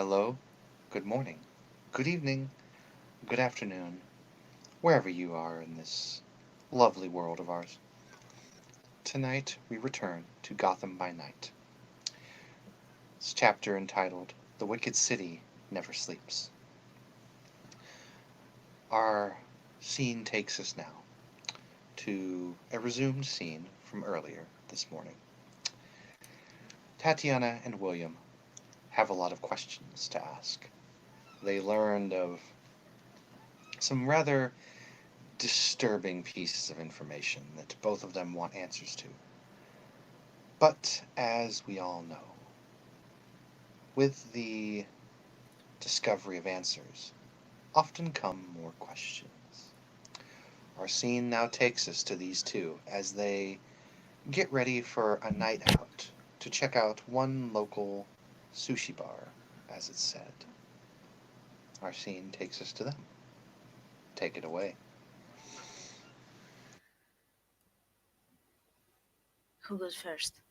Hello, good morning, good evening, good afternoon, wherever you are in this lovely world of ours. Tonight we return to Gotham by Night. This chapter entitled The Wicked City Never Sleeps. Our scene takes us now to a resumed scene from earlier this morning. Tatiana and William have a lot of questions to ask. They learned of some rather disturbing pieces of information that both of them want answers to. But as we all know, with the discovery of answers often come more questions. Our scene now takes us to these two as they get ready for a night out to check out one local sushi bar, as it's said. Our scene takes us to them. Take it away. Who goes first?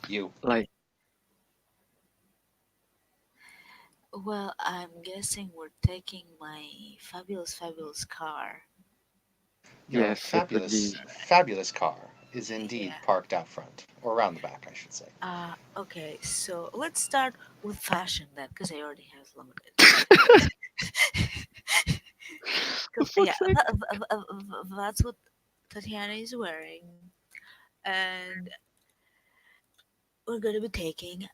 You. Like, Well, I'm guessing we're taking my fabulous car. Your yes, it would fabulous, be. fabulous car is indeed Yeah. parked out front, or around the back, I should say. Okay, so let's start with fashion then, because I already have limited. For Because, yeah, fuck's sake. that's what Tatiana is wearing. And we're going to be taking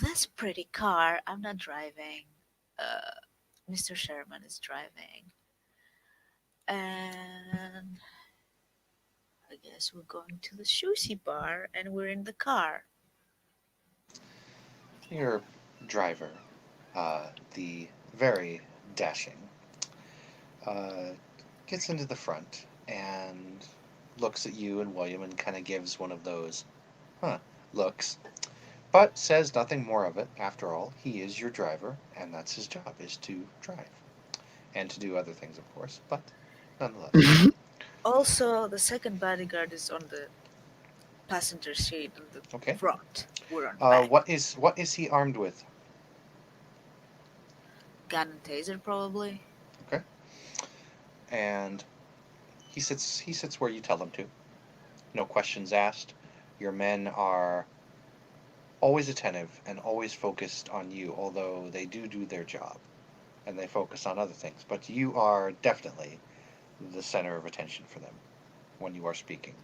this pretty car. I'm not driving. Uh, Mr. Sherman is driving. And I guess we're going to the sushi bar and we're in the car. Your driver, the very dashing, uh, gets into the front and looks at you and William and kind of gives one of those, huh, looks, but says nothing more of it. After all, he is your driver, and that's his job, is to drive. And to do other things, of course, but nonetheless. Also, the second bodyguard is on the passenger seat in the Okay. front. We're on the back. What is he armed with? Gun and taser, probably. Okay. And he sits where you tell him to. No questions asked. Your men are always attentive and always focused on you, although they do their job and they focus on other things. But you are definitely the center of attention for them when you are speaking.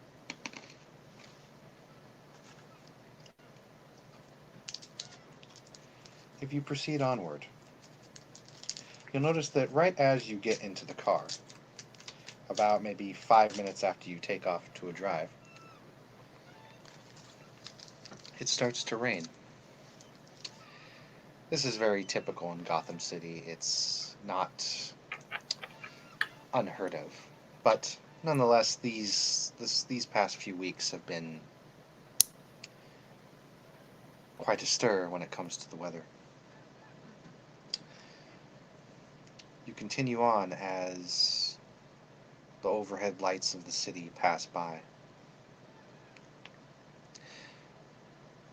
If you proceed onward, you'll notice that right as you get into the car, about maybe 5 minutes after you take off to a drive, it starts to rain. This is very typical in Gotham City. It's not unheard of, but nonetheless, these past few weeks have been quite a stir when it comes to the weather. You continue on as the overhead lights of the city pass by.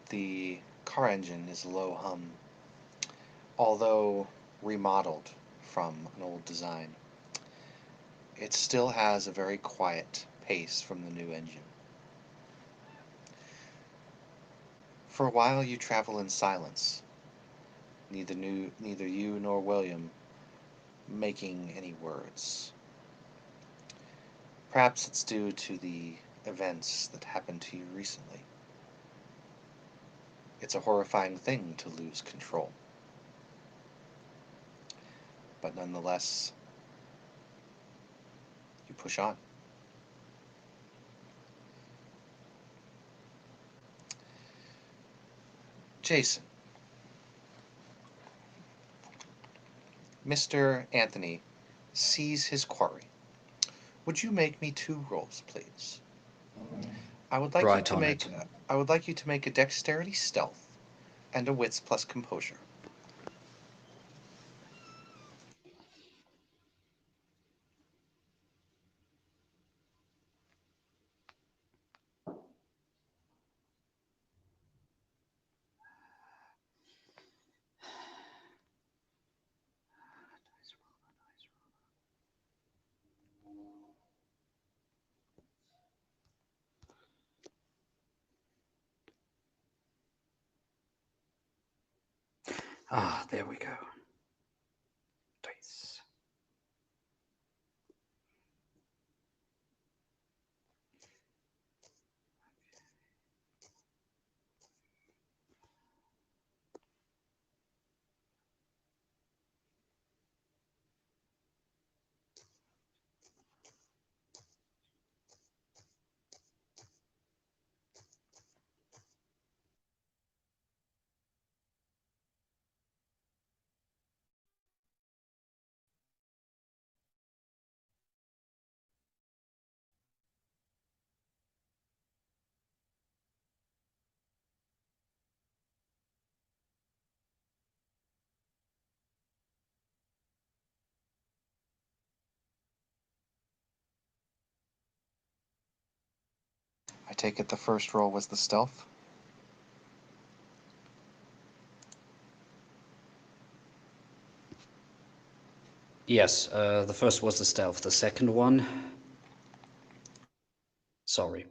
The car engine is low hum, although remodeled from an old design. It still has a very quiet pace from the new engine. For a while you travel in silence, neither you nor William making any words. Perhaps it's due to the events that happened to you recently. It's a horrifying thing to lose control, but nonetheless, you push on. Jason, Mr. Anthony sees his quarry. Would you make me two rolls, please? I would like you Right to on make it. I would like you to make a dexterity stealth and a wits plus composure. Ah, there we go. Dice. I take it the first roll was the stealth? Yes, the first was the stealth. The second one. Sorry.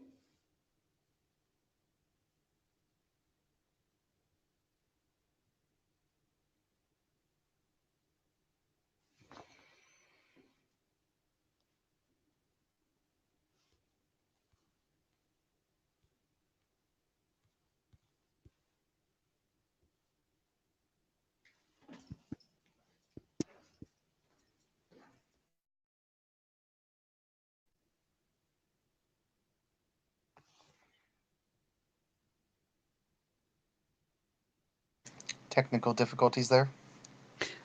Technical difficulties there?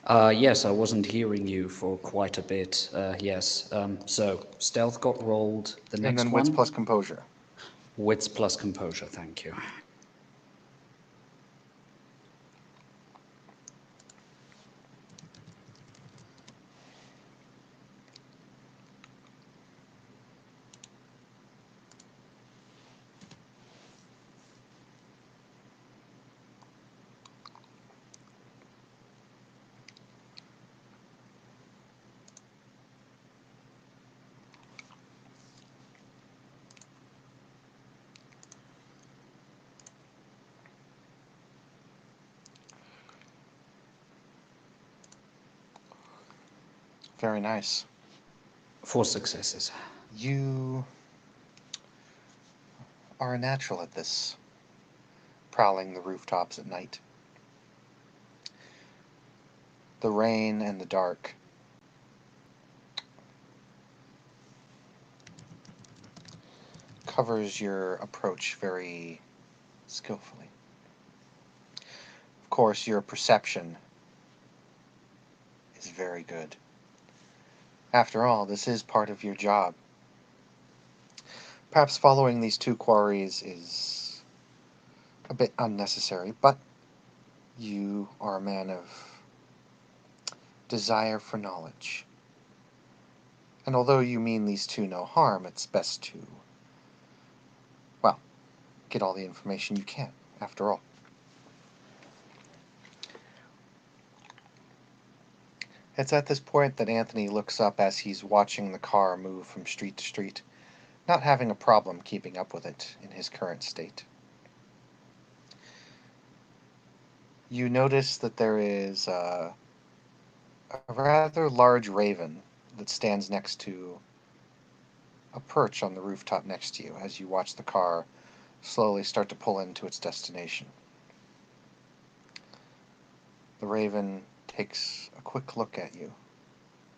Yes, I wasn't hearing you for quite a bit. Yes. So stealth got rolled. The And then next wits one, plus composure. wits plus composure. Thank you. Very nice. 4 successes. You are a natural at this, prowling the rooftops at night. The rain and the dark covers your approach very skillfully. Of course, your perception is very good. After all, this is part of your job. Perhaps following these two quarries is a bit unnecessary, but you are a man of desire for knowledge. And although you mean these two no harm, it's best to, well, get all the information you can, after all. It's at this point that Anthony looks up as he's watching the car move from street to street, not having a problem keeping up with it in his current state. You notice that there is a rather large raven that stands next to a perch on the rooftop next to you as you watch the car slowly start to pull into its destination. The raven takes a quick look at you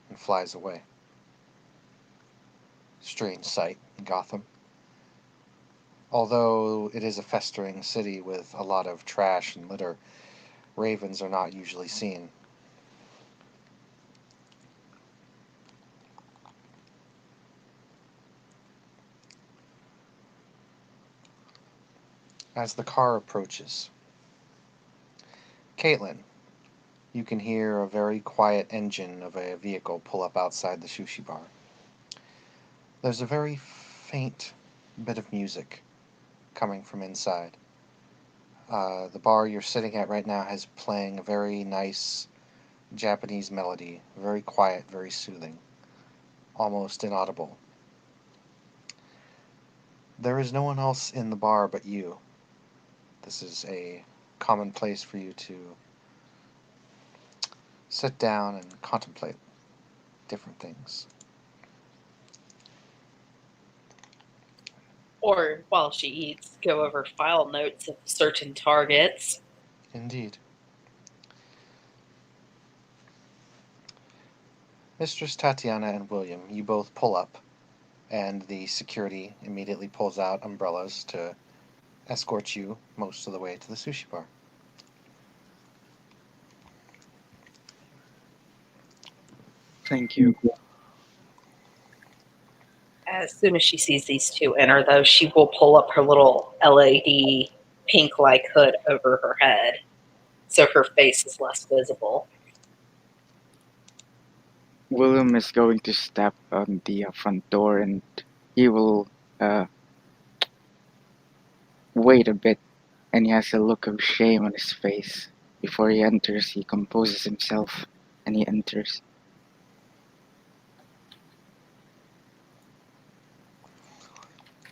and flies away. Strange sight in Gotham. Although it is a festering city with a lot of trash and litter, ravens are not usually seen. As the car approaches, Caitlin, you can hear a very quiet engine of a vehicle pull up outside the sushi bar. There's a very faint bit of music coming from inside. The bar you're sitting at right now has playing a very nice Japanese melody, very quiet, very soothing, almost inaudible. There is no one else in the bar but you. This is a common place for you to sit down and contemplate different things. Or while she eats, go over file notes of certain targets. Indeed. Mistress Tatiana and William, you both pull up, and the security immediately pulls out umbrellas to escort you most of the way to the sushi bar. Thank you. As soon as she sees these two enter, though, she will pull up her little LED pink-like hood over her head, so her face is less visible. William is going to step on the front door and he will wait a bit, and he has a look of shame on his face. Before he enters, he composes himself and he enters.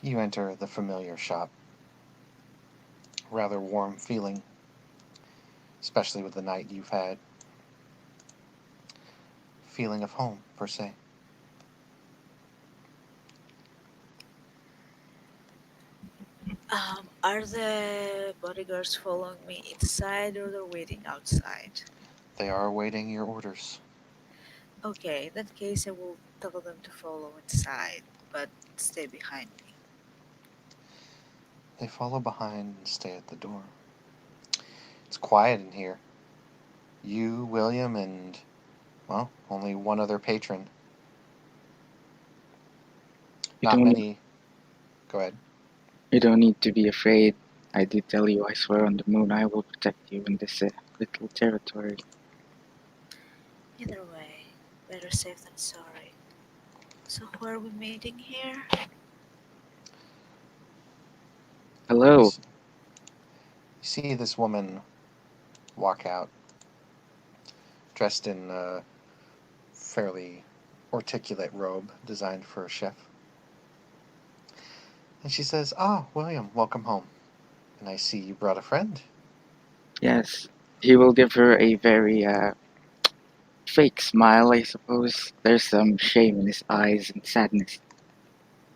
You enter the familiar shop. Rather warm feeling, especially with the night you've had. Feeling of home, per se. Are the bodyguards following me inside or they're waiting outside? They are awaiting your orders. Okay, in that case, I will tell them to follow inside, but stay behind me. They follow behind and stay at the door. It's quiet in here. You, William, and, well, only one other patron. You Not don't, many. Go ahead. you don't need to be afraid. I did tell you, I swear on the moon, I will protect you in this little territory. Either way, better safe than sorry. So who are we meeting here? Hello. You see this woman walk out, dressed in a fairly articulate robe designed for a chef. And she says, "Ah, William, welcome home. And I see you brought a friend." Yes, he will give her a very fake smile, I suppose. There's some shame in his eyes and sadness.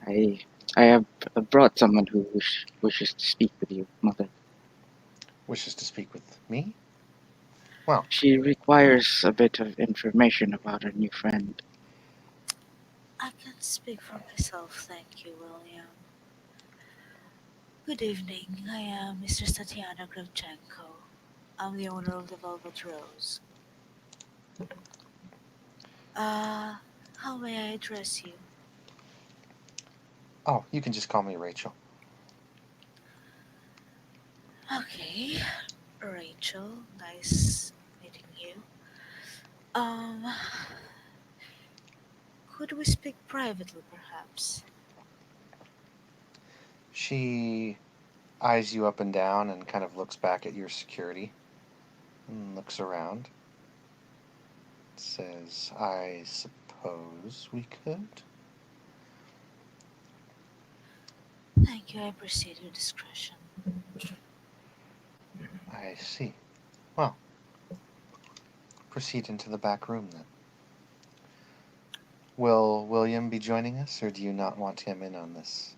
I have brought someone who wishes to speak with you, Mother. Wishes to speak with me? She requires a bit of information about her new friend. I can speak for myself, thank you, William. Good evening, I am Mr. Tatiana Kravchenko. I'm the owner of the Velvet Rose. How may I address you? Oh, you can just call me Rachel. Okay, Rachel, nice meeting you. Um, could we speak privately, perhaps? She eyes you up and down and kind of looks back at your security and looks around. Says, "I suppose we could." Thank you, I appreciate your discretion. I see. Well, proceed into the back room then. Will William be joining us, or do you not want him in on this?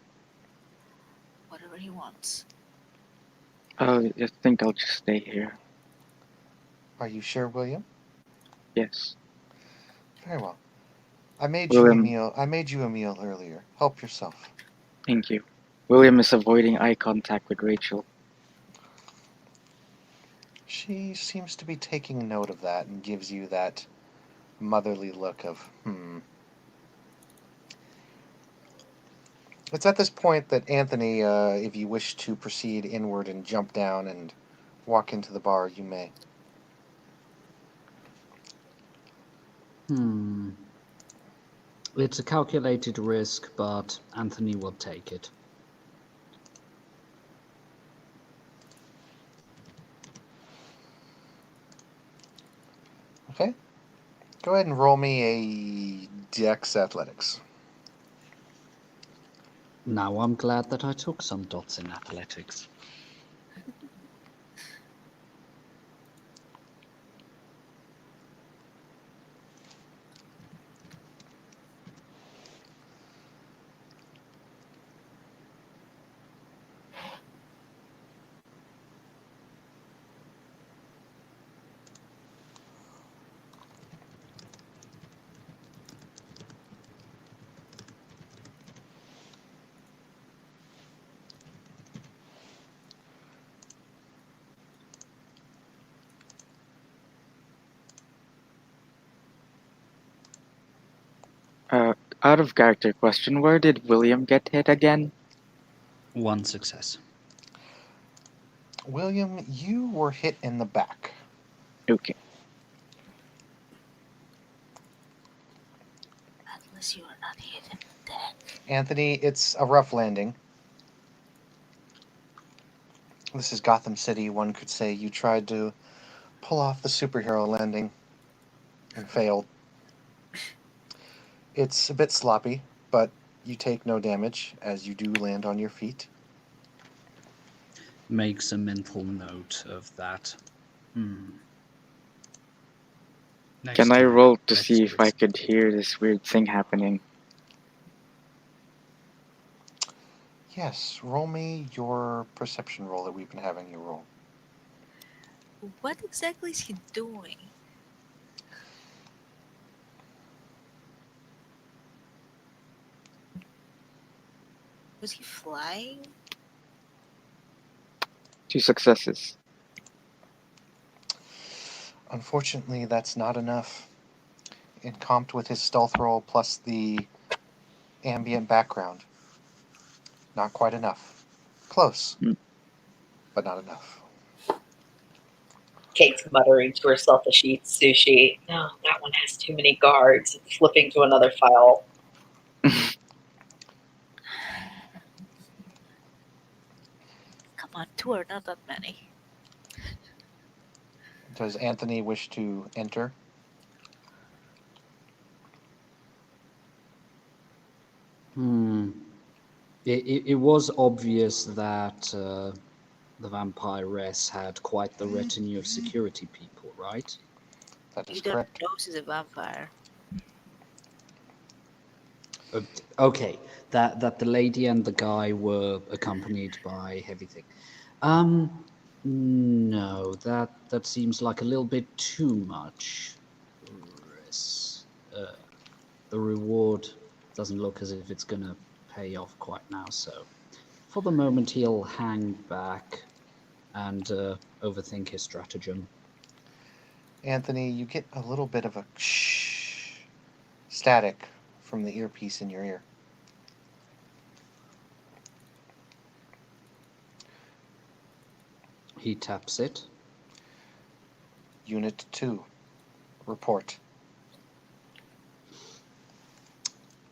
Whatever he wants. I think I'll just stay here. Are you sure, William? Yes. Very well. I made you a William, meal. I made you a meal earlier. Help yourself. thank you. William is avoiding eye contact with Rachel. She seems to be taking note of that and gives you that motherly look of, It's at this point that Anthony, if you wish to proceed inward and jump down and walk into the bar, you may. It's a calculated risk, but Anthony will take it. Okay. Go ahead and roll me a Dex Athletics. Now I'm glad that I took some dots in athletics. Out of character question, where did William get hit again? One success. William, you were hit in the back. Okay. Unless you are not hit in the neck. Anthony, it's a rough landing. This is Gotham City. One could say you tried to pull off the superhero landing and failed. It's a bit sloppy, but you take no damage as you do land on your feet. Makes a mental note of that. Next Can I time, roll to let's see if I risk could it. hear this weird thing happening? Yes, roll me your perception roll that we've been having you roll. What exactly is he doing? Was he flying? 2 successes. Unfortunately, that's not enough. In comped with his stealth roll plus the ambient background. Not quite enough. Close, Hmm. but not enough. Kate's muttering to herself as she eats sushi. No, that one has too many guards. Flipping to another file. Come on, 2 are not that many. Does Anthony wish to enter? It was obvious that the vampiress had quite the retinue of security people, right? That is You don't correct. know she's a vampire. Okay, that the lady and the guy were accompanied by everything. No, that seems like a little bit too much risk. The reward doesn't look as if it's gonna pay off quite now, so for the moment he'll hang back and overthink his stratagem. Anthony, you get a little bit of a static from the earpiece in your ear. He taps it. Unit 2. Report.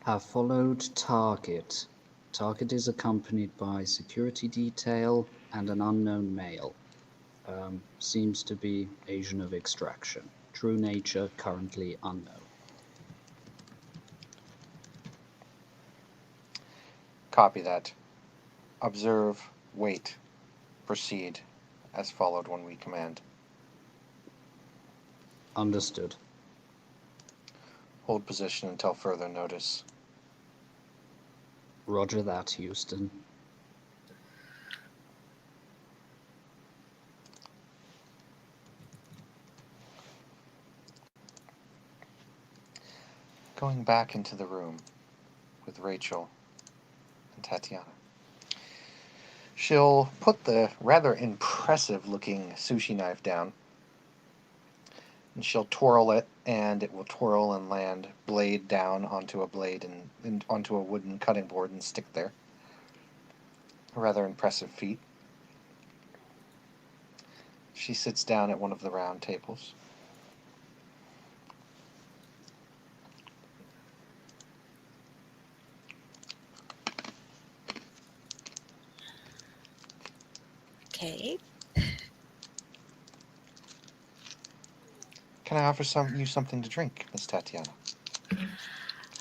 Have followed target. Target is accompanied by security detail and an unknown male. Seems to be Asian of extraction. True nature currently unknown. Copy that. Observe, wait, proceed, as followed when we command. Understood. Hold position until further notice. Roger that, Houston. Going back into the room with Rachel and Tatiana. She'll put the rather impressive looking sushi knife down, and she'll twirl it, and it will twirl and land blade down onto a blade and onto a wooden cutting board and stick there. A rather impressive feat. She sits down at one of the round tables. Okay. Can I offer you something to drink, Miss Tatiana?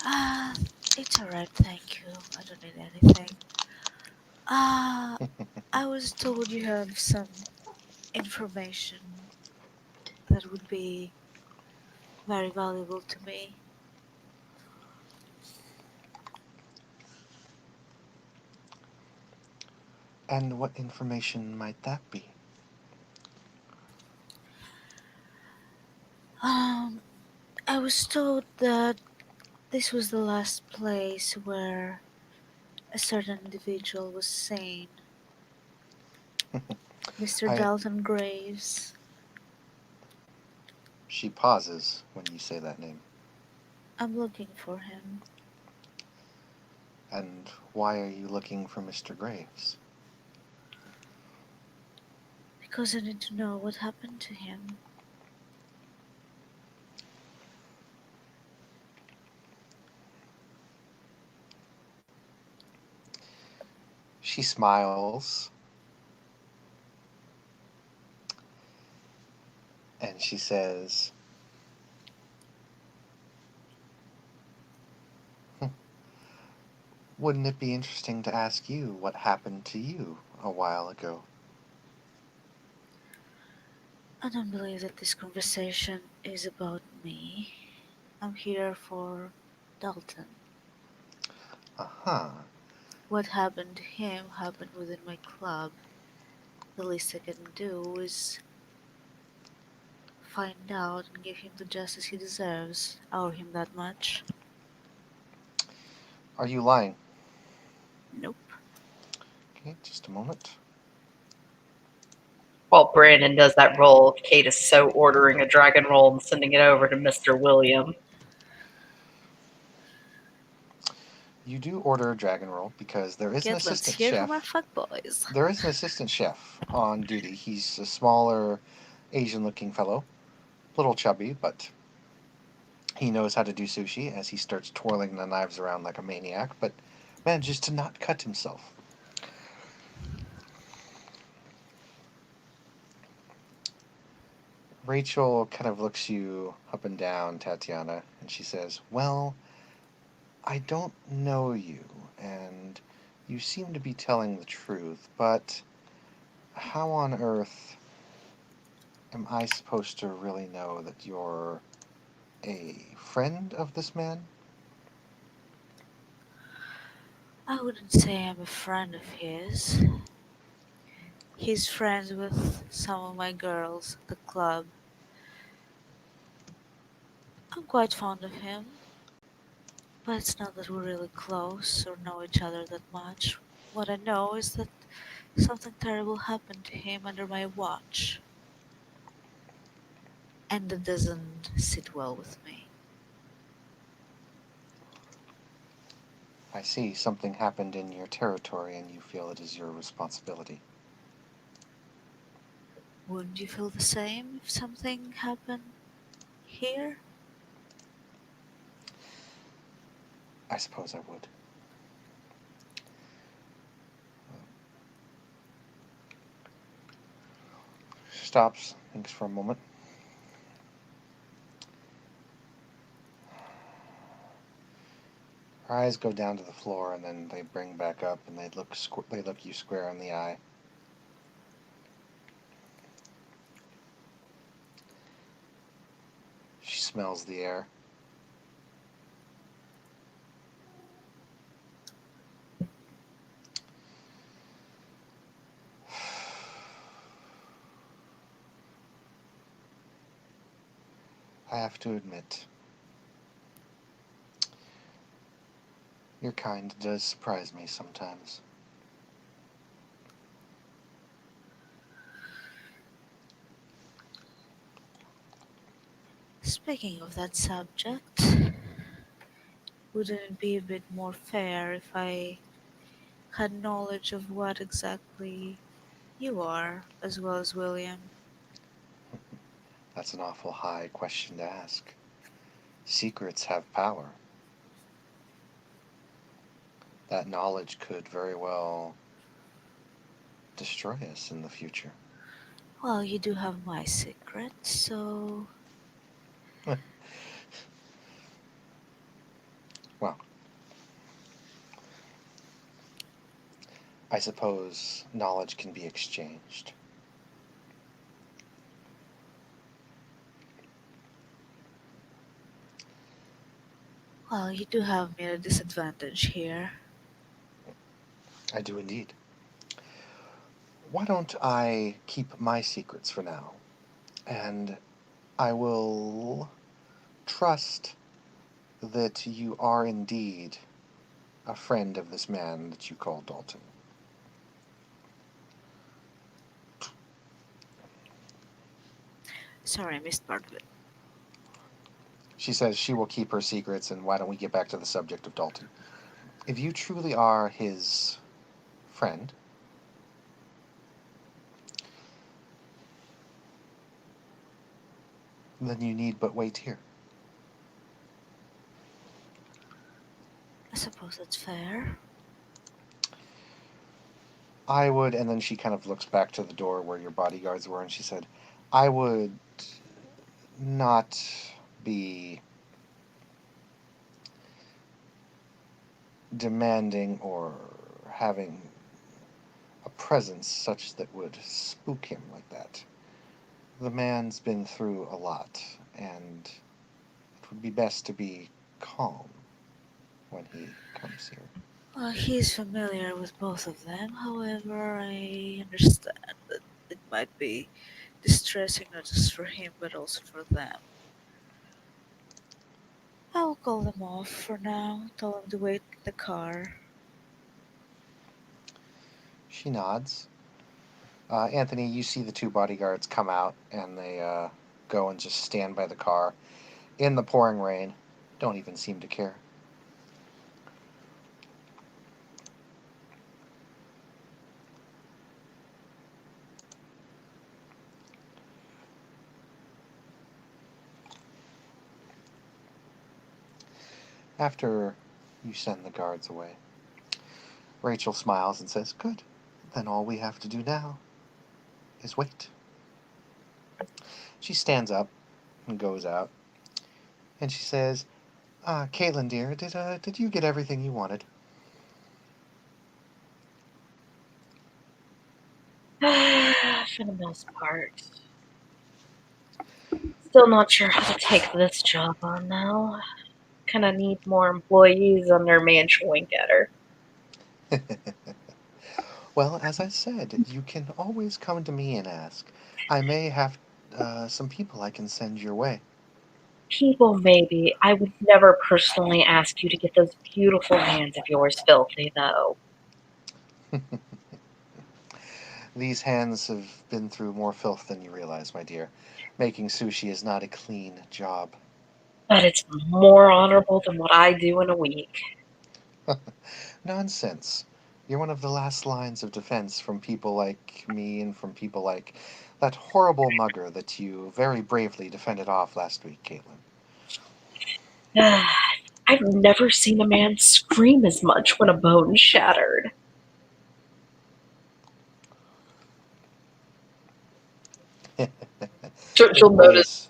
Ah, it's alright, thank you. I don't need anything. I was told you have some information that would be very valuable to me. And what information might that be? I was told that this was the last place where a certain individual was sane. Mr. I- Dalton Graves. She pauses when you say that name. I'm looking for him. And why are you looking for Mr. Graves? Because I need to know what happened to him. She smiles and she says, "Wouldn't it be interesting to ask you what happened to you a while ago?" I don't believe that this conversation is about me. I'm here for Dalton. Uh-huh. What happened to him happened within my club. The least I can do is find out and give him the justice he deserves. I owe him that much. Are you lying? Nope. Okay, just a moment. While Brandon does that roll, Kate is so ordering a dragon roll and sending it over to Mr. William. You do order a dragon roll because there is an Get let's assistant hear chef. from our fuckboys. There is an assistant chef on duty. He's a smaller, Asian-looking fellow, little chubby, but he knows how to do sushi as he starts twirling the knives around like a maniac, but manages to not cut himself. Rachel kind of looks you up and down, Tatiana, and she says, "Well, I don't know you, and you seem to be telling the truth, but how on earth am I supposed to really know that you're a friend of this man?" I wouldn't say I'm a friend of his. He's friends with some of my girls at the club. I'm quite fond of him, but it's not that we're really close or know each other that much. What I know is that something terrible happened to him under my watch, and that doesn't sit well with me. I see something happened in your territory and you feel it is your responsibility. Wouldn't you feel the same if something happened here? I suppose I would. She stops, thinks for a moment. Her eyes go down to the floor and then they bring back up and they look you square in the eye. She smells the air. I have to admit, your kind does surprise me sometimes. Speaking of that subject, wouldn't it be a bit more fair if I had knowledge of what exactly you are, as well as William? That's an awful high question to ask. Secrets have power. That knowledge could very well destroy us in the future. Well, you do have my secret, so Well, I suppose knowledge can be exchanged. well, you do have me at a disadvantage here. I do indeed. Why don't I keep my secrets for now? And I will trust that you are indeed a friend of this man that you call Dalton. Sorry, I missed part of it. She says she will keep her secrets, and why don't we get back to the subject of Dalton? If you truly are his friend, then you need but wait here. I suppose that's fair. I would, and then she kind of looks back to the door where your bodyguards were, and she said, I would not be demanding or having a presence such that would spook him like that. The man's been through a lot, and it would be best to be calm when he comes here. Well, he's familiar with both of them. However, I understand that it might be distressing not just for him but also for them. I will call them off for now. Tell them to wait in the car. She nods. Anthony, you see the two bodyguards come out, and they go and just stand by the car in the pouring rain. Don't even seem to care. After you send the guards away, Rachel smiles and says, Good. Then all we have to do now is wait. She stands up and goes out, and she says, Caitlin, dear, did you get everything you wanted? For the most part. Still not sure how to take this job on now. Kind of need more employees under Manch Winketter. Well, as I said, you can always come to me and ask. I may have some people I can send your way. People, maybe. I would never personally ask you to get those beautiful hands of yours filthy, though. These hands have been through more filth than you realize, my dear. Making sushi is not a clean job. But it's more honorable than what I do in a week. Nonsense. You're one of the last lines of defense from people like me and from people like that horrible mugger that you very bravely defended off last week, Caitlin. I've never seen a man scream as much when a bone shattered. She'll notice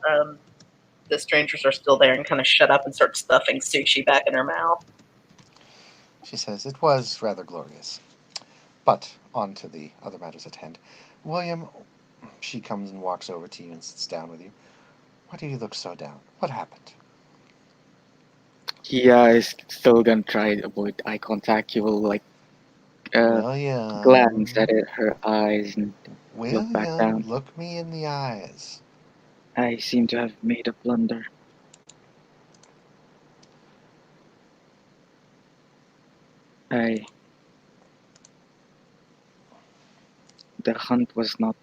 the strangers are still there and kind of shut up and start stuffing sushi back in her mouth. She says, It was rather glorious. But on to the other matters at hand. William, she comes and walks over to you and sits down with you. Why do you look so down? What happened? He is still gonna try to avoid eye contact. He will William. glance at her eyes and look back William, down. look me in the eyes. I seem to have made a blunder. The hunt was not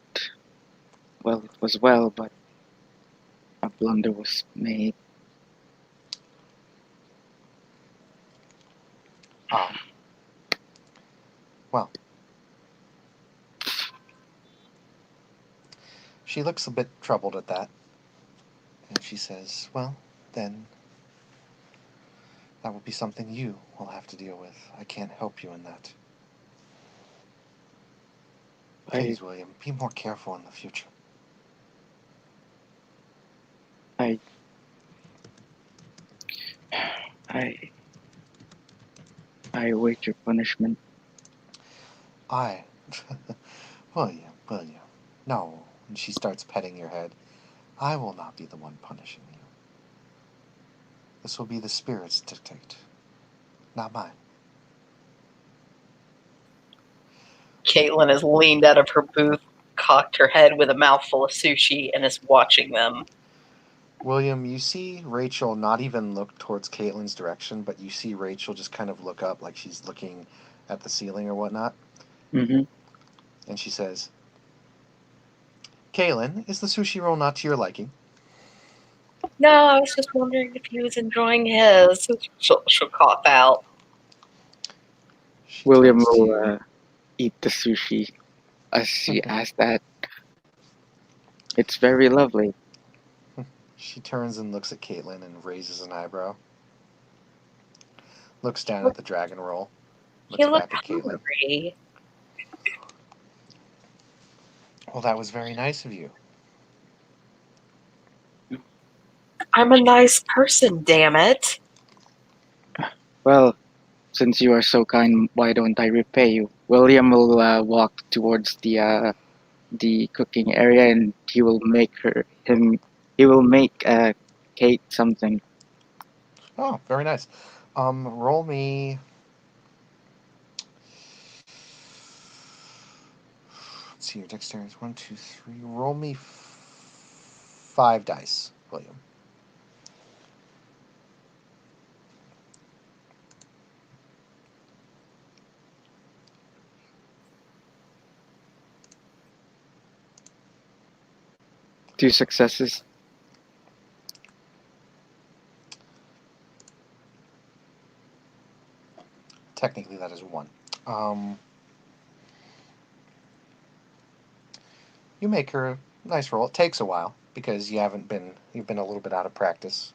well. It was well, but a blunder was made. Ah. Well. She looks a bit troubled at that. And she says, Well, then that will be something you will have to deal with. I can't help you in that. Please, William, be more careful in the future. I await your punishment. William. No. And she starts petting your head. I will not be the one punishing you. This will be the spirit's dictate, not mine. Caitlin has leaned out of her booth, cocked her head with a mouthful of sushi, and is watching them. William, you see Rachel not even look towards Caitlin's direction, but you see Rachel just kind of look up like she's looking at the ceiling or whatnot. Mm-hmm. And she says, Caitlin, is the sushi roll not to your liking? No, I was just wondering if he was enjoying his. She'll cough out. She William turns to will you. eat the sushi as she asks that. It's very lovely. She turns and looks at Caitlin and raises an eyebrow. Looks down Well, at the dragon roll. he Looks looked back at Caitlin. hungry. Well, that was very nice of you. I'm a nice person, damn it. Well, since you are so kind, why don't I repay you? William will walk towards the cooking area, and he will make Kate something. Oh, very nice. Roll me. Let's see, your dexterity is 1, 2, 3. Roll me 5 dice, William. Two successes. Technically, that is 1. Um, you make her a nice roll. It takes a while because you've been a little bit out of practice.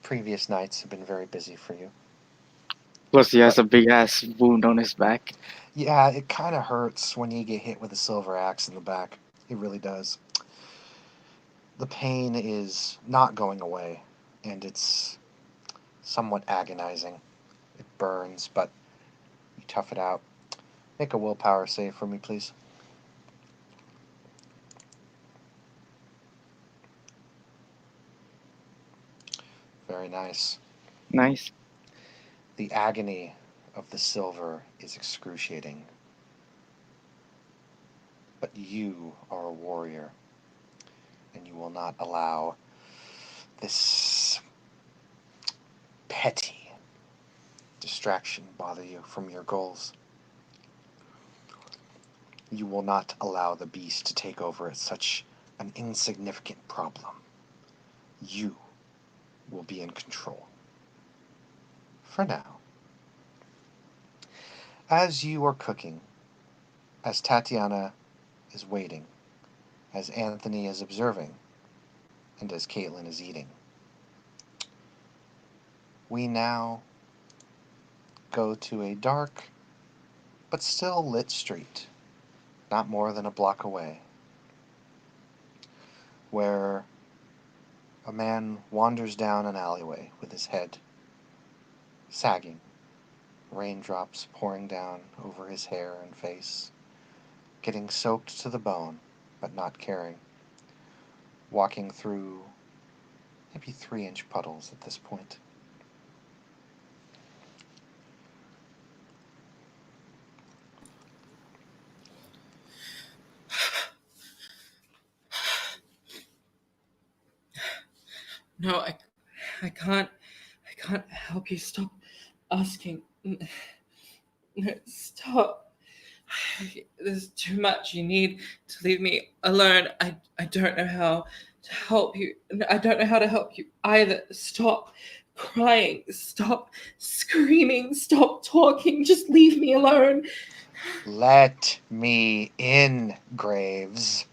Previous nights have been very busy for you. Plus, he has a big ass wound on his back. Yeah, it kind of hurts when you get hit with a silver axe in the back. It really does. The pain is not going away, and it's somewhat agonizing. It burns, but you tough it out. Make a willpower save for me, please. Very nice. Nice. The agony of the silver is excruciating. But you are a warrior, and you will not allow this petty distraction bother you from your goals. You will not allow the beast to take over as such an insignificant problem. You will be in control. For now. As you are cooking, as Tatiana is waiting, as Anthony is observing, and as Caitlin is eating, we now go to a dark but still lit street, not more than a block away, where a man wanders down an alleyway with his head sagging, raindrops pouring down over his hair and face, getting soaked to the bone, but not caring, walking through maybe 3-inch puddles at this point. No, I can't help you. Stop asking. No, stop. There's too much. You need to leave me alone. I don't know how to help you. I don't know how to help you either. Stop crying. Stop screaming. Stop talking. Just leave me alone. Let me in, Graves.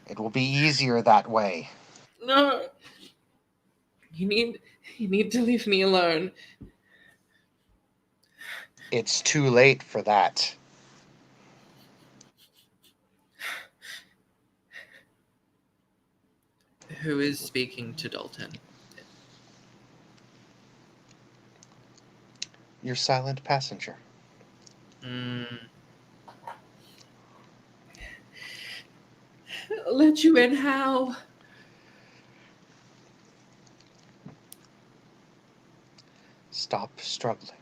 It will be easier that way. No. You need to leave me alone. It's too late for that. Who is speaking to Dalton? Your silent passenger. Let you in how? Stop struggling.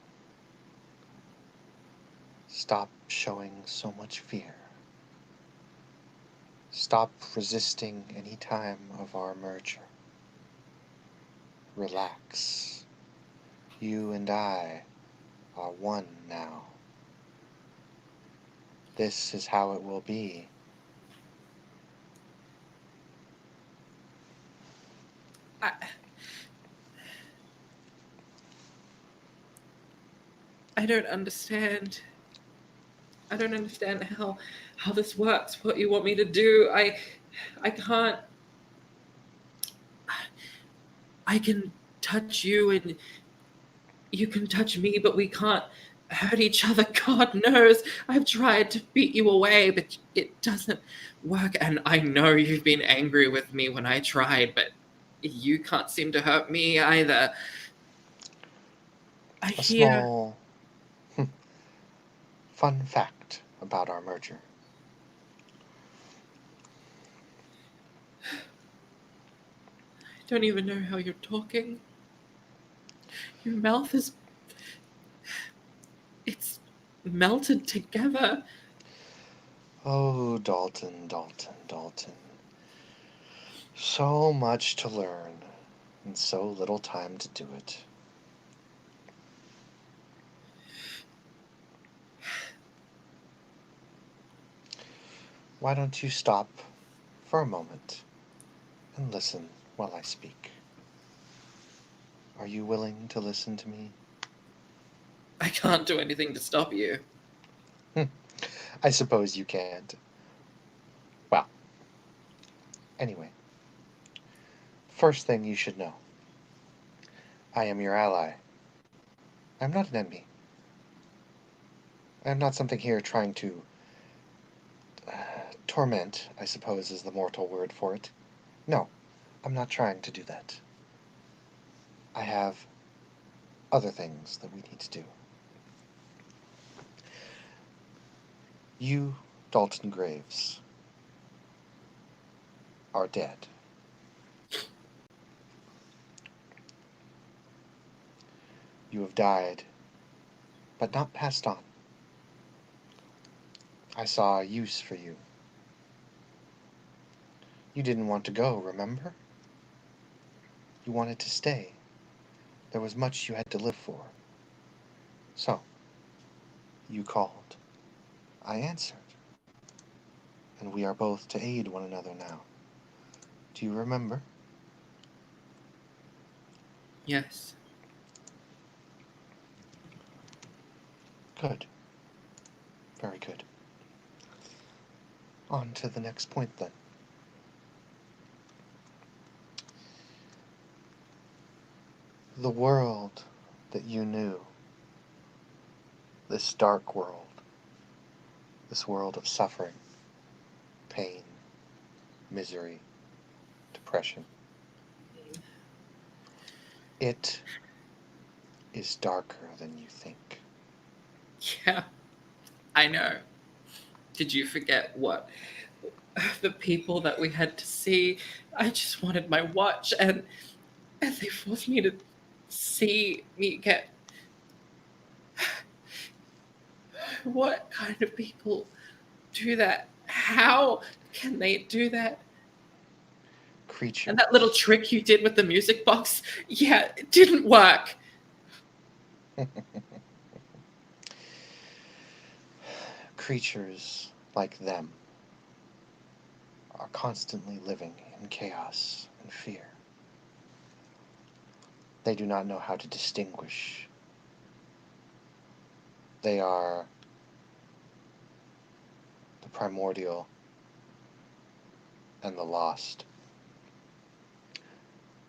Stop showing so much fear. Stop resisting any time of our merger. Relax. You and I are one now. This is how it will be. I don't understand. I don't understand how this works. What you want me to do? I can't. I can touch you and you can touch me, but we can't hurt each other. God knows I've tried to beat you away, but it doesn't work. And I know you've been angry with me when I tried, but you can't seem to hurt me either. I A hear. small fun fact about our merger. I don't even know how you're talking. Your mouth is. It's melted together. Oh, Dalton, Dalton, Dalton. So much to learn, and so little time to do it. Why don't you stop for a moment and listen while I speak? Are you willing to listen to me? I can't do anything to stop you. I suppose you can't. Well, anyway, first thing you should know. I am your ally. I'm not an enemy. I am not something here trying to torment, I suppose is the mortal word for it. No, I'm not trying to do that. I have other things that we need to do. You, Dalton Graves, are dead. You have died, but not passed on. I saw a use for you. You didn't want to go, remember? You wanted to stay. There was much you had to live for. So, you called. I answered. And we are both to aid one another now. Do you remember? Yes. Good. Very good. On to the next point then. The world that you knew, this dark world, this world of suffering, pain, misery, depression, it is darker than you think. Yeah, I know. Did you forget what the people that we had to see? I just wanted my watch, and they forced me to see me get. What kind of people do that? How can they do that? Creatures. And that little trick you did with the music box, yeah, it didn't work. Creatures like them are constantly living in chaos and fear. They do not know how to distinguish. They are the primordial and the lost.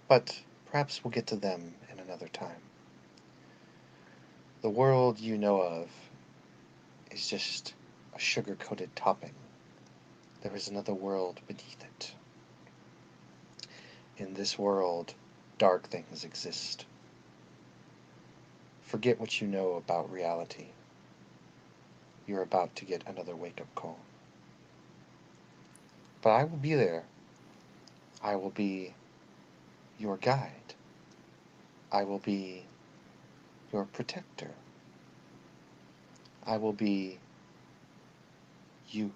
But perhaps we'll get to them in another time. The world you know of is just a sugar-coated topping. There is another world beneath it. In this world, dark things exist. Forget what you know about reality. You're about to get another wake-up call. But I will be there. I will be your guide. I will be your protector. I will be you.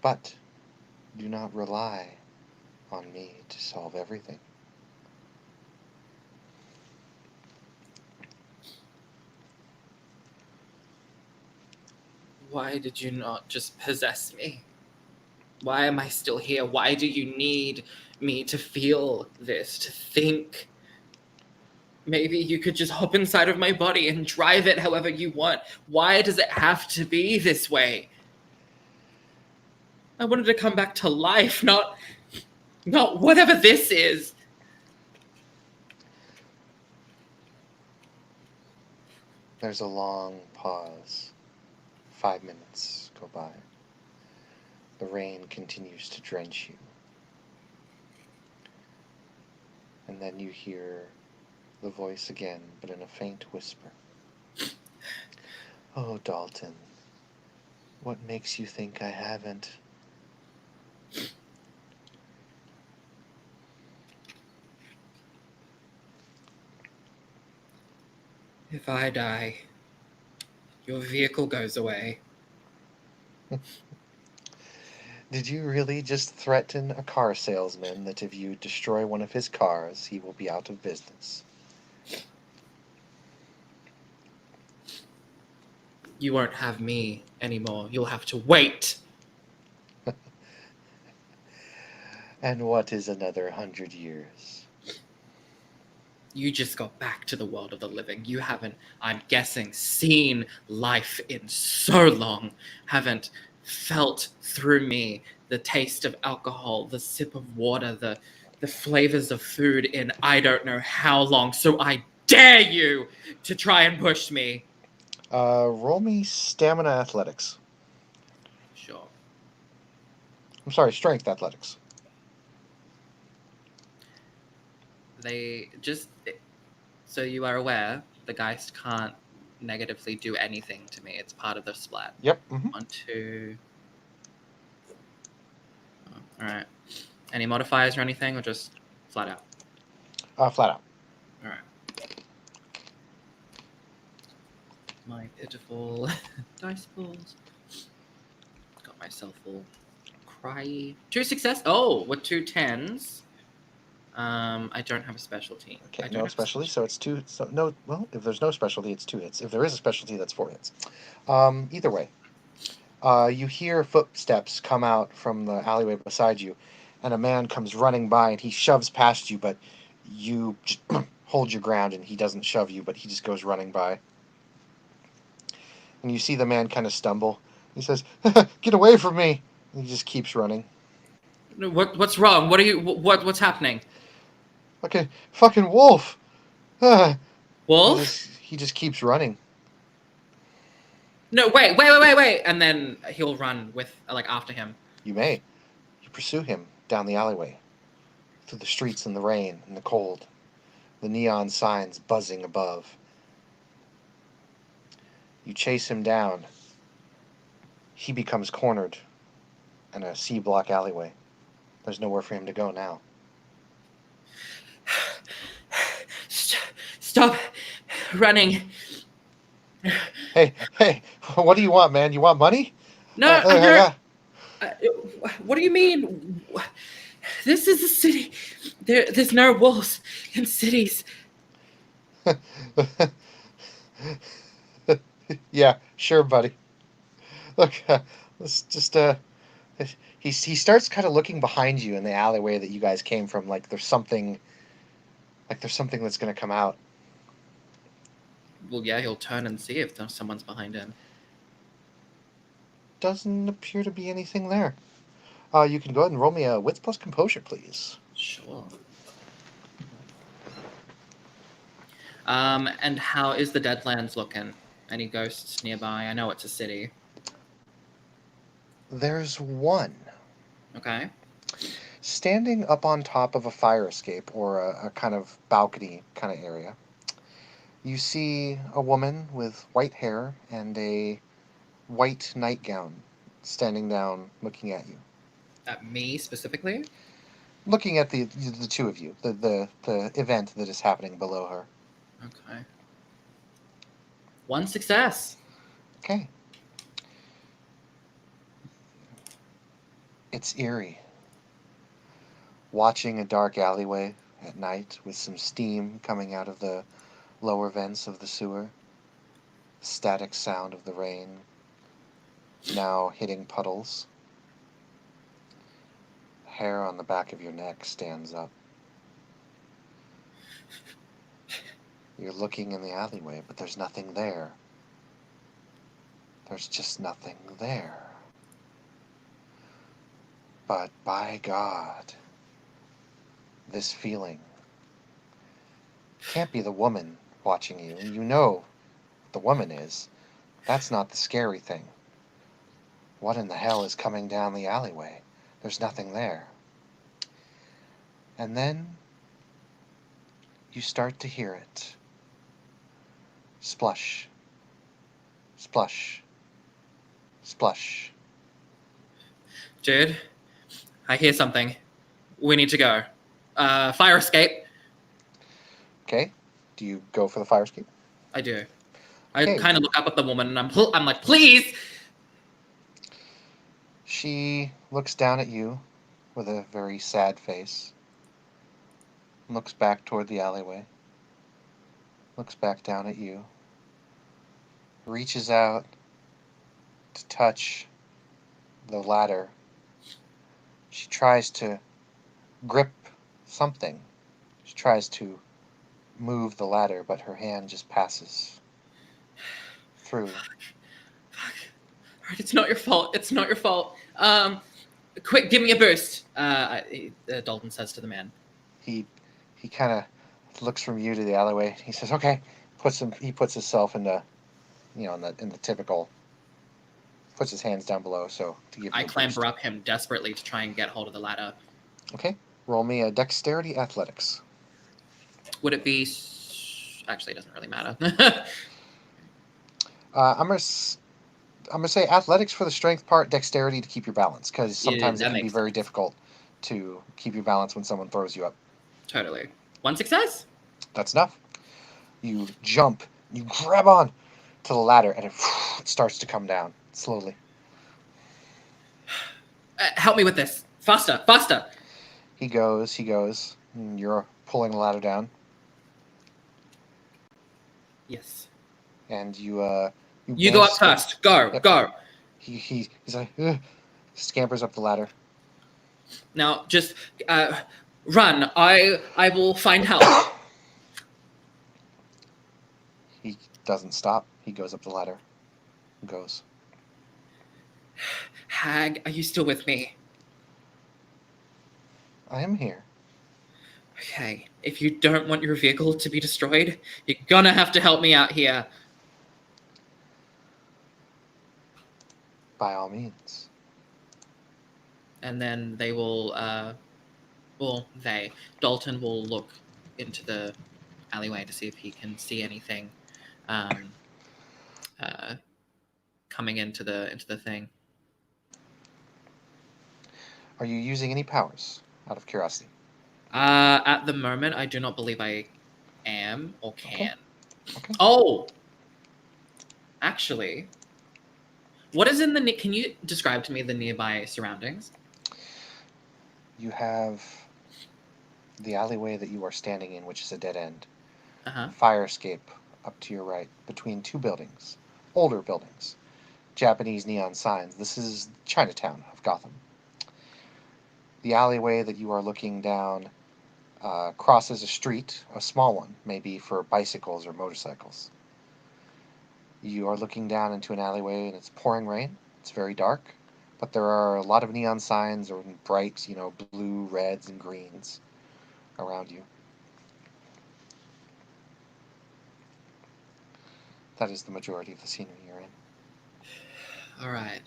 But do not rely on me to solve everything. Why did you not just possess me? Why am I still here? Why do you need me to feel this, to think? Maybe you could just hop inside of my body and drive it however you want. Why does it have to be this way? I wanted to come back to life, not whatever this is. There's a long pause. 5 minutes go by. The rain continues to drench you. And then you hear the voice again, but in a faint whisper. Oh, Dalton, what makes you think I haven't? If I die, your vehicle goes away. Did you really just threaten a car salesman that if you destroy one of his cars, he will be out of business? You won't have me anymore. You'll have to wait. And what is another 100 years? You just got back to the world of the living. You haven't, I'm guessing, seen life in so long. Haven't felt through me the taste of alcohol, the sip of water, the flavors of food in I don't know how long. So I dare you to try and push me. Roll me stamina athletics. Sure. I'm sorry, strength athletics. They just, so you are aware, the Geist can't negatively do anything to me. It's part of the splat. Yep. Mm-hmm. 1, 2. Oh, all right. Any modifiers or anything, or just flat out? Flat out. All right. My pitiful dice balls. Got myself all cryy. 2 success. Oh, with 2 10s. I don't have a specialty. Okay, I don't no have a specialty, so it's 2. So no. Well, if there's no specialty, it's 2 hits. If there is a specialty, that's 4 hits. Either way, you hear footsteps come out from the alleyway beside you, and a man comes running by, and he shoves past you, but you just hold your ground, and he doesn't shove you, but he just goes running by. And you see the man kind of stumble. He says, "Get away from me!" And he just keeps running. What's wrong? What are you? What's happening? Fucking wolf! Wolf? He just keeps running. No, wait! And then he'll run with after him. You may. You pursue him down the alleyway, through the streets in the rain and the cold, the neon signs buzzing above. You chase him down. He becomes cornered in a C-block alleyway. There's nowhere for him to go now. Stop running. Hey, what do you want, man? You want money? No, what do you mean? This is a city. There's no wolves in cities. Yeah, sure, buddy. Look, let's just he starts kind of looking behind you in the alleyway that you guys came from, like there's something that's going to come out. Well, yeah, he'll turn and see if someone's behind him. Doesn't appear to be anything there. You can go ahead and roll me a wits plus composure, please. Sure. And how is the Deadlands looking? Any ghosts nearby? I know it's a city. There's one. Okay. Standing up on top of a fire escape or a kind of balcony kind of area, you see a woman with white hair and a white nightgown standing down looking at you. At me specifically? Looking at the two of you, the event that is happening below her. Okay. 1 success. Okay. It's eerie. Watching a dark alleyway at night with some steam coming out of the lower vents of the sewer. Static sound of the rain now hitting puddles. Hair on the back of your neck stands up. You're looking in the alleyway, but there's nothing there. There's just nothing there. But by God, this feeling can't be the woman watching you. You know what the woman is. That's not the scary thing. What in the hell is coming down the alleyway? There's nothing there. And then you start to hear it. Splush. Splush. Splush. Dude, I hear something. We need to go. Fire escape. Okay. Do you go for the fire escape? I do. I Okay. kind of look up at the woman and I'm like, please. She looks down at you with a very sad face. Looks back toward the alleyway. Looks back down at you. Reaches out to touch the ladder. She tries to grip something. She tries to move the ladder, but her hand just passes through. Fuck. Alright, it's not your fault. It's not your fault. Quick, give me a boost. Dalton says to the man. He kind of looks from you to the alleyway. He says, "Okay." He puts himself in the, in the typical. Puts his hands down below, so to give you I a boost. clamber up him desperately to try and get hold of the ladder. Okay, roll me a dexterity athletics. Would it be? Actually, it doesn't really matter. I'm gonna say athletics for the strength part, dexterity to keep your balance, because sometimes that it can be makes very sense. difficult to keep your balance when someone throws you up. Totally. 1 success. That's enough. You jump, you grab on to the ladder, and it starts to come down slowly. Help me with this. Faster, faster. He goes, and you're pulling the ladder down, Yes. and you You go up manage first. Go, Yep. go. He's like, "Ugh," scampers up the ladder. Now, just run. I will find help. He doesn't stop. He goes up the ladder. Goes. Hag, are you still with me? I am here. Okay. If you don't want your vehicle to be destroyed, you're gonna have to help me out here. By all means. And then they will, Dalton will look into the alleyway to see if he can see anything coming into the thing. Are you using any powers? Out of curiosity. At the moment, I do not believe I am or can. Okay. Oh! Actually, what is in the... Can you describe to me the nearby surroundings? You have the alleyway that you are standing in, which is a dead end. Uh-huh. Fire escape up to your right, between two buildings. Older buildings. Japanese neon signs. This is Chinatown of Gotham. The alleyway that you are looking down crosses a street, a small one, maybe for bicycles or motorcycles. You are looking down into an alleyway and it's pouring rain. It's very dark, but there are a lot of neon signs or bright, blue, reds, and greens around you. That is the majority of the scenery you're in. All right.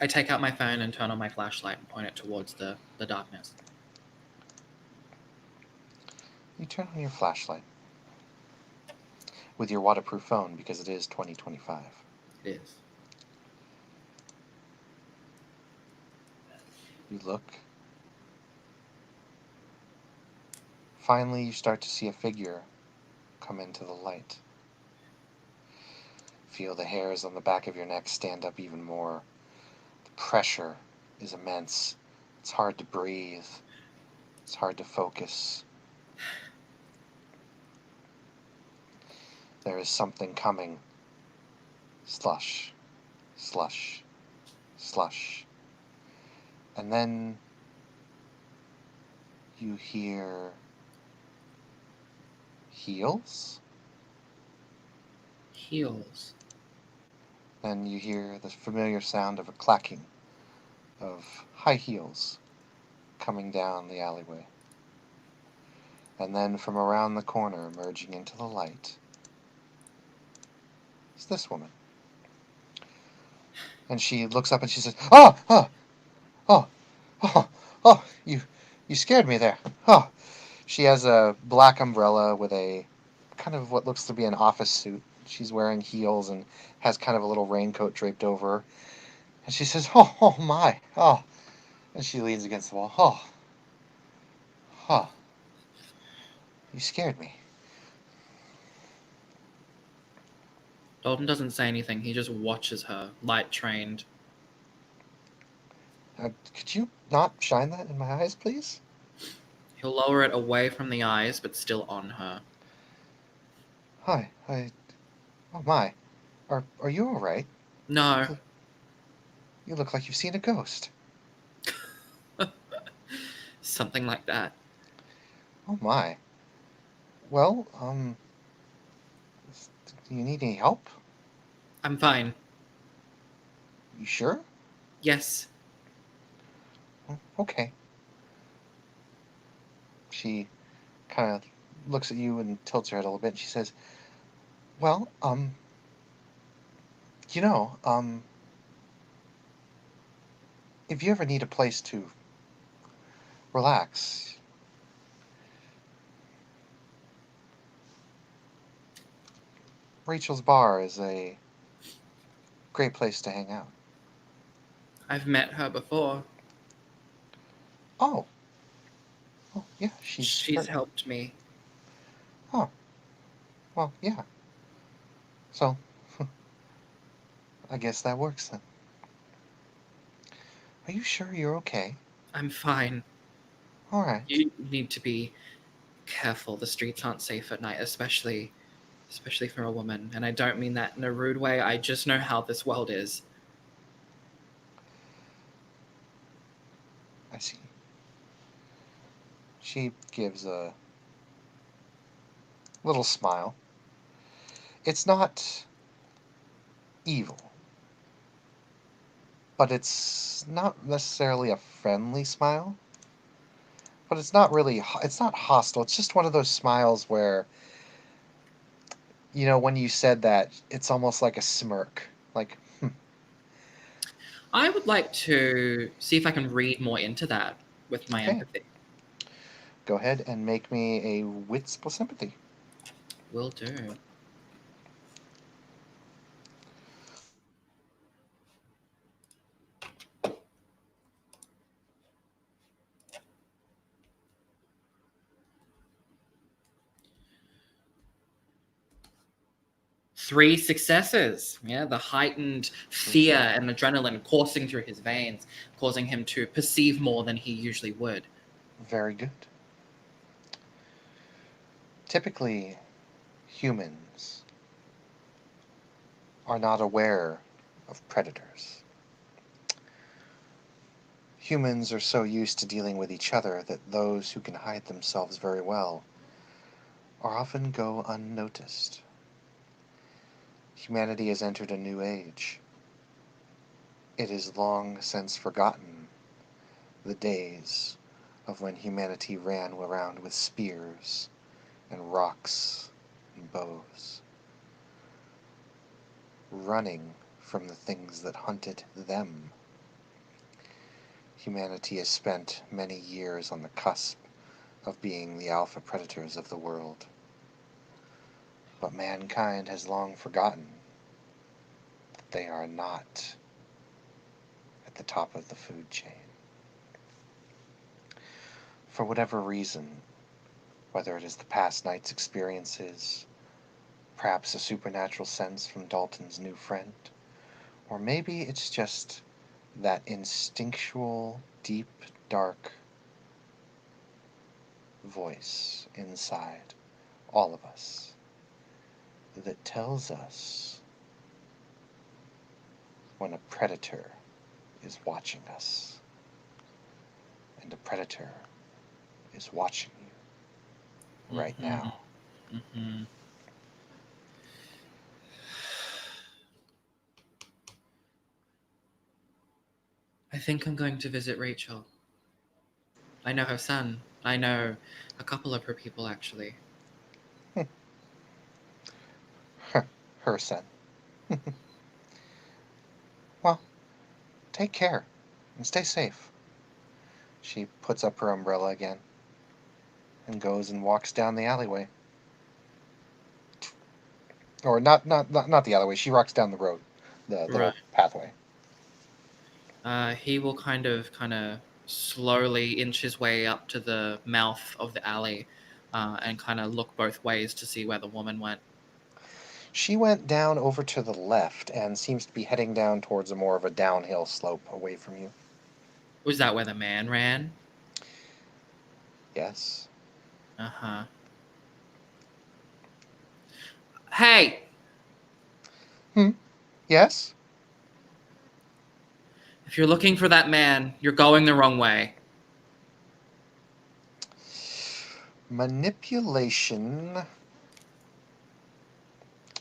I take out my phone and turn on my flashlight and point it towards the darkness. You turn on your flashlight with your waterproof phone because it is 2025. It is. You look. Finally, you start to see a figure come into the light. Feel the hairs on the back of your neck stand up even more. The pressure is immense. It's hard to breathe. It's hard to focus. There is something coming. Slush, slush, slush. And then you hear Heels? Heels. Then you hear the familiar sound of a clacking of high heels coming down the alleyway. And then from around the corner, emerging into the light, is this woman. And she looks up and she says, "Oh, oh, oh, oh, oh, you scared me there. Oh." She has a black umbrella with a kind of what looks to be an office suit. She's wearing heels and has kind of a little raincoat draped over her. And she says, "Oh, oh my, oh." And she leans against the wall. "Oh, oh, you scared me." Dalton doesn't say anything. He just watches her, light trained. Could you not shine that in my eyes, please? He'll lower it away from the eyes, but still on her. Hi, oh my. Are you alright? No. You look like you've seen a ghost. Something like that. Oh my. Well, do you need any help? I'm fine. You sure? Yes. Okay. She kind of looks at you and tilts her head a little bit. And she says, "Well, you know, if you ever need a place to relax, Rachel's Bar is a great place to hang out." I've met her before. Oh. Oh, yeah, She's helped me. Oh. Well, yeah. So, I guess that works then. Are you sure you're okay? I'm fine. All right. You need to be careful. The streets aren't safe at night, especially for a woman. And I don't mean that in a rude way. I just know how this world is. I see. She gives a little smile. It's not evil, but it's not necessarily a friendly smile. But it's not really, it's not hostile. It's just one of those smiles where, when you said that, it's almost like a smirk. Like, I would like to see if I can read more into that with my okay, empathy. go ahead and make me a wits plus sympathy. Will do. Three successes. Yeah, the heightened fear and adrenaline coursing through his veins, causing him to perceive more than he usually would. Very good. Typically, humans are not aware of predators. Humans are so used to dealing with each other that those who can hide themselves very well are often go unnoticed. Humanity has entered a new age. It is long since forgotten the days of when humanity ran around with spears and rocks and bows, running from the things that hunted them. Humanity has spent many years on the cusp of being the alpha predators of the world. But mankind has long forgotten that they are not at the top of the food chain. For whatever reason, whether it is the past night's experiences, perhaps a supernatural sense from Dalton's new friend, or maybe it's just that instinctual, deep, dark voice inside all of us that tells us when a predator is watching us. And a predator is watching you right now. Mm-hmm. I think I'm going to visit Rachel. I know her son. I know a couple of her people, actually. Her son. Well, take care and stay safe. She puts up her umbrella again and goes and walks down the alleyway. Or not the alleyway. She walks down the road, the little Right. pathway. He will kind of slowly inch his way up to the mouth of the alley, and kind of look both ways to see where the woman went. She went down over to the left and seems to be heading down towards a more of a downhill slope away from you. Was that where the man ran? Yes. Uh-huh. Hey! Yes? If you're looking for that man, you're going the wrong way. Manipulation.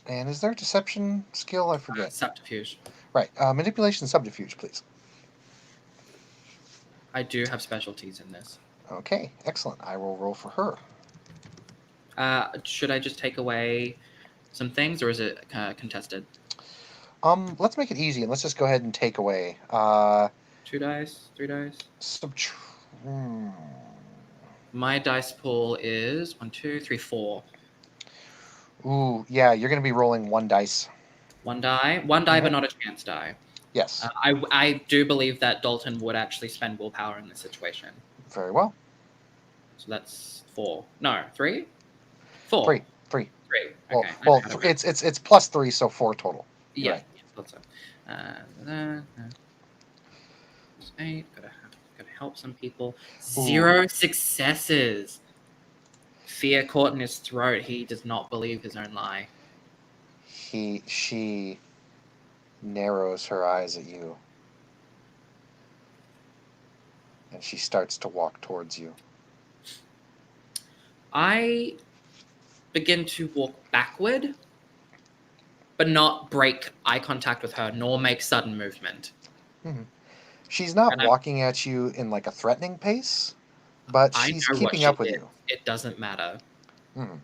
And is there a deception skill? I forget. Subterfuge. Right. Manipulation subterfuge, please. I do have specialties in this. Okay, excellent. I will roll for her. Should I just take away some things, or is it contested? Let's make it easy and let's just go ahead and take away. 2 dice? 3 dice? Hmm. My dice pool is 1, 2, 3, 4. Ooh, yeah, you're going to be rolling 1 dice. 1 die, but not a chance die. Yes. I do believe that Dalton would actually spend willpower in this situation. Very well. So that's 4. No, 3? 4. 3. 3. Well, Okay. well it's plus 3, so 4 total. Yeah. Right. Thought so. 8. Gotta help some people. 0 successes. Fear caught in his throat. He does not believe his own lie. She narrows her eyes at you. And she starts to walk towards you. I begin to walk backward, but not break eye contact with her, nor make sudden movement. Mm-hmm. She's not And walking at you in like a threatening pace, but I she's know what keeping she up with did. you. It doesn't matter. Mm-hmm.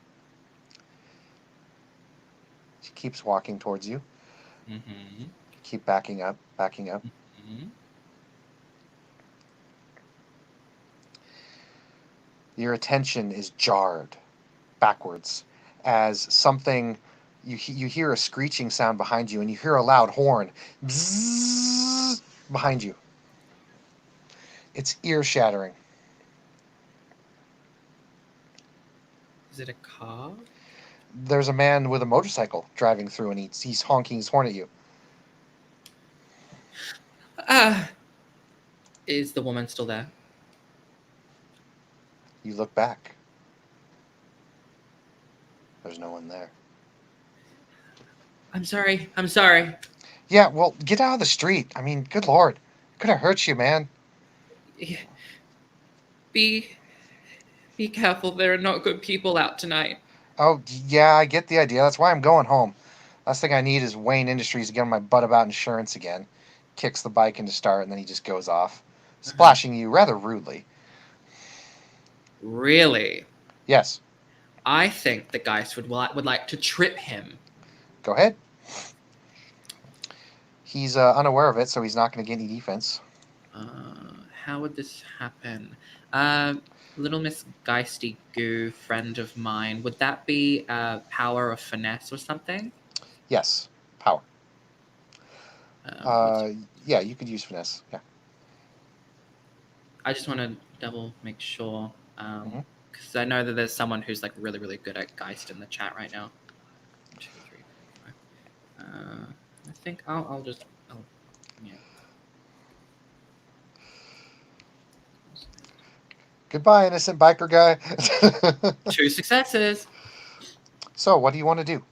She keeps walking towards you. Mm-hmm. Keep backing up. Mm-hmm. Your attention is jarred backwards as something you hear a screeching sound behind you, and you hear a loud horn bzzz, behind you. It's ear shattering. Is it a car? There's a man with a motorcycle driving through, and he's honking his horn at you. Is the woman still there? You look back. There's no one there. I'm sorry. Yeah, well, get out of the street. I mean, good lord. Could have hurt you, man. Be careful. There are not good people out tonight. Oh, yeah, I get the idea. That's why I'm going home. Last thing I need is Wayne Industries to get on my butt about insurance again. Kicks the bike into start, and then he just goes off, splashing you rather rudely. Really? Yes. I think the Geist would like to trip him. Go ahead. He's unaware of it, so he's not going to get any defense. How would this happen? Little Miss Geisty Goo, friend of mine, would that be power of finesse or something? Yes. Power. What's- Yeah, you could use finesse. Yeah. I just want to double make sure, Mhm. because I know that there's someone who's like really, really good at Geist in the chat right now. 1, 2, 3, 4, 5. I think I'll just yeah. Goodbye, innocent biker guy. 2 successes. So, what do you want to do?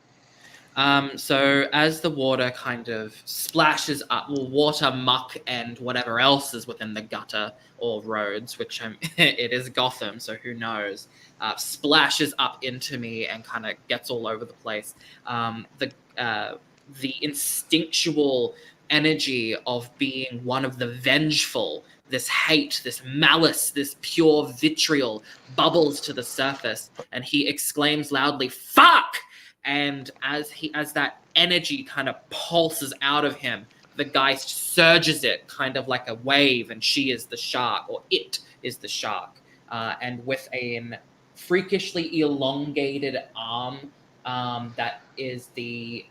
So as the water kind of splashes up, well, water, muck, and whatever else is within the gutter or roads, which it is Gotham, so who knows, splashes up into me and kind of gets all over the place. The instinctual energy of being one of the vengeful, this hate, this malice, this pure vitriol bubbles to the surface, and he exclaims loudly, "Fuck!" And as that energy kind of pulses out of him, the Geist surges it kind of like a wave, and she is the shark, or it is the shark. And with an freakishly elongated arm that is the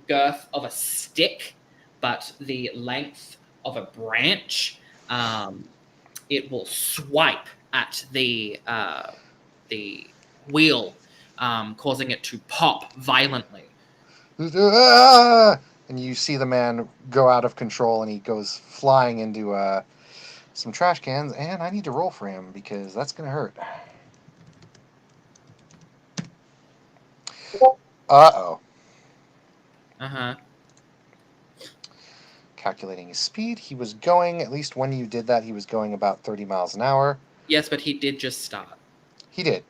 girth of a stick, but the length of a branch, it will swipe at the wheel, causing it to pop violently. Ah! And you see the man go out of control, and he goes flying into some trash cans. And I need to roll for him because that's going to hurt. Uh-oh. Uh-huh. Calculating his speed, he was going, at least when you did that, he was going about 30 miles an hour. Yes, but he did just start. He did.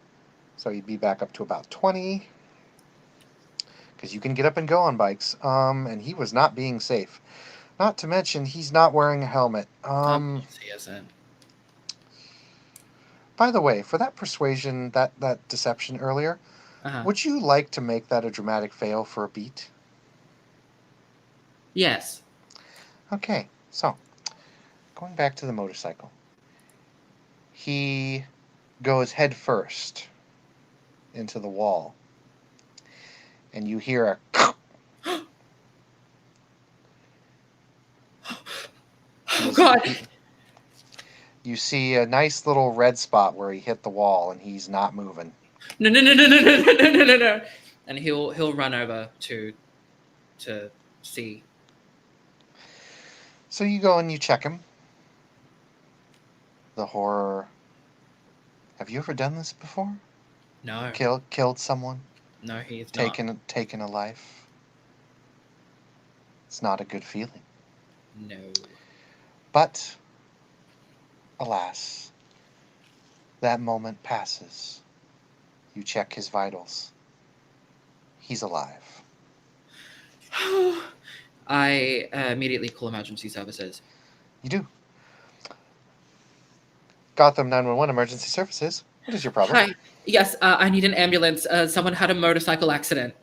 So he'd be back up to about 20. Because you can get up and go on bikes. And he was not being safe. Not to mention, he's not wearing a helmet. He isn't. By the way, for that persuasion, that deception earlier, Uh-huh. would you like to make that a dramatic fail for a beat? Yes. Okay, so, going back to the motorcycle. He goes head first into the wall. And you hear a... Oh, God! You see a nice little red spot where he hit the wall, and he's not moving. No, no, no, no, no, no, no, no, no, no. And he'll run over to see. So you go and you check him. The horror... Have you ever done this before? No. Killed someone? No, he's not. Taken a life? It's not a good feeling. No. But, alas, that moment passes. You check his vitals. He's alive. I immediately call emergency services. You do. Gotham 911 Emergency Services. What is your problem? Hi. Yes, I need an ambulance. Someone had a motorcycle accident.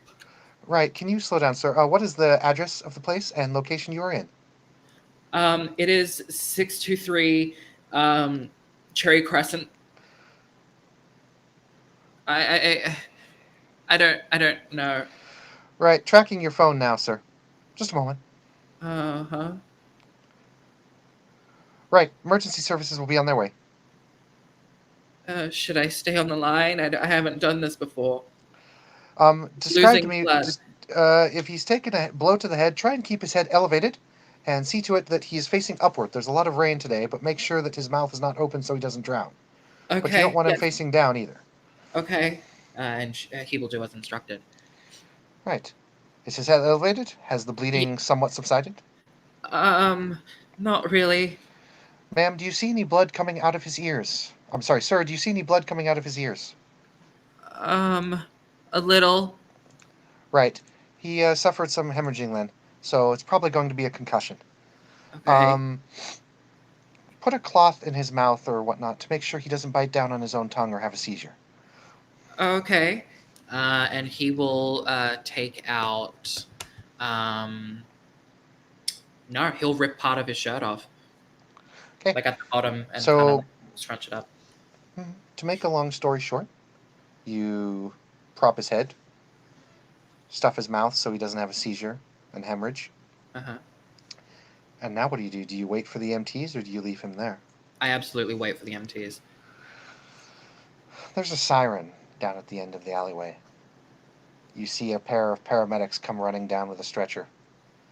Right, can you slow down, sir? What is the address of the place and location you are in? It is 623 Cherry Crescent. I don't know. Right, tracking your phone now, sir. Just a moment. Uh-huh. Right, emergency services will be on their way. Should I stay on the line? I haven't done this before. Describe Losing to me, blood. if he's taken a blow to the head, try and keep his head elevated and see to it that he is facing upward. There's a lot of rain today, but make sure that his mouth is not open so he doesn't drown. Okay. But you don't want him yes. facing down either. Okay. And he will do as instructed. Right. Is his head elevated? Has the bleeding somewhat subsided? Not really. Ma'am, do you see any blood coming out of his ears? I'm sorry, sir, do you see any blood coming out of his ears? A little. Right. He suffered some hemorrhaging then, so it's probably going to be a concussion. Okay. Put a cloth in his mouth or whatnot to make sure he doesn't bite down on his own tongue or have a seizure. Okay. And he will take out. No, he'll rip part of his shirt off. Okay. Like at the bottom, and So- kind of scrunch it up. To make a long story short, you prop his head, stuff his mouth so he doesn't have a seizure and hemorrhage. Uh-huh. And now what do you do? Do you wait for the MTs or do you leave him there? I absolutely wait for the MTs. There's a siren down at the end of the alleyway. You see a pair of paramedics come running down with a stretcher,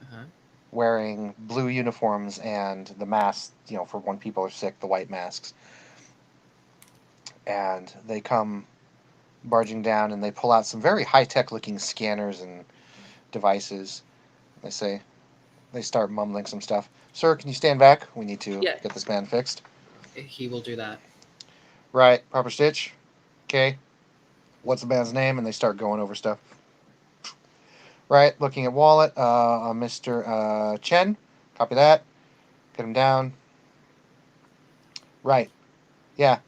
Uh-huh. wearing blue uniforms and the masks, for when people are sick, the white masks. And they come barging down and they pull out some very high-tech looking scanners and devices. They start mumbling some stuff. Sir, can you stand back? We need to Yeah. get this man fixed. He will do that. Right, proper stitch. Okay. What's the man's name? And they start going over stuff. Right, looking at wallet. Mr. Chen. Copy that. Get him down. Right. Yeah.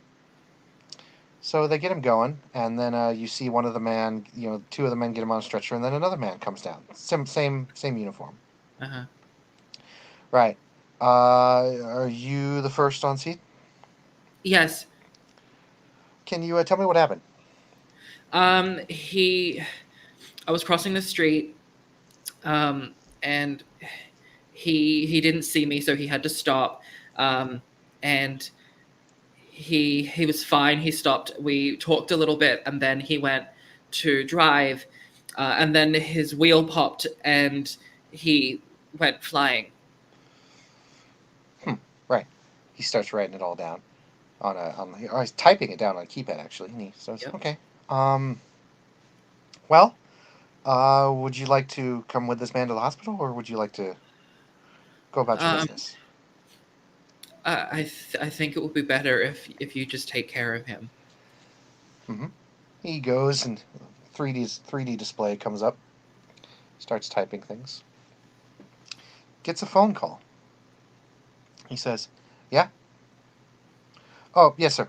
So they get him going, and then you see one of the men, two of the men get him on a stretcher, and then another man comes down. Same uniform. Uh huh. Right. Are you the first on scene? Yes. Can you tell me what happened? I was crossing the street, and he didn't see me, so he had to stop. And he was fine. He stopped. We talked a little bit, and then he went to drive, and then his wheel popped, and he went flying. Right. He starts writing it all down or he's typing it down on a keypad actually. And he says, Yep. "Okay. Well, would you like to come with this man to the hospital, or would you like to go about your Um, business?" I think it would be better if you just take care of him. Mm-hmm. He goes and 3D display comes up. Starts typing things. Gets a phone call. He says, "Yeah? Oh, yes, sir.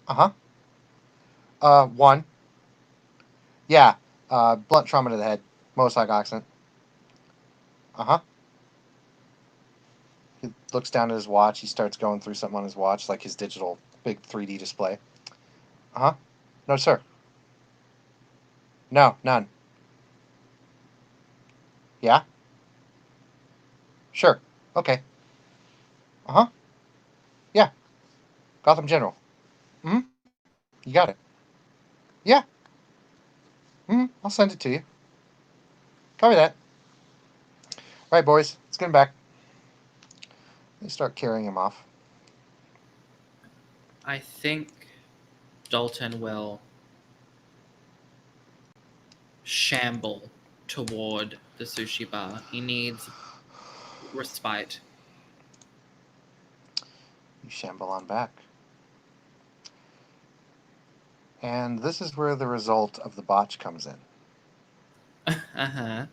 Uh-huh. One. Yeah. Blunt trauma to the head. Motorcycle accident. Uh-huh." He looks down at his watch. He starts going through something on his watch, like his digital big 3D display. Uh-huh. No, sir. No, none. Yeah? Sure. Okay. Uh-huh. Yeah. Gotham General. Mm-hmm. You got it. Yeah. Mm-hmm. I'll send it to you. Copy that. All right, boys. Let's get him back. They start carrying him off. I think Dalton will shamble toward the sushi bar. He needs respite. You shamble on back. And this is where the result of the botch comes in. Uh-huh.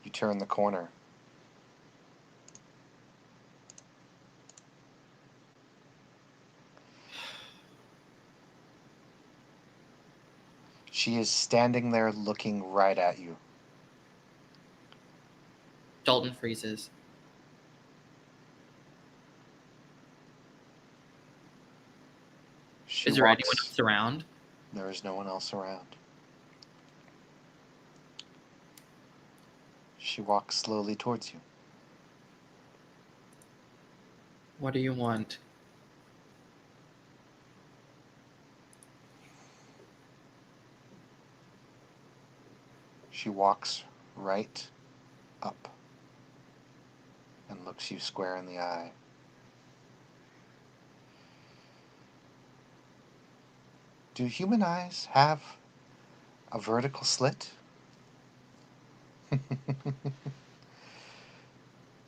You turn the corner. She is standing there looking right at you. Dalton freezes. She Is there walks. anyone else around? There is no one else around. She walks slowly towards you. What do you want? She walks right up and looks you square in the eye. Do human eyes have a vertical slit?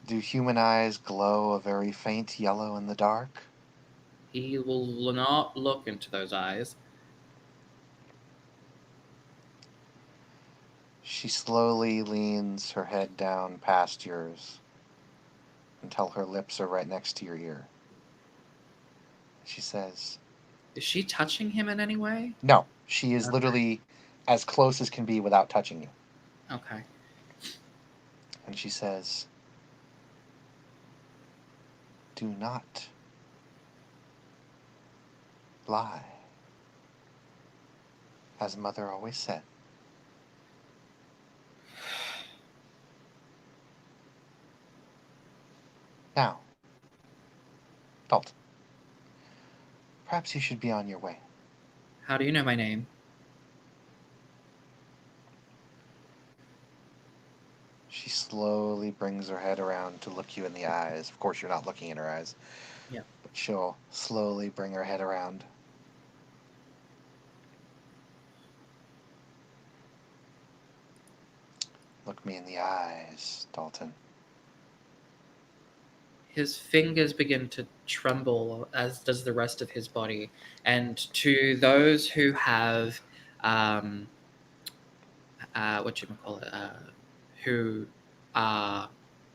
Do human eyes glow a very faint yellow in the dark? He will not look into those eyes. She slowly leans her head down past yours until her lips are right next to your ear. She says, Is she touching him in any way? "No, she is Okay. literally as close as can be without touching you." Okay. And she says, "Do not lie, as Mother always said." Now, Dalton, perhaps you should be on your way. How do you know my name? She slowly brings her head around to look you in the eyes. Of course, you're not looking in her eyes. Yeah. But She'll slowly bring her head around. Look me in the eyes, Dalton. His fingers begin to tremble, as does the rest of his body. And to those who have, who are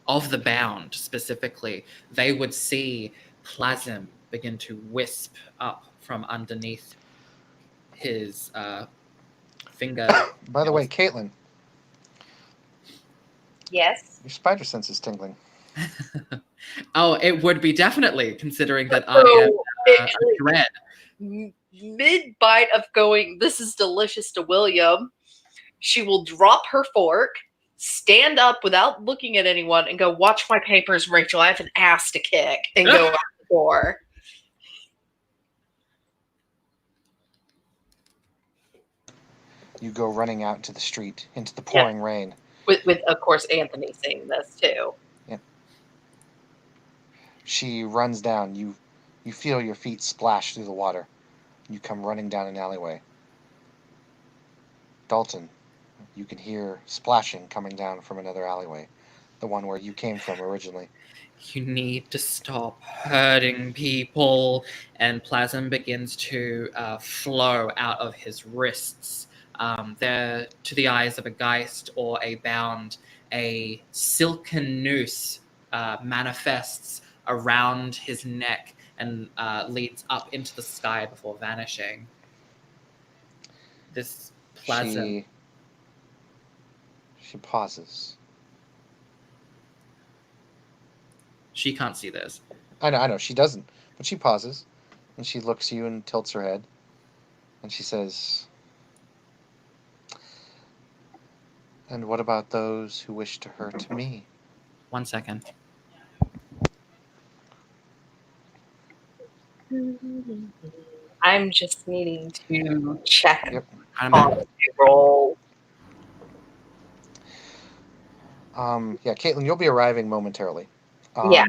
of the bound specifically, they would see plasm begin to wisp up from underneath his finger. By the way, Caitlin, Yes. your spider sense is tingling. Oh, it would be definitely, considering that So, I am a dread. Mid bite of going, this is delicious to William, she will drop her fork, stand up without looking at anyone, and go, watch my papers, Rachel. I have an ass to kick, and go out the door. You go running out into the street, into the pouring rain. With of course, Anthony seeing this too. She runs down. You feel your feet splash through the water. You come running down an alleyway. Dalton, you can hear splashing coming down from another alleyway, the one where you came from originally. You need to stop hurting people. And plasm begins to flow out of his wrists. There, to the eyes of a geist or a bound, a silken noose manifests around his neck and leads up into the sky before vanishing. This plasm. She pauses. She can't see this. I know, she doesn't. But she pauses, and she looks at you and tilts her head, and she says, "And what about those who wish to hurt me?" 1 second. I'm just needing to check Yep. I'm back. on the roll. Yeah, Caitlin, you'll be arriving momentarily. Yeah.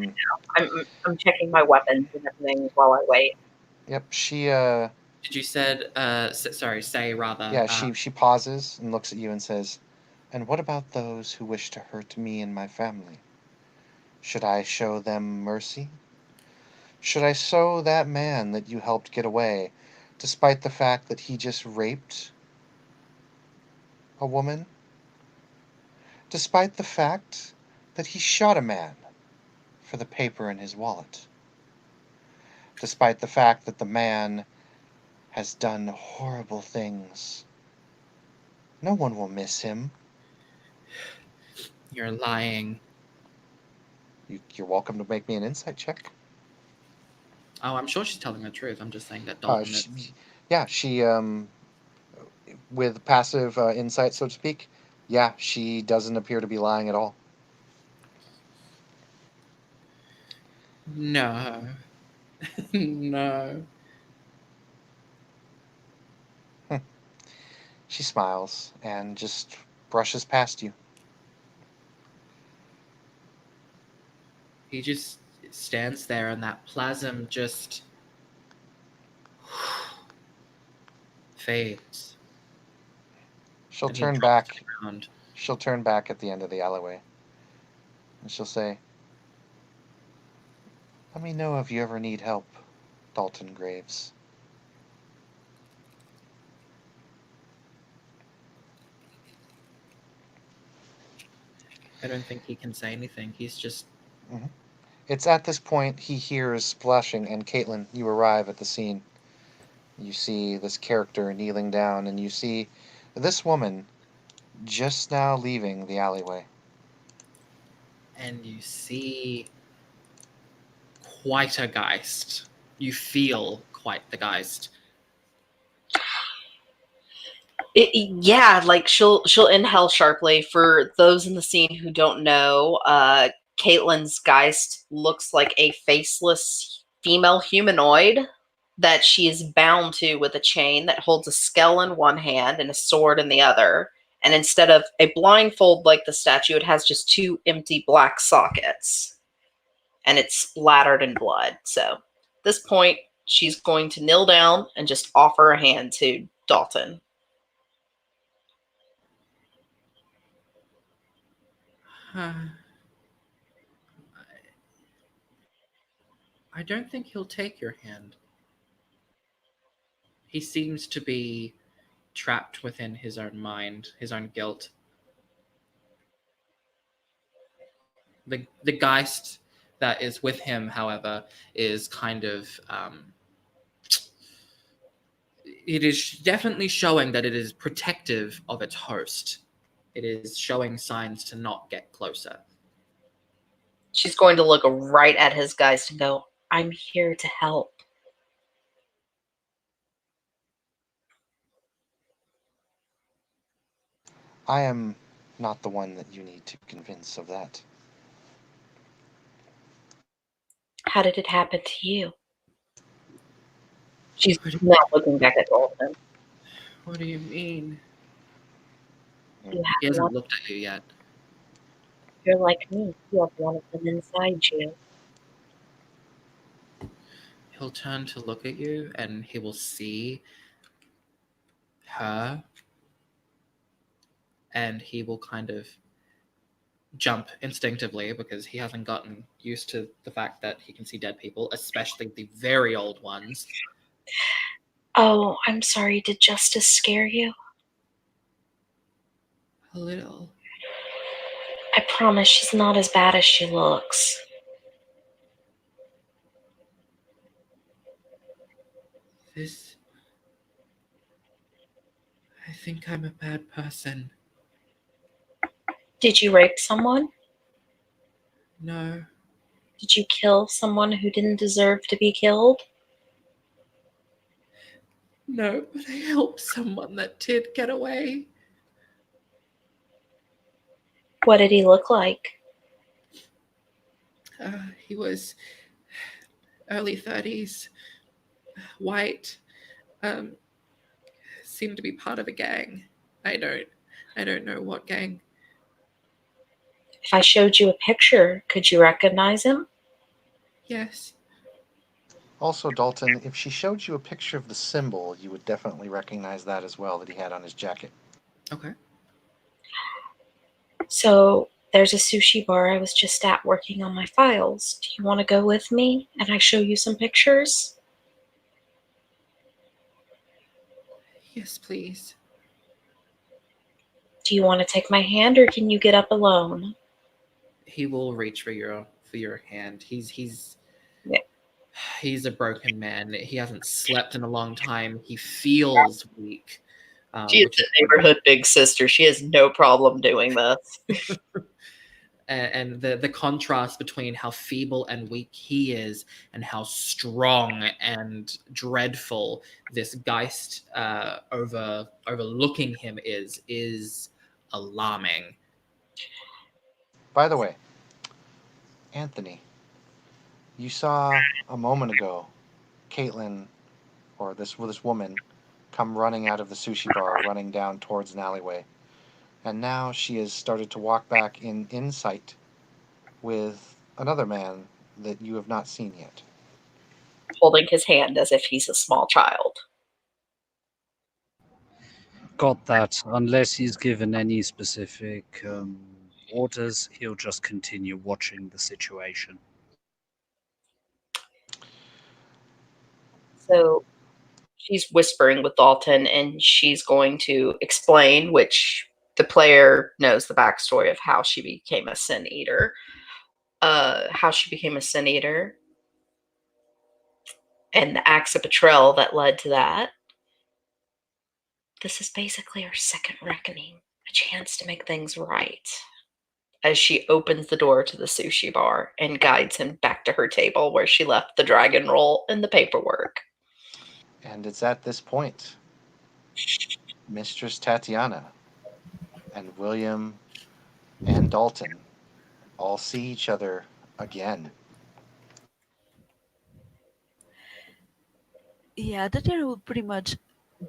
I'm checking my weapons and everything while I wait. Yep, she, Did you say rather? yeah, she pauses and looks at you and says, "And what about those who wish to hurt me and my family? Should I show them mercy? Should I show that man that you helped get away, despite the fact that he just raped a woman? Despite the fact that he shot a man for the paper in his wallet? Despite the fact that the man has done horrible things? No one will miss him." You're lying. You're welcome to make me an insight check. Oh, I'm sure she's telling the truth. I'm just saying that Dalton is... She with passive insight, so to speak, she doesn't appear to be lying at all. No. No. She smiles and just brushes past you. He just stands there and that plasm just fades. She'll And he turn drops back. to the ground. She'll turn back at the end of the alleyway, and she'll say, "Let me know if you ever need help, Dalton Graves." I don't think he can say anything. He's just... It's at this point he hears splashing, and Caitlin, you arrive at the scene. You see this character kneeling down, and you see this woman just now leaving the alleyway. And you see quite a geist. You feel quite the geist. Like she'll inhale sharply. For those in the scene who don't know, Caitlin's geist looks like a faceless female humanoid that she is bound to with a chain that holds a skull in one hand and a sword in the other. And instead of a blindfold like the statue, it has just two empty black sockets. And it's splattered in blood. So this point, she's going to kneel down and just offer a hand to Dalton. I don't think he'll take your hand. He seems to be trapped within his own mind, his own guilt. The Geist that is with him, however, is kind of it is definitely showing that it is protective of its host. It is showing signs to not get closer. She's going to look right at his Geist and go, I'm here to help. I am not the one that you need to convince of that. How did it happen to you? She's not looking back at Dalton. What do you mean? You He have hasn't one. looked at you yet. You're like me. You have one of them inside you. He'll turn to look at you and he will see her, and he will kind of jump instinctively because he hasn't gotten used to the fact that he can see dead people, especially the very old ones. Oh, I'm sorry. Did Justice scare you? A little. I promise she's not as bad as she looks. I think I'm a bad person. Did you rape someone? No. Did you kill someone who didn't deserve to be killed? No, but I helped someone that did get away. What did he look like? He was early 30s, white, seemed to be part of a gang. I don't know what gang. If I showed you a picture, could you recognize him? Yes. Also, Dalton, if she showed you a picture of the symbol, you would definitely recognize that as well, that he had on his jacket. Okay. So there's a sushi bar I was just at working on my files. Do you want to go with me and I show you some pictures? Yes, please. Do you want to take my hand or can you get up alone? He will reach for your hand. He's Yeah. He's a broken man. He hasn't slept in a long time. He feels weak. She is the neighborhood big sister. She has no problem doing this. And the contrast between how feeble and weak he is and how strong and dreadful this Geist overlooking him is alarming. By the way, Anthony, you saw a moment ago Caitlin, or this woman, come running out of the sushi bar, running down towards an alleyway. And now she has started to walk back in sight with another man that you have not seen yet. Holding his hand as if he's a small child. Got that. Unless he's given any specific orders, he'll just continue watching the situation. So she's whispering with Dalton and she's going to explain, which the player knows the backstory of how she became a Sin Eater. How she became a Sin Eater and the acts of betrayal that led to that. This is basically our second reckoning, a chance to make things right. As she opens the door to the sushi bar and guides him back to her table where she left the dragon roll and the paperwork. And it's at this point Mistress Tatiana and William and Dalton all see each other again. Yeah, Tatiana will pretty much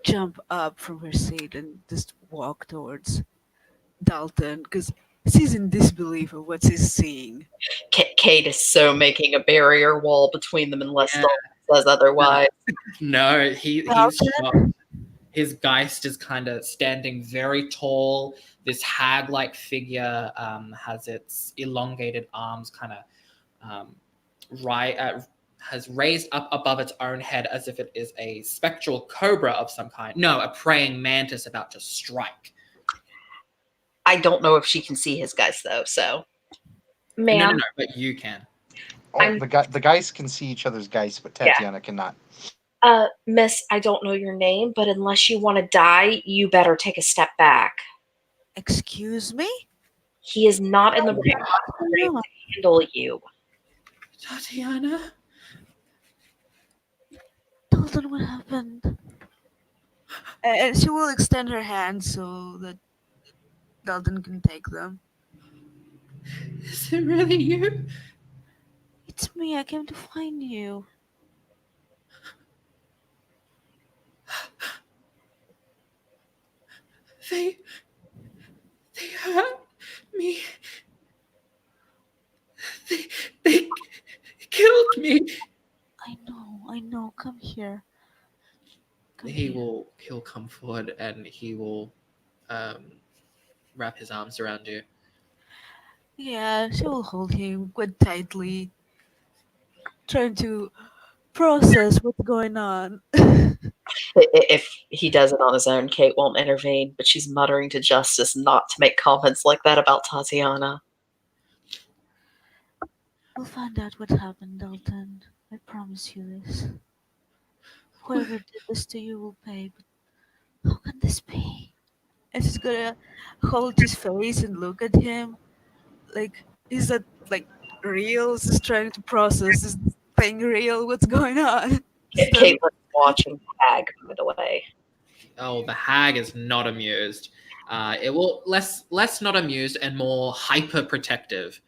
jump up from her seat and just walk towards Dalton because she's in disbelief of what she's seeing. Kate is so making a barrier wall between them unless Yeah. Dalton says otherwise. No, he's Dalton? shocked. His Geist is kind of standing very tall. This hag-like figure has its elongated arms kind of has raised up above its own head as if it is a spectral cobra of some kind. No, a praying mantis about to strike. I don't know if she can see his Geist though, so. No, Ma'am, but you can. I'm- The guys can see each other's guys, but Yeah. Tatiana cannot. Miss, I don't know your name, but unless you want to die, you better take a step back. Excuse me? He is not in the right frame No. to handle you. Tatiana? Dalton, what happened? And she will extend her hand so that Dalton can take them. Is it really you? It's me, I came to find you. They hurt me. They killed me. I know, come here. Come He here. he'll come forward and he will wrap his arms around you. Yeah, she will hold him quite tightly, trying to process what's going on. If he does it on his own, Kate won't intervene, but she's muttering to Justice not to make comments like that about Tatiana. We'll find out what happened, Dalton. I promise you this. Whoever did this to you will pay, but how can this be? And she's gonna hold his face and look at him. Like, is that like real? She's trying to process, is this thing real? What's going on? She doesn't- Caitlin's watching Hag, by the way. Oh, the hag is not amused. It will less not amused and more hyper protective.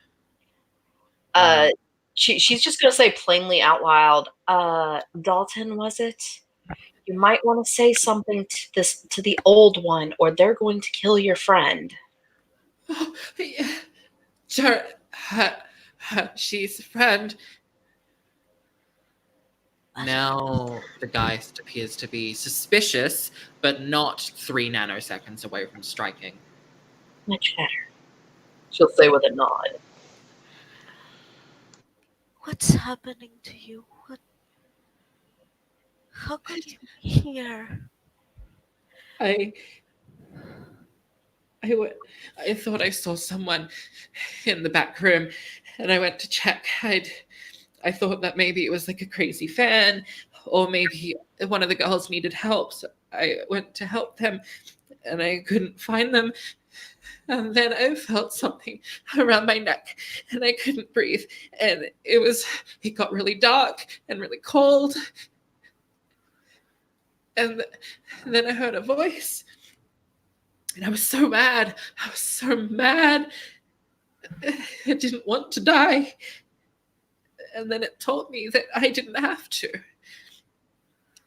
She's just gonna say plainly out loud, Dalton, was it? You might want to say something to the old one, or they're going to kill your friend. Oh, yeah. Sure, she's a friend. Now the Geist appears to be suspicious, but not 3 nanoseconds away from striking. Much better. She'll say with a nod. What's happening to you? What? How could you be here? I thought I saw someone in the back room, and I went to check. I thought that maybe it was like a crazy fan, or maybe one of the girls needed help. So I went to help them, and I couldn't find them. And then I felt something around my neck, and I couldn't breathe. And it got really dark and really cold. And then I heard a voice. And I was so mad. I was so mad. I didn't want to die. And then it told me that I didn't have to.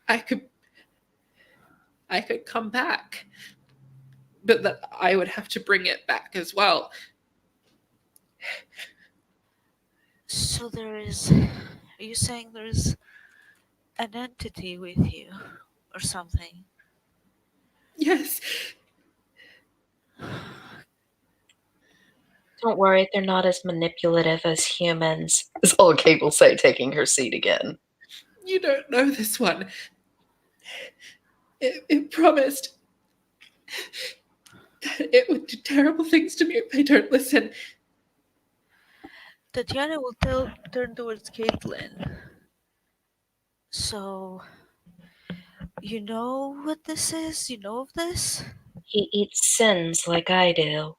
I could come back. But that I would have to bring it back as well. So are you saying there's an entity with you or something? Yes. Don't worry, they're not as manipulative as humans, is all Kate will say, taking her seat again. You don't know this one. It promised that it would do terrible things to me if I don't listen. Tatiana will turn towards Caitlin. So, you know what this is? You know of this? He eats sins like I do.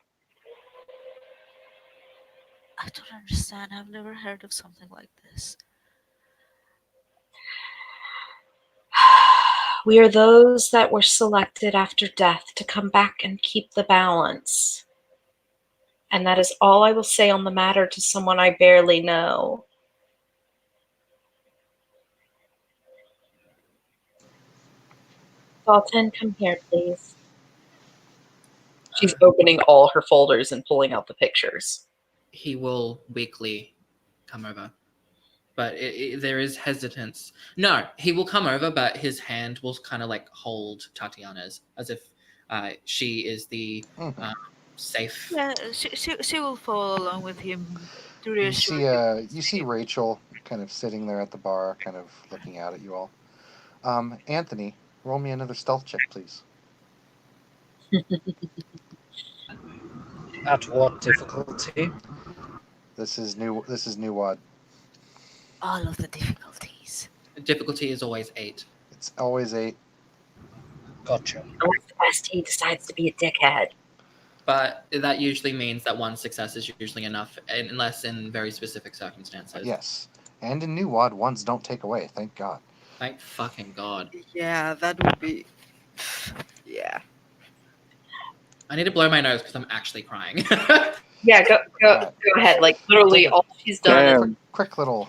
I don't understand. I've never heard of something like this. We are those that were selected after death to come back and keep the balance. And that is all I will say on the matter to someone I barely know. Dalton, come here, please. She's opening all her folders and pulling out the pictures. He will weakly come over. but there is hesitance. No, he will come over, but his hand will kind of like hold Tatiana's as if she is the Mhm. safe. Yeah, she will follow along with him to You reassure see, him. you see Rachel kind of sitting there at the bar, kind of looking out at you all. Anthony, roll me another stealth check, please. At what difficulty? This is new. This is new wad. All of the difficulties. Difficulty is always 8. It's always 8. Gotcha. Unless the bestie decides to be a dickhead. But that usually means that one success is usually enough, unless in very specific circumstances. Yes, and in new wad, ones don't take away. Thank God. Thank fucking God. Yeah, that would be. Yeah. I need to blow my nose because I'm actually crying. Yeah, go Alright. go ahead. Like literally, all she's done is Damn. Quick little.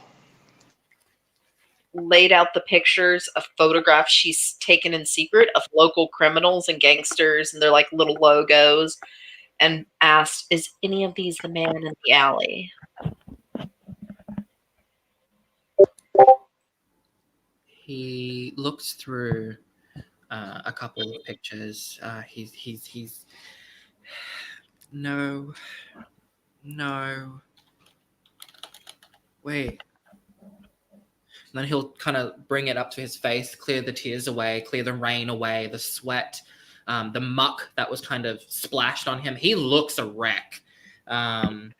laid out the pictures of photographs she's taken in secret of local criminals and gangsters and their like little logos, and asked, "Is any of these the man in the alley?" He looks through a couple of pictures. He's no, wait. And then he'll kind of bring it up to his face, clear the tears away, clear the rain away, the sweat, the muck that was kind of splashed on him. He looks a wreck, and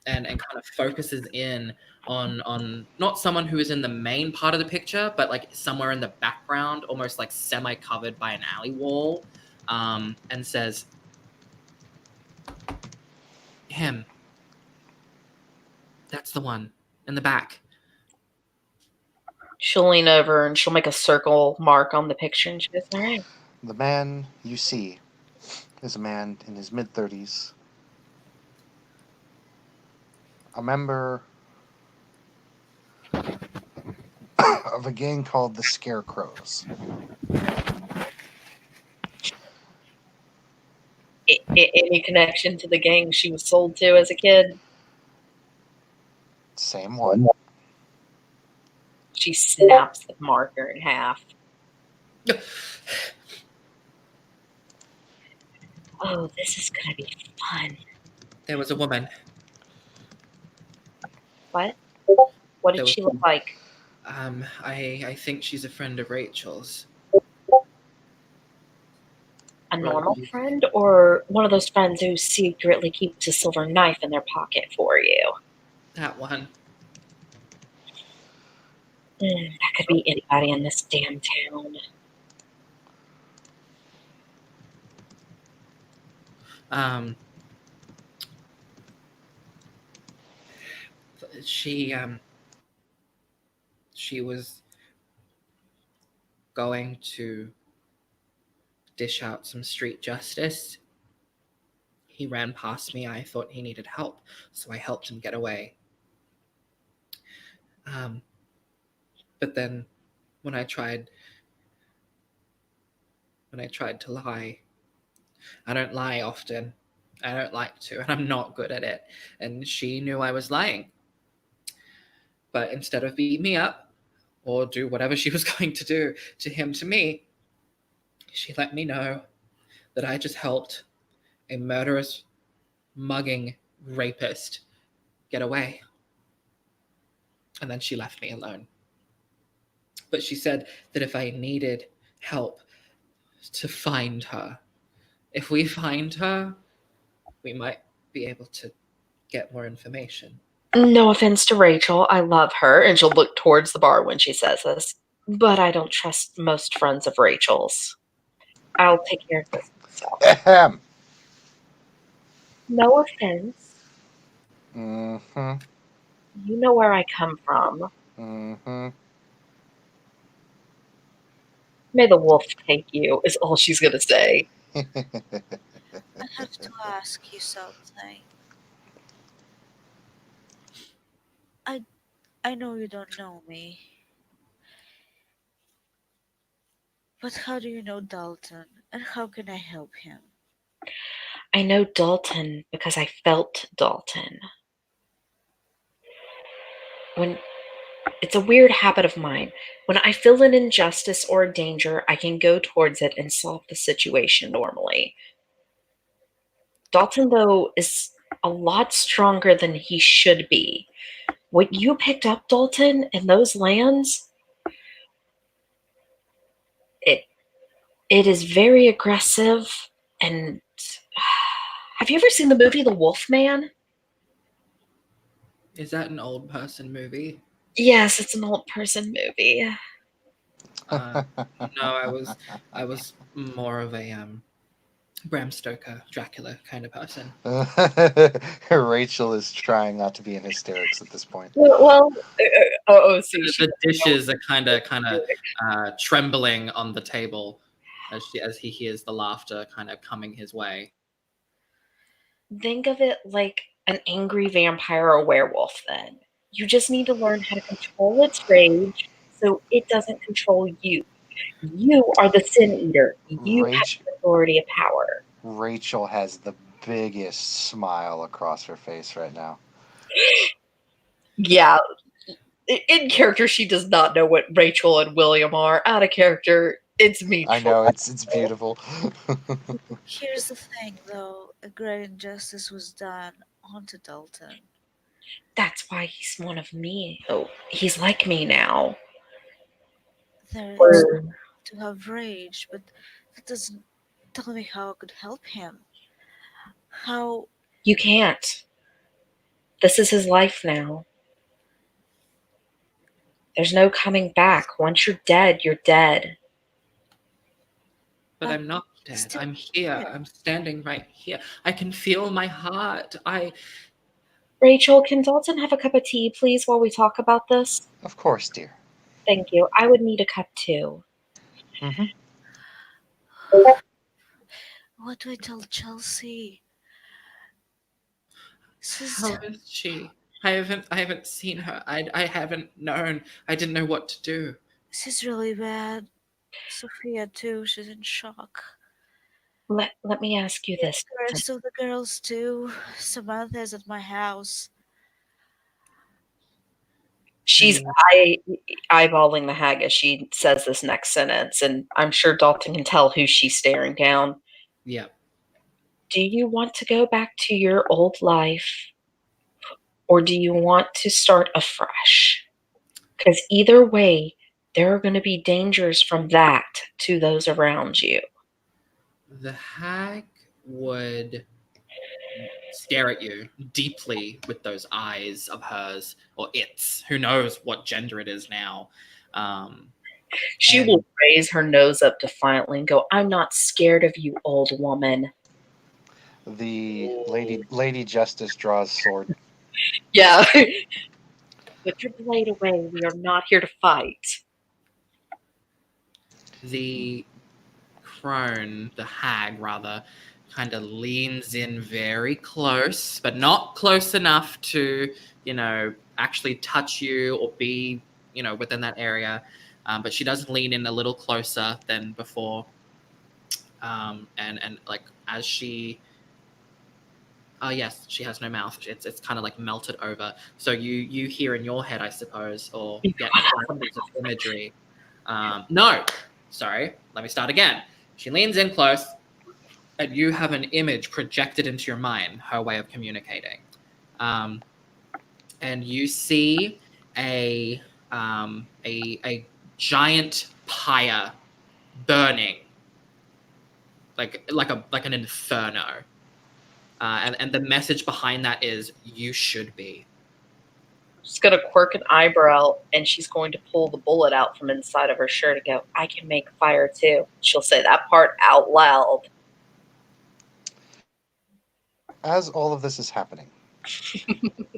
kind of focuses in on not someone who is in the main part of the picture, but like somewhere in the background, almost like semi-covered by an alley wall, and says, "Him. That's the one in the back." She'll lean over and she'll make a circle mark on the picture, and she goes, "All right." The man you see is a man in his mid-30s, a member of a gang called the Scarecrows. Any connection to the gang she was sold to as a kid? Same one. She snaps the marker in half. Oh, this is gonna be fun. There was a woman. What? What There did was she look like? I think she's a friend of Rachel's. A Right. normal friend, or one of those friends who secretly keeps a silver knife in their pocket for you? That one. That could be anybody in this damn town. She was going to dish out some street justice. He ran past me. I thought he needed help, so I helped him get away. But then when I tried to lie, I don't lie often. I don't like to, and I'm not good at it. And she knew I was lying. But instead of beat me up or do whatever she was going to do to me, she let me know that I just helped a murderous, mugging rapist get away. And then she left me alone. But she said that if I needed help to find her, if we find her, we might be able to get more information. No offense to Rachel, I love her, and she'll look towards the bar when she says this, but I don't trust most friends of Rachel's. I'll take care of this myself. Ahem. No offense. Mm-hmm. You know where I come from. Mm-hmm. May the wolf take you, is all she's gonna say. I have to ask you something. I know you don't know me. But how do you know Dalton? And how can I help him? I know Dalton because I felt Dalton. When It's a weird habit of mine. When I feel an injustice or a danger, I can go towards it and solve the situation normally. Dalton, though, is a lot stronger than he should be. What you picked up, Dalton, in those lands, it it is very aggressive and have you ever seen the movie The Wolf Man? Is that an old person movie? Yes, it's an old person movie. No, I was more of a Bram Stoker Dracula kind of person. Rachel is trying not to be in hysterics at this point. Well, see, The dishes are kind of trembling on the table as he hears the laughter kind of coming his way. think of it like an angry vampire or werewolf then. You just need to learn how to control its rage so it doesn't control you. You are the sin eater. You have Rach- the authority of power. Rachel has the biggest smile across her face right now. Yeah. In character, she does not know what Rachel and William are. Out of character, it's me. I know, it's beautiful. Here's the thing, though. A great injustice was done onto Dalton. That's why he's one of me. Oh, he's like me now. There is Or to have rage, but that doesn't tell me how I could help him. How you can't. This is his life now. There's no coming back. Once you're dead, you're dead. But I'm not dead. still I'm here. here. I'm standing right here. I can feel my heart. Rachel, can Dalton have a cup of tea, please, while we talk about this? Of course, dear. Thank you. I would need a cup too. Mm-hmm. what do I tell Chelsea? How is she? I haven't seen her. I haven't known. I didn't know what to do. This is really bad. Sophia too. She's in shock. Let me ask you this. The rest of the girls too. Samantha's at my house. She's eyeballing the hag as she says this next sentence, and I'm sure Dalton can tell who she's staring down. Yeah. Do you want to go back to your old life, or do you want to start afresh? Because either way, there are going to be dangers from that to those around you. The hag would stare at you deeply with those eyes of hers, or its. Who knows what gender it is now. She And- will raise her nose up defiantly and go, "I'm not scared of you, old woman." The Lady Justice draws sword. Yeah. Put your blade away. We are not here to fight. The crone, the hag rather, kind of leans in very close, but not close enough to, actually touch you or be, within that area. But she does lean in a little closer than before. And like as she, yes, she has no mouth. It's kind of like melted over. So you hear in your head, I suppose, or get some imagery. No, sorry. Let me start again. She leans in close, and you have an image projected into your mind, her way of communicating. And you see a giant pyre burning, like an inferno. And the message behind that is, you should be. She's going to quirk an eyebrow, and she's going to pull the bullet out from inside of her shirt and go, "I can make fire too." She'll say that part out loud. As all of this is happening,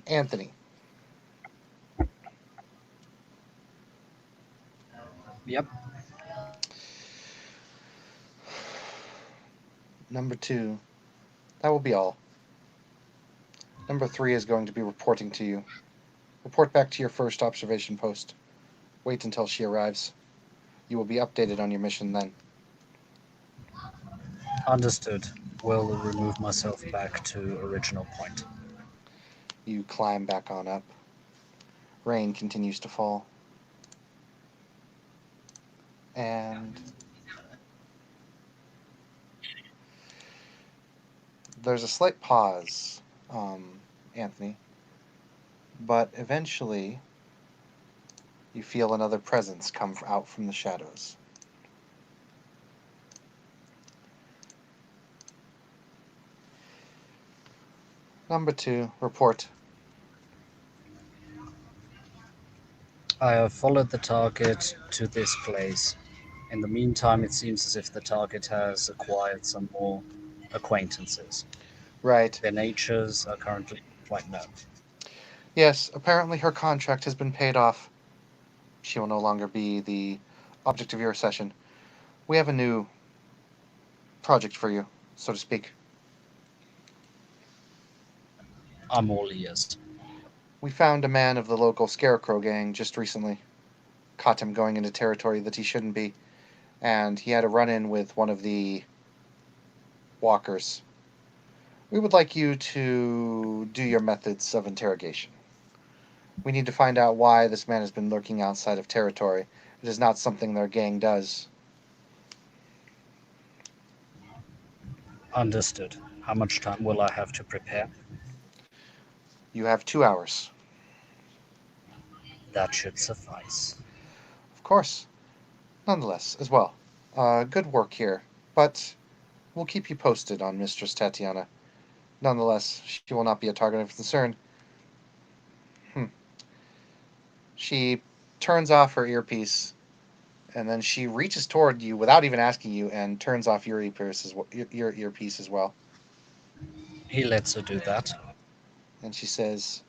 Anthony, Yep. number 2, that will be all. Number 3 is going to be reporting to you. Report back to your first observation post. Wait until she arrives. You will be updated on your mission then. Understood. Will remove myself back to original point. You climb back on up. Rain continues to fall. And there's a slight pause, Anthony, but eventually you feel another presence come out from the shadows. Number 2, report. I have followed the target to this place. In the meantime, it seems as if the target has acquired some more acquaintances. Right. Their natures are currently quite known. Yes, apparently her contract has been paid off. She will no longer be the object of your session. We have a new project for you, so to speak. I'm all ears. We found a man of the local Scarecrow gang just recently. Caught him going into territory that he shouldn't be, and he had a run-in with one of the walkers. We would like you to do your methods of interrogation. We need to find out why this man has been lurking outside of territory. It is not something their gang does. Understood. How much time will I have to prepare? You have 2 hours. That should suffice. Of course. Nonetheless, as well. Good work here, but we'll keep you posted on Mistress Tatiana. Nonetheless, she will not be a target of concern. She turns off her earpiece, and then she reaches toward you without even asking you and turns off your earpiece as well. He lets her do that. And she says,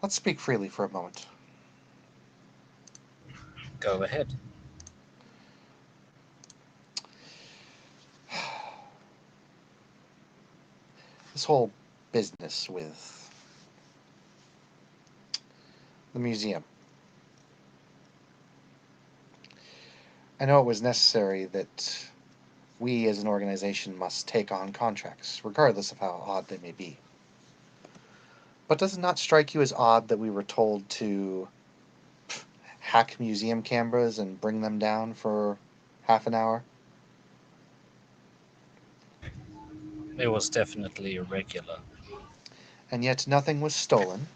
let's speak freely for a moment. Go ahead. This whole business with the museum. I know it was necessary that we as an organization must take on contracts, regardless of how odd they may be. But does it not strike you as odd that we were told to hack museum cameras and bring them down for half an hour? It was definitely irregular. And yet nothing was stolen.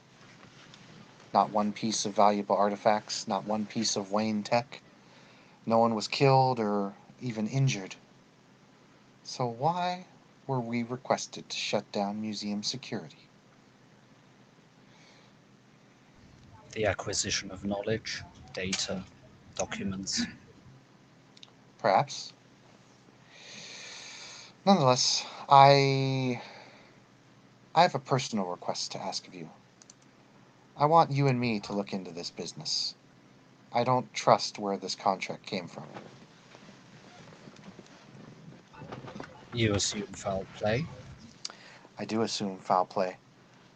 Not one piece of valuable artifacts, not one piece of Wayne tech. No one was killed or even injured. So why were we requested to shut down museum security? The acquisition of knowledge, data, documents. Perhaps. Nonetheless, I have a personal request to ask of you. I want you and me to look into this business. I don't trust where this contract came from. You assume foul play? I do assume foul play.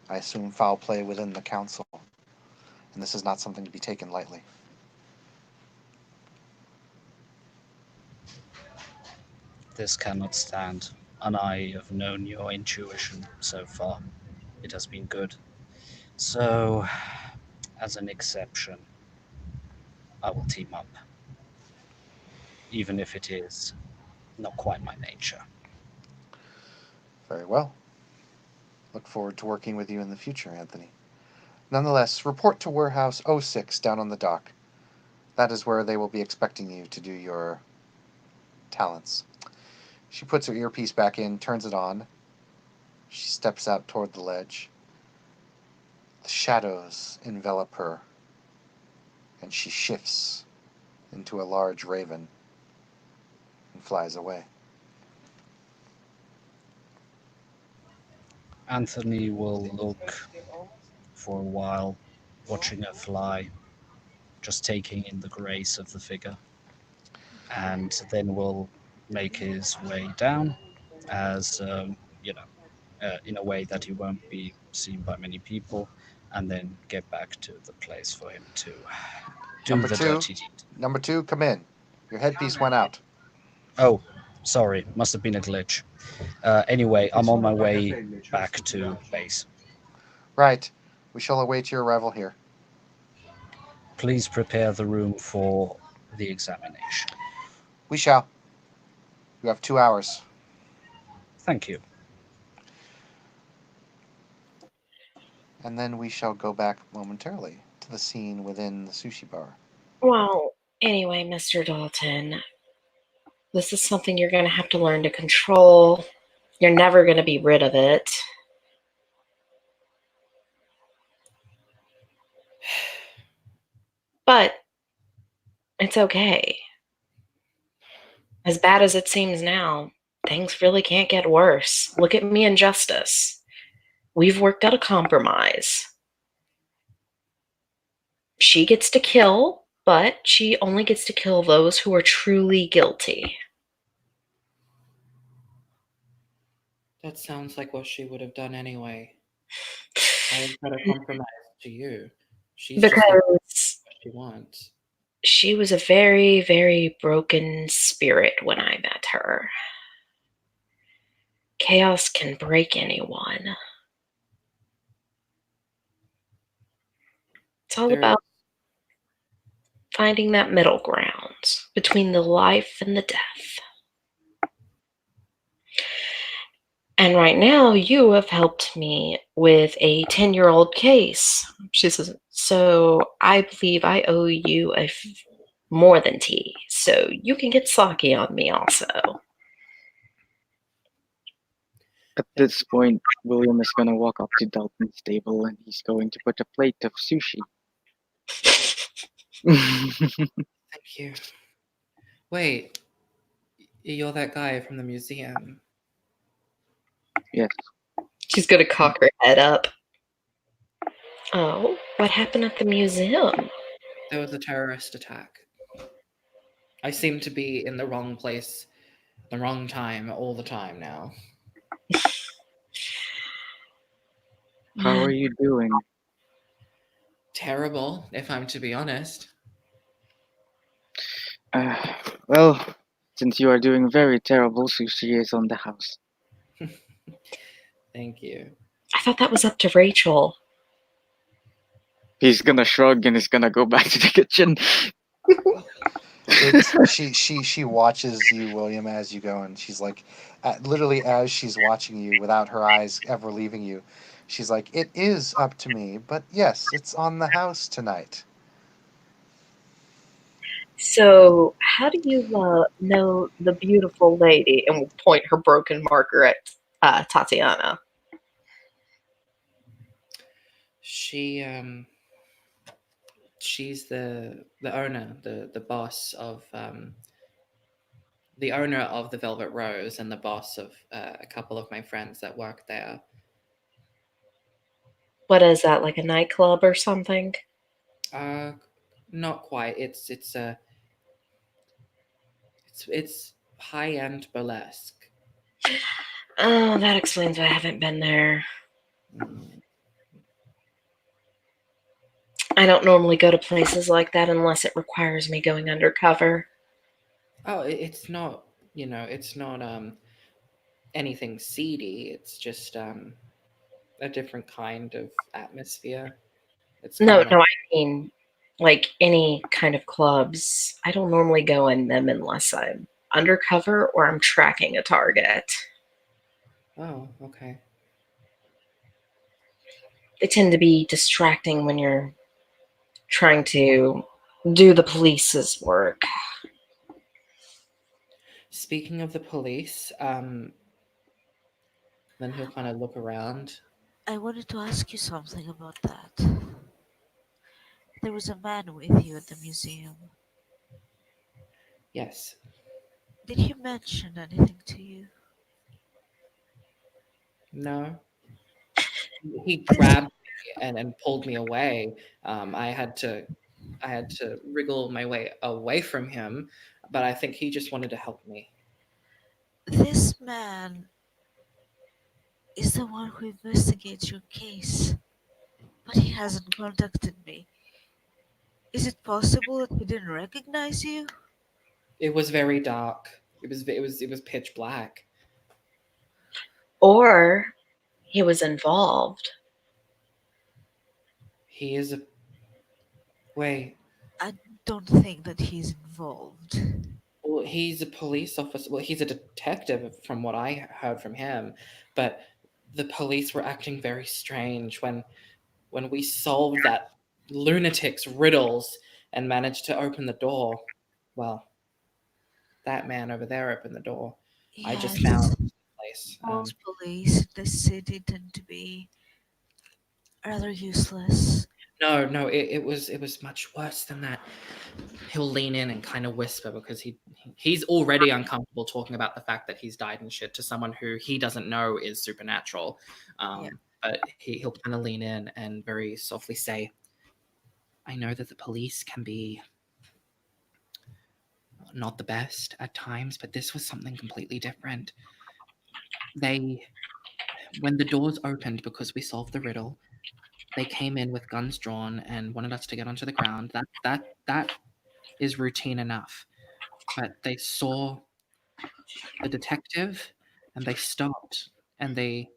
I assume foul play within the council. And this is not something to be taken lightly. This cannot stand, and I have known your intuition so far. It has been good. So, as an exception, I will team up. Even if it is not quite my nature. Very well. Look forward to working with you in the future, Anthony. Nonetheless, report to Warehouse 06 down on the dock. That is where they will be expecting you to do your talents. She puts her earpiece back in, turns it on. She steps out toward the ledge. The shadows envelop her, and she shifts into a large raven and flies away. Anthony will look for a while, watching her fly, just taking in the grace of the figure, and then will make his way down as, in a way that he won't be seen by many people, and then get back to the place for him to do Number the two. dirty deed. Number 2, come in. Your headpiece went out. Oh, sorry, must have been a glitch. Anyway, I'm on my way back to base. Right. We shall await your arrival here. please prepare the room for the examination. We shall. You have 2 hours. Thank you. And then we shall go back momentarily to the scene within the sushi bar. Well, anyway, Mr. Dalton, this is something you're going to have to learn to control. You're never going to be rid of it. But it's okay. As bad as it seems now, things really can't get worse. Look at me and Justice. We've worked out a compromise. She gets to kill, but she only gets to kill those who are truly guilty. That sounds like what she would have done anyway. I was going to compromise to you. She's just looking for Because what she wants. she was a very, very broken spirit when I met her. Chaos can break anyone. It's all There- about finding that middle ground between the life and the death. And right now, you have helped me with a 10-year-old case. She says, so I believe I owe you more than tea. So you can get sake on me also. At this point, William is gonna walk up to Dalton's table and he's going to put a plate of sushi. Thank you. Wait, you're that guy from the museum. Yes. She's going to cock her head up. Oh, what happened at the museum? There was a terrorist attack. I seem to be in the wrong place, the wrong time, all the time now. How are you doing? Terrible, if I'm to be honest. Well, since you are doing very terrible, sushi is on the house. Thank you. I thought that was up to Rachel. He's gonna shrug and he's gonna go back to the kitchen. She watches you, William, as you go, and she's like, literally as she's watching you, without her eyes ever leaving you, she's like, "It is up to me, but yes, it's on the house tonight." So, how do you know the beautiful lady? And we'll point her broken marker at Tatiana. She's the owner, the boss of the owner of the Velvet Rose and the boss of a couple of my friends that work there. What is that, like a nightclub or something? Not quite. It's high-end burlesque. Oh, that explains why I haven't been there. Mm. I don't normally go to places like that unless it requires me going undercover. Oh, it's not, it's not anything seedy. It's just a different kind of atmosphere. It's No, kind of I mean like any kind of clubs. I don't normally go in them unless I'm undercover or I'm tracking a target. Oh, okay. They tend to be distracting when you're trying to do the police's work. Speaking of the police, then he'll kind of look around. I wanted to ask you something about that. There was a man with you at the museum. Yes. Did he mention anything to you? No. He grabbed me and pulled me away. I had to wriggle my way away from him, but I think he just wanted to help me. This man is the one who investigates your case, but he hasn't contacted me. Is it possible that he didn't recognize you? It was very dark. It was pitch black. Or he was involved. He is a Wait. I don't think that he's involved. Well, he's a police officer. Well, he's a detective, from what I heard from him. But the police were acting very strange when we solved that lunatic's riddles and managed to open the door. Well, that man over there opened the door. I just found Yes, the place. most police in this city tend to be rather useless. No, it was much worse than that. He'll lean in and kind of whisper because he's already uncomfortable talking about the fact that he's died and shit to someone who he doesn't know is supernatural. Yeah. But he'll kind of lean in and very softly say, "I know that the police can be not the best at times, but this was something completely different. They, when the doors opened because we solved the riddle, they came in with guns drawn and wanted us to get onto the ground. That is routine enough. But they saw the detective and they stopped and they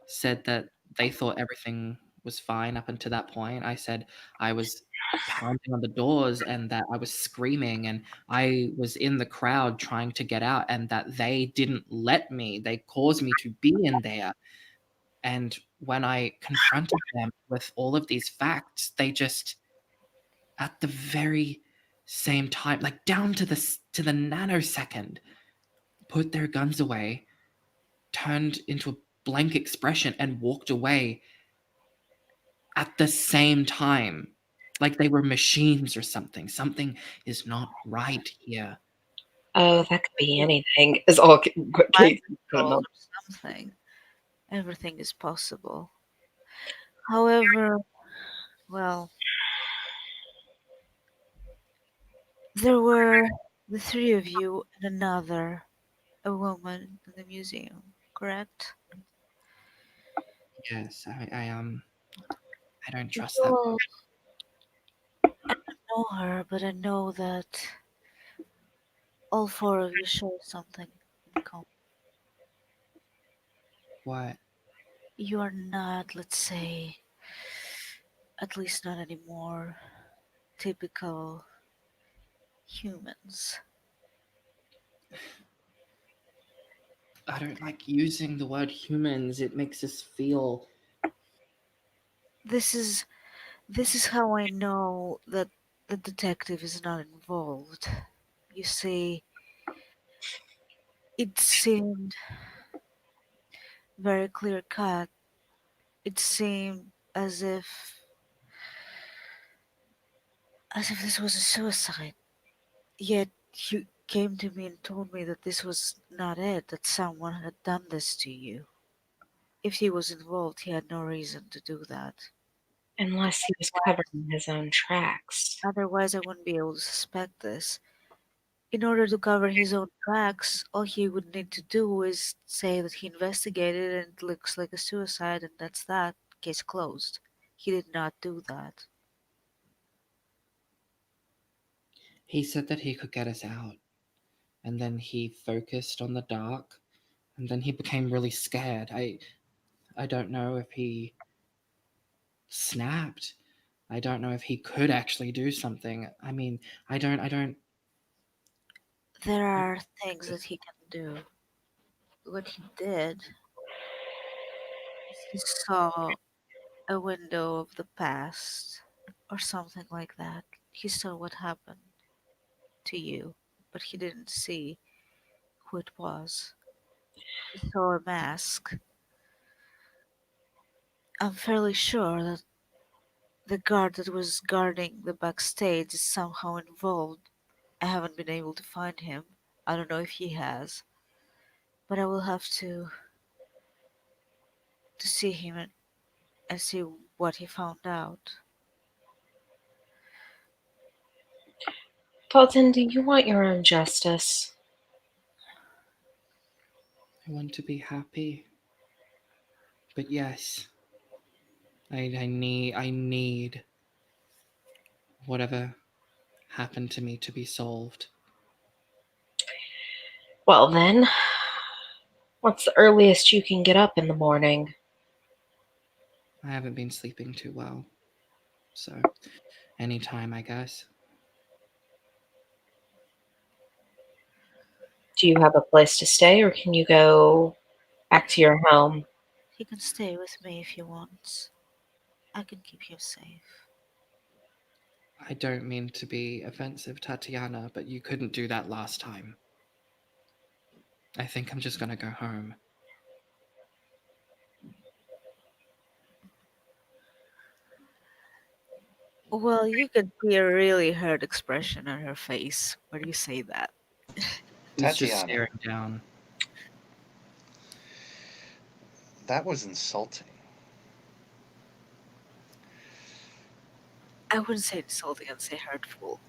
said that they thought everything was fine up until that point. I said I was pounding on the doors and that I was screaming and I was in the crowd trying to get out and that they didn't let me. They caused me to be in there. And when I confronted them with all of these facts, they just at the very same time, like down to the nanosecond, put their guns away, turned into a blank expression, and walked away at the same time. Like they were machines or something. Something is not right here. Oh, that could be anything. Is all what Mind Kate said. control or something. Everything is possible. However, well, there were the three of you and a woman in the museum, correct? Yes, I don't trust that. Well, I don't know her, but I know that all four of you share something in common. What? You are not, let's say, at least not anymore, typical humans. I don't like using the word humans. It makes us feel. This is this is how I know that the detective is not involved. You see, it seemed very clear cut. It seemed as if this was a suicide. Yet you came to me and told me that this was not it, that someone had done this to you. If he was involved, he had no reason to do that. Unless he was covering his own tracks. Otherwise, I wouldn't be able to suspect this. In order to cover his own tracks, all he would need to do is say that he investigated and it looks like a suicide, and that's that. Case closed. He did not do that. He said that he could get us out, and then he focused on the dark, and then he became really scared. I don't know if he snapped. I don't know if he could actually do something. I mean, I don't. There are things that he can do. What he did is he saw a window of the past or something like that. He saw what happened to you, but he didn't see who it was. He saw a mask. I'm fairly sure that the guard that was guarding the backstage is somehow involved. I haven't been able to find him. I don't know if he has, but I will have to see him and see what he found out. Fulton, do you want your own justice? I want to be happy, but yes, I need whatever happened to me to be solved. Well, then, what's the earliest you can get up in the morning? I haven't been sleeping too well, so anytime, I guess. Do you have a place to stay, or can you go back to your home? He can stay with me if he wants. I can keep you safe. I don't mean to be offensive, Tatiana, but you couldn't do that last time. I think I'm just gonna go home. Well, you could see a really hurt expression on her face when you say that. He's just Tatiana. staring down. That was insulting. I wouldn't say insulting, I'd say hurtful.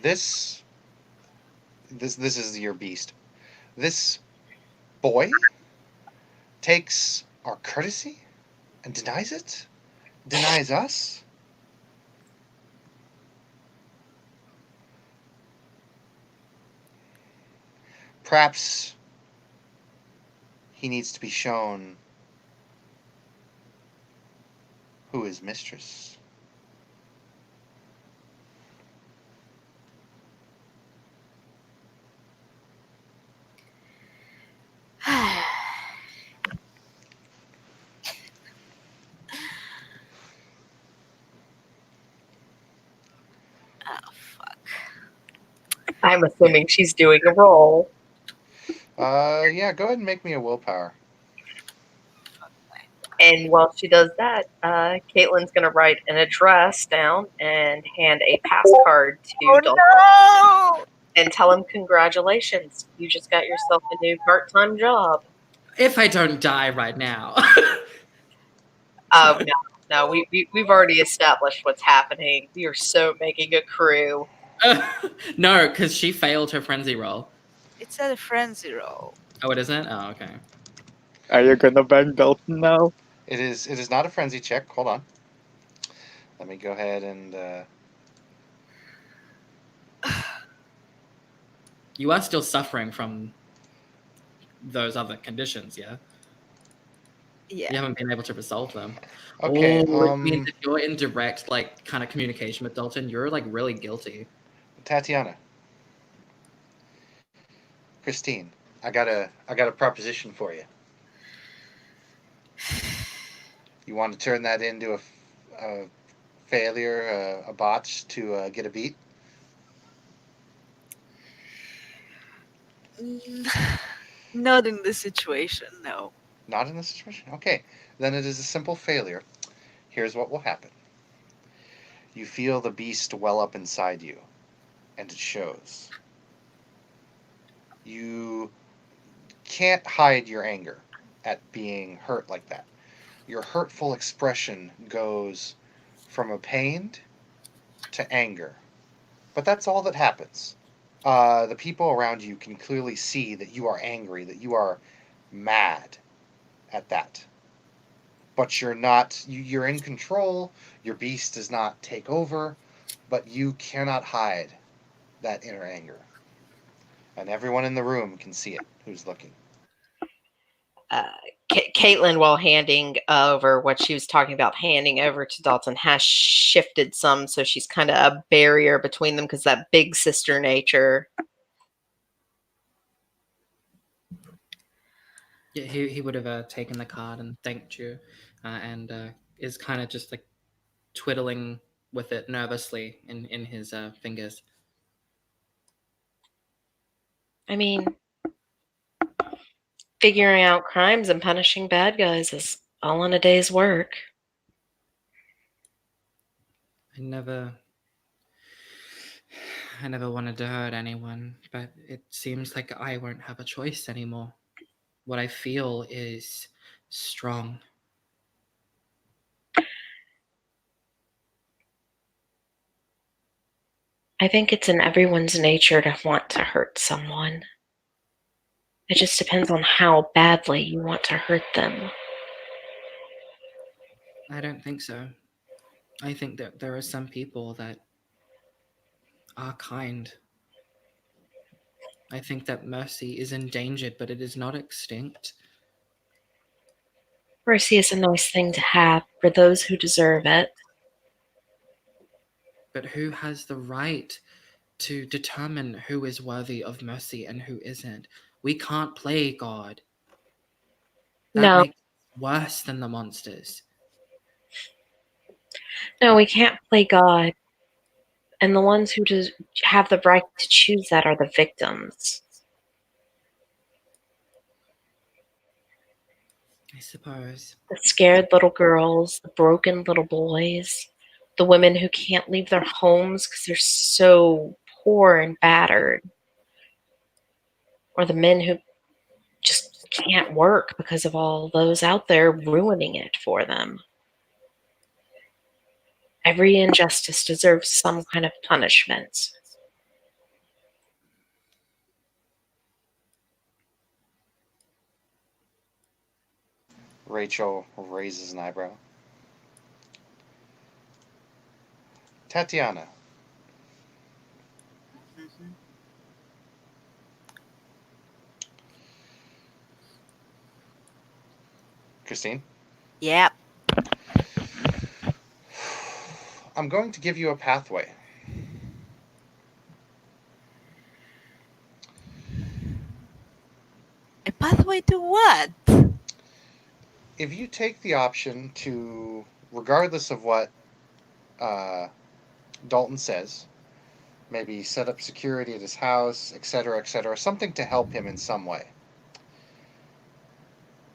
This is your beast. This boy takes our courtesy and denies it? Denies us? Perhaps he needs to be shown who is mistress. Oh, fuck. I'm assuming she's doing a roll. Yeah, go ahead and make me a willpower. And while she does that, Caitlin's going to write an address down and hand a pass card to Dalton Oh and tell him congratulations. You just got yourself a new part-time job. If I don't die right now. Oh, no, we've already established what's happening. We are so making a crew. No, because she failed her frenzy roll. It's not a frenzy roll. Oh, it isn't? Oh, okay. Are you gonna bang Dalton now? It is not a frenzy check. Hold on. Let me go ahead and You are still suffering from those other conditions, yeah? Yeah. You haven't been able to resolve them. okay. Oh, it means if you're in direct, like, kind of communication with Dalton, you're, like, really guilty. Tatiana. Christine, I got a proposition for you. You want to turn that into a failure, a botch to get a beat? Not in this situation, no. Not in this situation? Okay. Then it is a simple failure. Here's what will happen. You feel the beast well up inside you, and it shows. You can't hide your anger at being hurt like that. Your hurtful expression goes from a pained to anger. But that's all that happens. The people around you can clearly see that you are angry, that you are mad at that. But you're not, you're in control, your beast does not take over, but you cannot hide that inner anger. And everyone in the room can see it who's looking. Caitlin, while handing over what she was talking about, handing over to Dalton, has shifted some, so she's kind of a barrier between them because that big sister nature. Yeah, he would have taken the card and thanked you, and is kind of just, like, twiddling with it nervously in his fingers. I mean, figuring out crimes and punishing bad guys is all in a day's work. I never wanted to hurt anyone, but it seems like I won't have a choice anymore. What I feel is strong. I think it's in everyone's nature to want to hurt someone. It just depends on how badly you want to hurt them. I don't think so. I think that there are some people that are kind. I think that mercy is endangered, but it is not extinct. Mercy is a nice thing to have for those who deserve it. But who has the right to determine who is worthy of mercy and who isn't. We can't play God. That No. makes us worse than the monsters. No, we can't play God. And the ones who just have the right to choose that are the victims. I suppose. The scared little girls, the broken little boys, the women who can't leave their homes because they're so poor and battered, or the men who just can't work because of all those out there ruining it for them. Every injustice deserves some kind of punishment. Rachel raises an eyebrow. Tatiana, Mhm. Christine, Yep. I'm going to give you a pathway. A pathway to what? If you take the option to, regardless of what Dalton says, maybe set up security at his house, etc., something to help him in some way.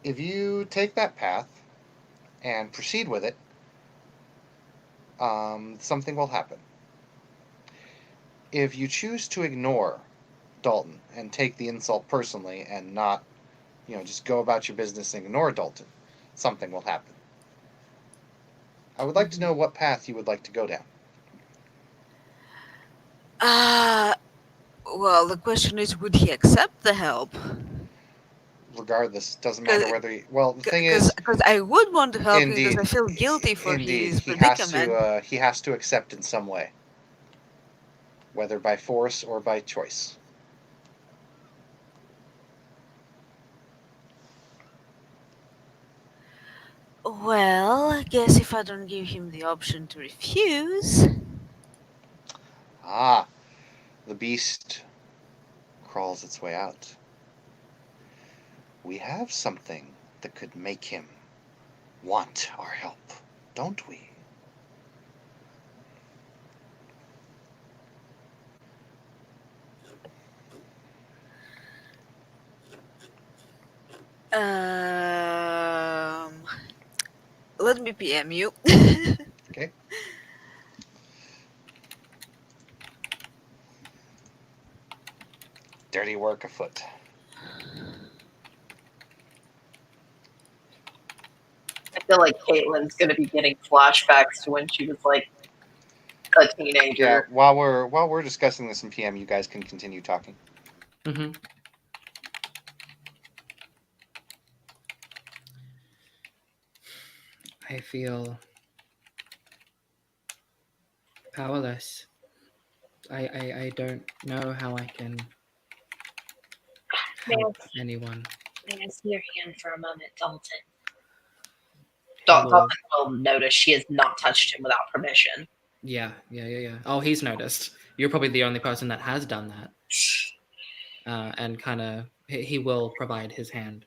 If you take that path and proceed with it, something will happen. If you choose to ignore Dalton and take the insult personally and not, just go about your business and ignore Dalton, something will happen. I would like to know what path you would like to go down. Well, the question is, would he accept the help? Regardless, doesn't matter whether he. Well, the thing Because is, I would want to help him because indeed, I feel guilty for indeed, his he has predicament. to. He has to accept in some way, whether by force or by choice. Well, I guess if I don't give him the option to refuse. Ah, the beast crawls its way out. We have something that could make him want our help, don't we? Let me PM you. Okay. Dirty work afoot. I feel like Caitlin's going to be getting flashbacks to when she was like a Yeah. teenager. While we're discussing this in PM, you guys can continue talking. Mm-hmm. I feel powerless. I don't know how I can help anyone. May I see your hand for a moment, Dalton? He will- Dalton will notice she has not touched him without permission. Yeah. Oh, he's noticed. You're probably the only person that has done that. And kind of, he will provide his hand.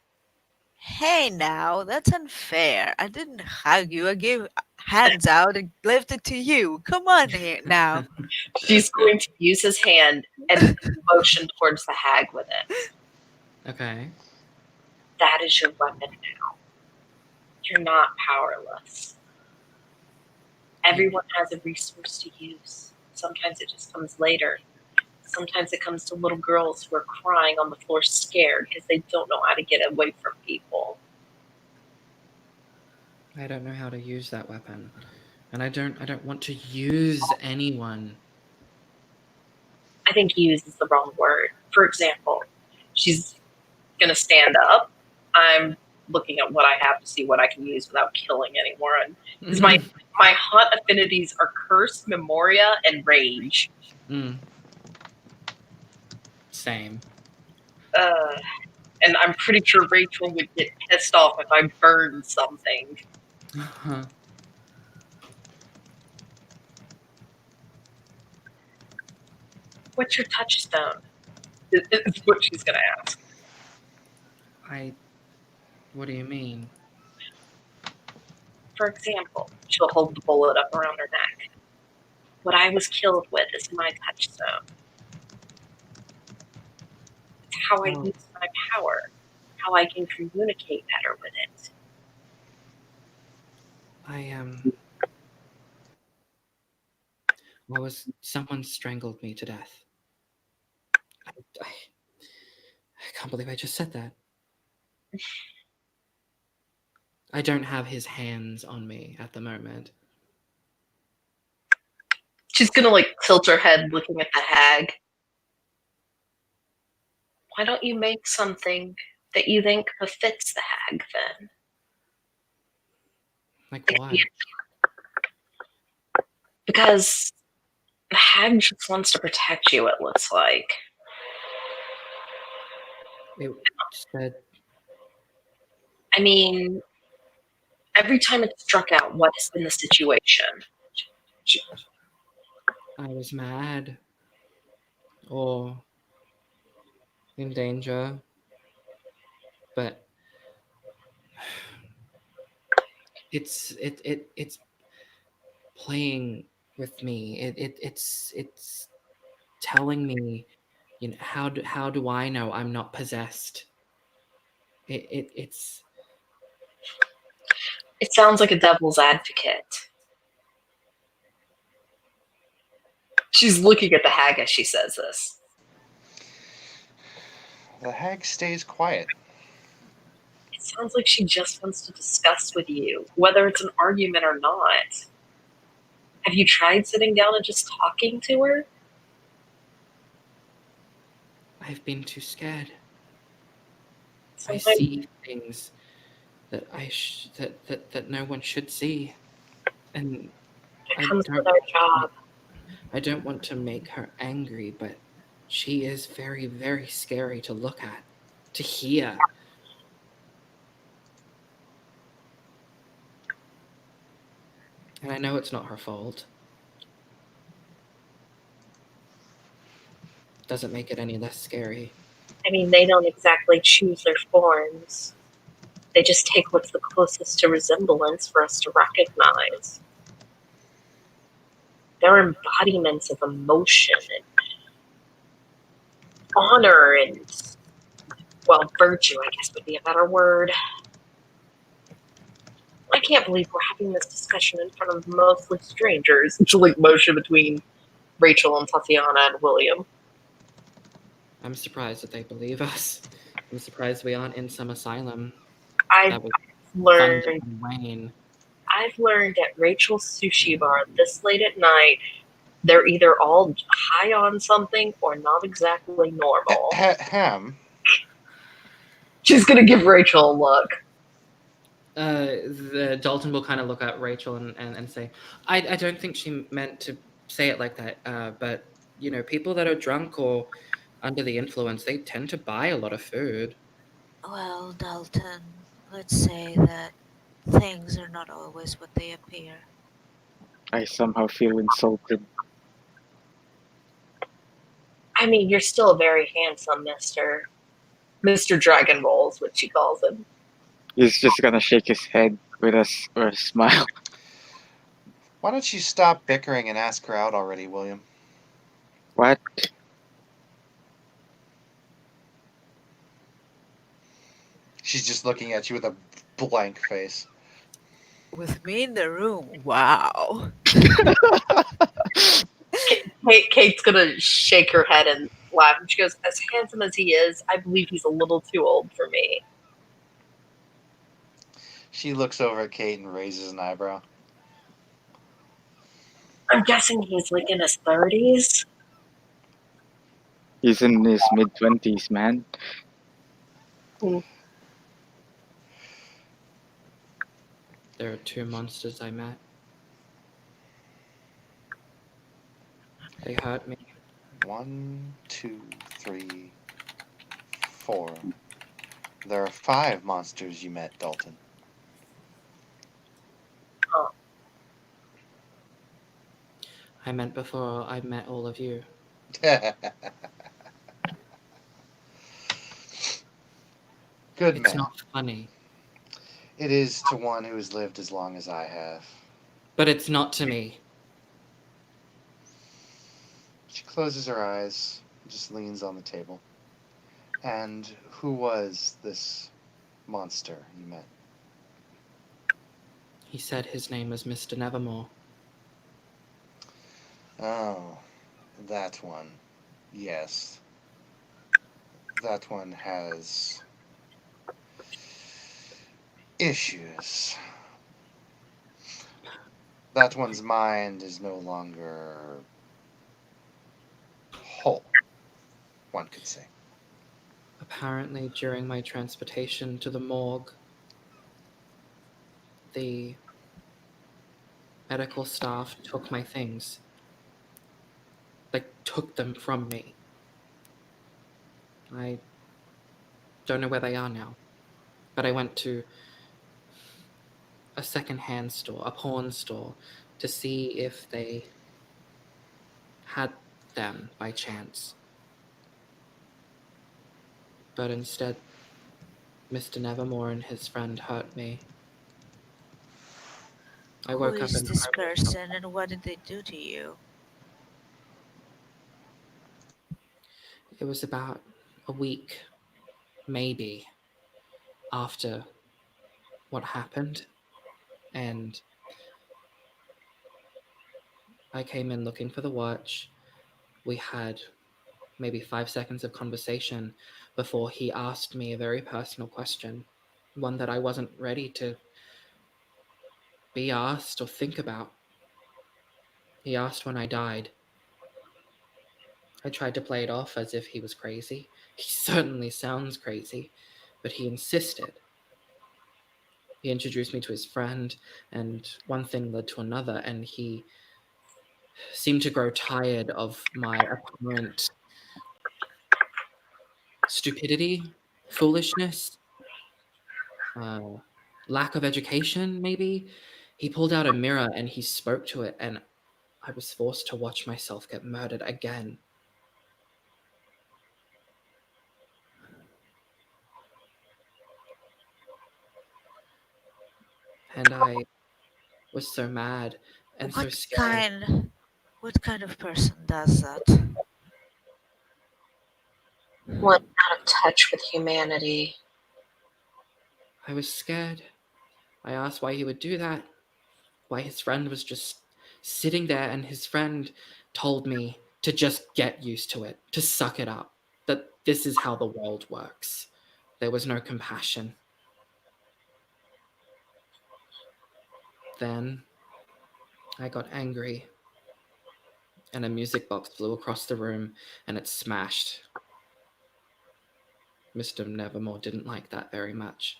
Hey now, that's unfair. I didn't hug you. I gave hands out and left it to you. Come on here now. She's going to use his hand and motion towards the hag with it. Okay. That is your weapon now. You're not powerless. Everyone has a resource to use. Sometimes it just comes later. Sometimes it comes to little girls who are crying on the floor scared because they don't know how to get away from people. I don't know how to use that weapon. And I don't want to use anyone. I think use is the wrong word. For example, she's going to stand up. I'm looking at what I have to see what I can use without killing anyone. Because my hunt affinities are Curse, Memoria, and Rage. Same. And I'm pretty sure Rachel would get pissed off if I burned something. What's your touchstone? Is what she's gonna ask. What do you mean? For example, she'll hold the bullet up around her neck. What I was killed with is my touchstone. It's how I Oh. use my power, how I can communicate better with it. Someone strangled me to death. I can't believe I just said that. I don't have his hands on me at the moment. She's gonna like tilt her head looking at the hag. Why don't you make something that you think befits the hag then? Like what? Because the hag just wants to protect you, it looks like. It said I mean, every time it's struck out, what has been the situation? I was mad or in danger, but it's playing with me. It's telling me, how do I know I'm not possessed? It's It sounds like a devil's advocate. She's looking at the hag as she says this. The hag stays quiet. It sounds like she just wants to discuss with you, whether it's an argument or not. Have you tried sitting down and just talking to her? I've been too scared. I Sometimes see things that that no one should see, and it comes with our job. I don't want to make her angry, but she is very, very scary to look at, to hear. And I know it's not her fault. Doesn't make it any less scary. I mean, they don't exactly choose their forms. They just take what's the closest to resemblance for us to recognize. They're embodiments of emotion and honor and, well, virtue, I guess would be a better word. I can't believe we're having this discussion in front of mostly strangers. It's like motion between Rachel and Tatiana and William. I'm surprised that they believe us. I'm surprised we aren't in some asylum. I've That was learned funded by Wayne. I've learned at Rachel's sushi bar this late at night, they're either all high on something or not exactly normal. Ham. She's gonna give Rachel a look. The Dalton will kind of look at Rachel and say, I don't think she meant to say it like that, but, people that are drunk or under the influence, they tend to buy a lot of food. Well, Dalton, let's say that things are not always what they appear. I somehow feel insulted. I mean, you're still very handsome, Mr. Dragon Ball is what she calls him. He's just gonna shake his head with a smile. Why don't you stop bickering and ask her out already, William? What? She's just looking at you with a blank face. With me in the room, wow. Kate's gonna shake her head and laugh. And she goes, as handsome as he is, I believe he's a little too old for me. She looks over at Kate and raises an eyebrow. I'm guessing he's like in his 30s. He's in his mid-20s, man. There are two monsters I met. They hurt me. 1, 2, 3, 4. There are 5 monsters you met, Dalton. I meant before I met all of you. Good It's man. not funny. It is to one who has lived as long as I have. But it's not to me. She closes her eyes, just leans on the table. And who was this monster you met? He said his name was Mr. Nevermore. Oh, that one. Yes. That one has issues. That one's mind is no longer whole, one could say. Apparently, during my transportation to the morgue, the medical staff took my things. Like, took them from me. I don't know where they are now. But I went to a second-hand store, a pawn store, to see if they had them by chance. But instead, Mr. Nevermore and his friend hurt me. I Who woke up is in the this homeless shelter. person and what did they do to you? It was about a week, maybe, after what happened, and I came in looking for the watch. We had maybe 5 seconds of conversation before he asked me a very personal question, one that I wasn't ready to be asked or think about. He asked when I died. I tried to play it off as if he was crazy. He certainly sounds crazy, but he insisted. He introduced me to his friend, and one thing led to another, and he seemed to grow tired of my apparent stupidity, foolishness, uh, lack of education, maybe. He pulled out a mirror and he spoke to it, and I was forced to watch myself get murdered again. And I was so mad and so What scared. kind of person does that? One out of touch with humanity. I was scared. I asked why he would do that, why his friend was just sitting there, and his friend told me to just get used to it, to suck it up, that this is how the world works. There was no compassion. Then I got angry, and a music box flew across the room and it smashed. Mr. Nevermore didn't like that very much.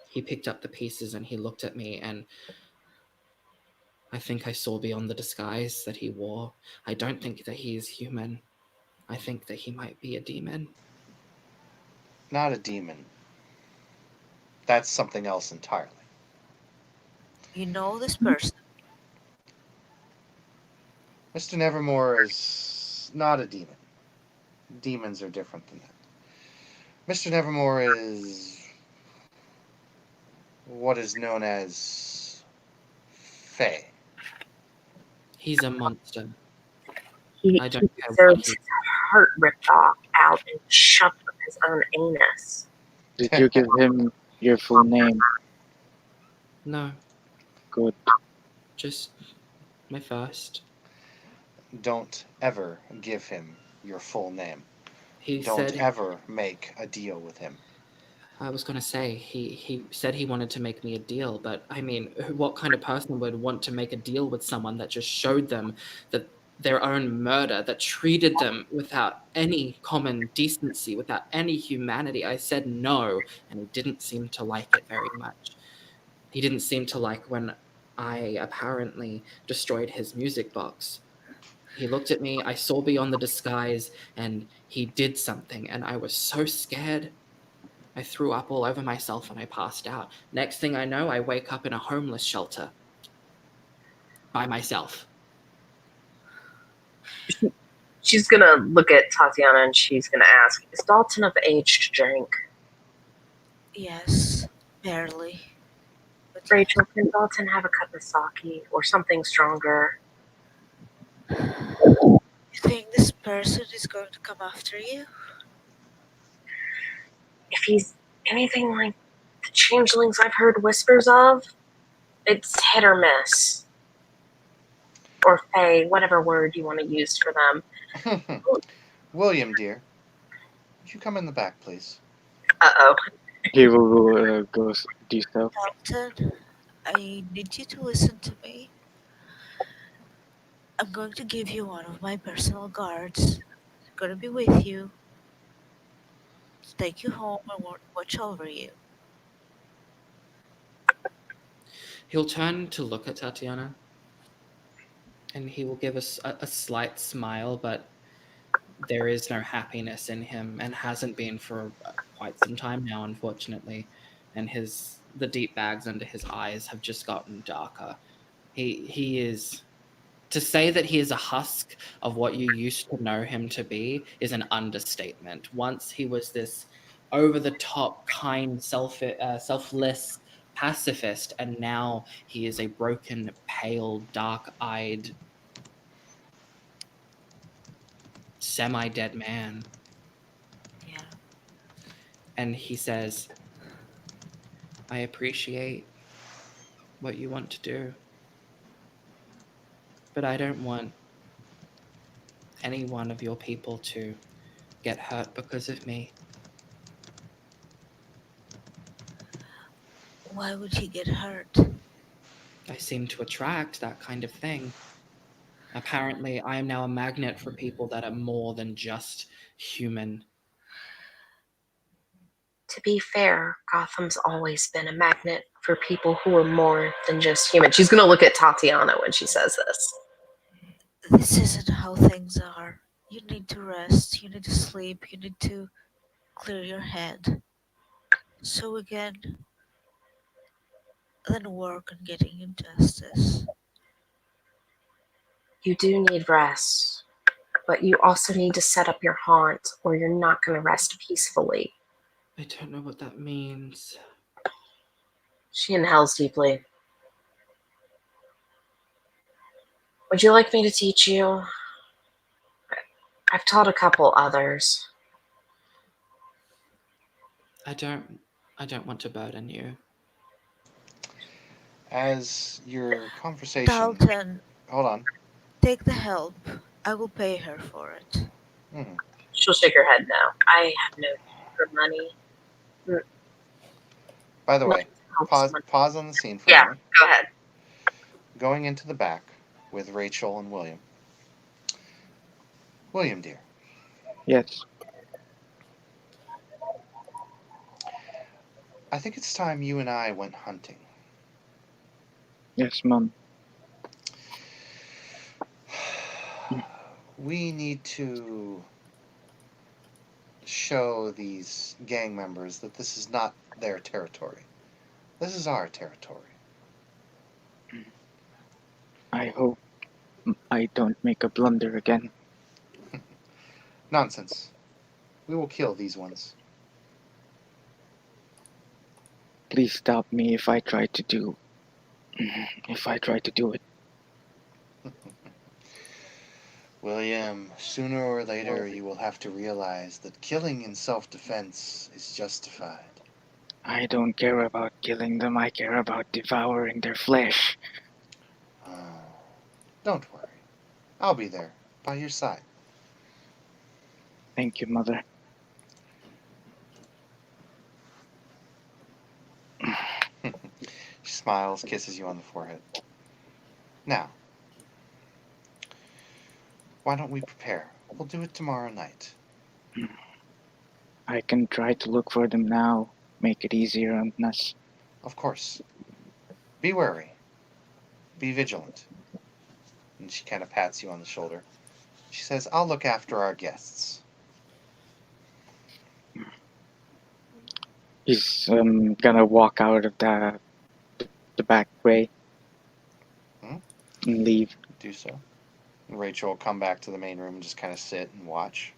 He picked up the pieces and he looked at me, and I think I saw beyond the disguise that he wore. I don't think that he is human. I think that he might be a demon. Not a demon. That's something else entirely. You know this person. Mr. Nevermore is not a demon. Demons are different than that. Mr. Nevermore is what is known as Fae. He's a monster. He I don't care what deserves he... his heart ripped off out and shoved up his own anus. Did you give him your full name? No, Good. just my first. Don't ever give him your full name. He Don't said... ever make a deal with him. I was going to say, he said he wanted to make me a deal, but I mean, what kind of person would want to make a deal with someone that just showed them that their own murder, that treated them without any common decency, without any humanity? I said no, and he didn't seem to like it very much. He didn't seem to like when I apparently destroyed his music box. He looked at me, I saw beyond the disguise, and he did something, and I was so scared. I threw up all over myself and I passed out. Next thing I know, I wake up in a homeless shelter by myself. She's gonna look at Tatiana and she's gonna ask, "Is Dalton of age to drink?" Yes, barely. But Rachel, can Dalton have a cup of sake or something stronger? you think this person is going to come after you? If he's anything like the changelings I've heard whispers of, it's hit or miss. Or fae, whatever word you want to use for them. William, dear, would you come in the back, please? Uh-oh. He will go do so. Dalton, I need you to listen to me. I'm going to give you one of my personal guards. They're going to be with you, to take you home and watch over you. He'll turn to look at Tatiana, and he will give us a slight smile, but there is no happiness in him, and hasn't been for quite some time now, unfortunately. And the deep bags under his eyes have just gotten darker. He is, to say that he is a husk of what you used to know him to be is an understatement. Once he was this over the top, kind, selfless pacifist, and now he is a broken, pale, dark eyed, semi dead man. Yeah. And he says, I appreciate what you want to do, but I don't want any one of your people to get hurt because of me. Why would he get hurt? I seem to attract that kind of thing. Apparently, I am now a magnet for people that are more than just human. To be fair, Gotham's always been a magnet for people who are more than just human. She's gonna look at Tatiana when she says this. This isn't how things are. You need to rest, you need to sleep, you need to clear your head. So again, then work on getting you justice. You do need rest, but you also need to set up your haunt or you're not gonna rest peacefully. I don't know what that means. She inhales deeply. Would you like me to teach you? I've taught a couple others. I don't want to burden you. As your conversation. Dalton, Hold on. take the help. I will pay her for it. Mhm. She'll shake her head no. I have no need for money. By the way, Help pause someone. on the scene for a Yeah, moment. go ahead. Going into the back with Rachel and William. William, dear, Yes. I think it's time you and I went hunting. Yes, Mom. We need to show these gang members that this is not their territory. This is our territory. I hope I don't make a blunder again. Nonsense. We will kill these ones. Please stop me if I try to do it. William, sooner or later you will have to realize that killing in self-defense is justified. I don't care about killing them, I care about devouring their flesh. Don't worry. I'll be there, by your side. Thank you, Mother. She smiles, kisses you on the forehead. Now, why don't we prepare? We'll do it tomorrow night. I can try to look for them now, make it easier on us. Of course. Be wary. Be vigilant. And she kind of pats you on the shoulder. She says, I'll look after our guests. He's gonna walk out of the back way Hmm? and leave. Do so. Rachel will come back to the main room and just kind of sit and watch.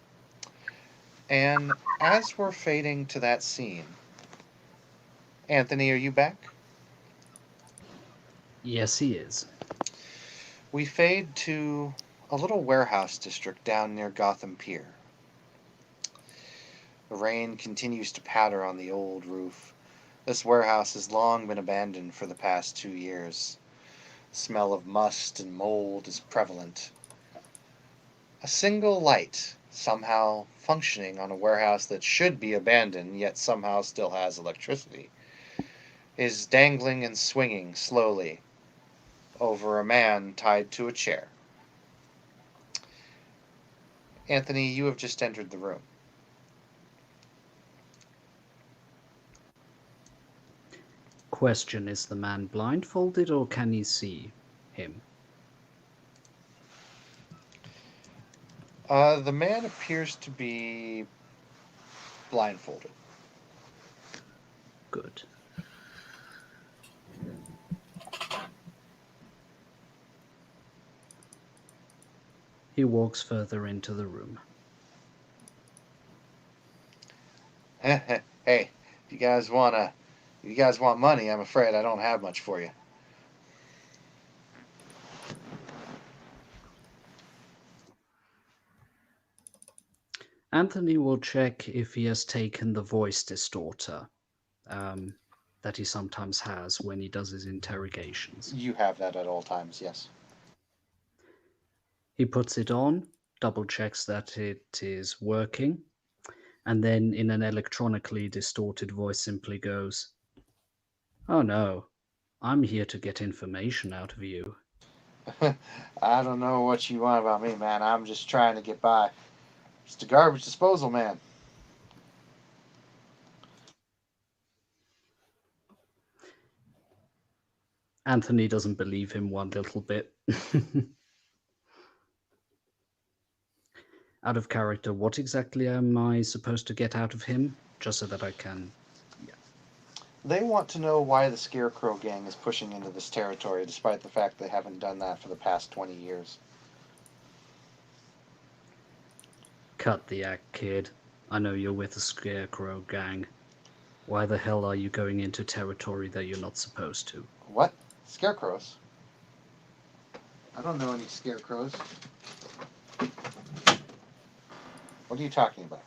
And as we're fading to that scene, Anthony, are you back? Yes, he is. We fade to a little warehouse district down near Gotham Pier. The rain continues to patter on the old roof. This warehouse has long been abandoned for the past 2 years. The smell of must and mold is prevalent. A single light, somehow functioning on a warehouse that should be abandoned yet somehow still has electricity, is dangling and swinging slowly over a man tied to a chair. Anthony, you have just entered the room. Question, is the man blindfolded or can he see him? The man appears to be blindfolded. Good. He walks further into the room. Hey, if you guys want money, I'm afraid I don't have much for you. Anthony will check if he has taken the voice distorter that he sometimes has when he does his interrogations. You have that at all times, yes. He puts it on, double checks that it is working, and then in an electronically distorted voice simply goes, "Oh no, I'm here to get information out of you." I don't know what you want about me, man. I'm just trying to get by. Just a garbage disposal man. Anthony doesn't believe him one little bit. Out of character, what exactly am I supposed to get out of him? Just so that I can... They want to know why the Scarecrow gang is pushing into this territory, despite the fact they haven't done that for the past 20 years. Cut the act, kid. I know you're with the Scarecrow gang. Why the hell are you going into territory that you're not supposed to? What? Scarecrows? I don't know any scarecrows. What are you talking about?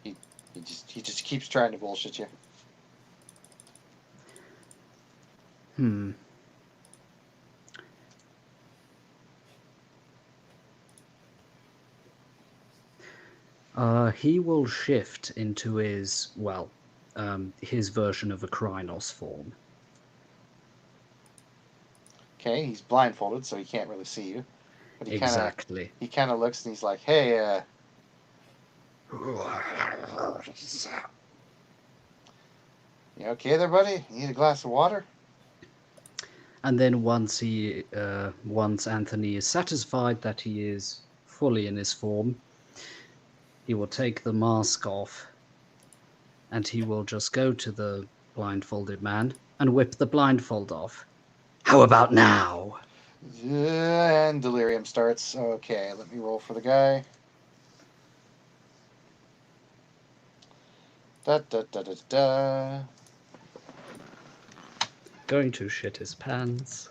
He just keeps trying to bullshit you. He will shift into his, well, his version of a Krynos form. Okay, he's blindfolded, so he can't really see you. But he Exactly. He kind of looks and he's like, "Hey, you okay there, buddy? You need a glass of water?" And then once Anthony is satisfied that he is fully in his form, he will take the mask off and he will just go to the blindfolded man and whip the blindfold off. How about now? And delirium starts. Okay, let me roll for the guy. Da da da da da. Going to shit his pants.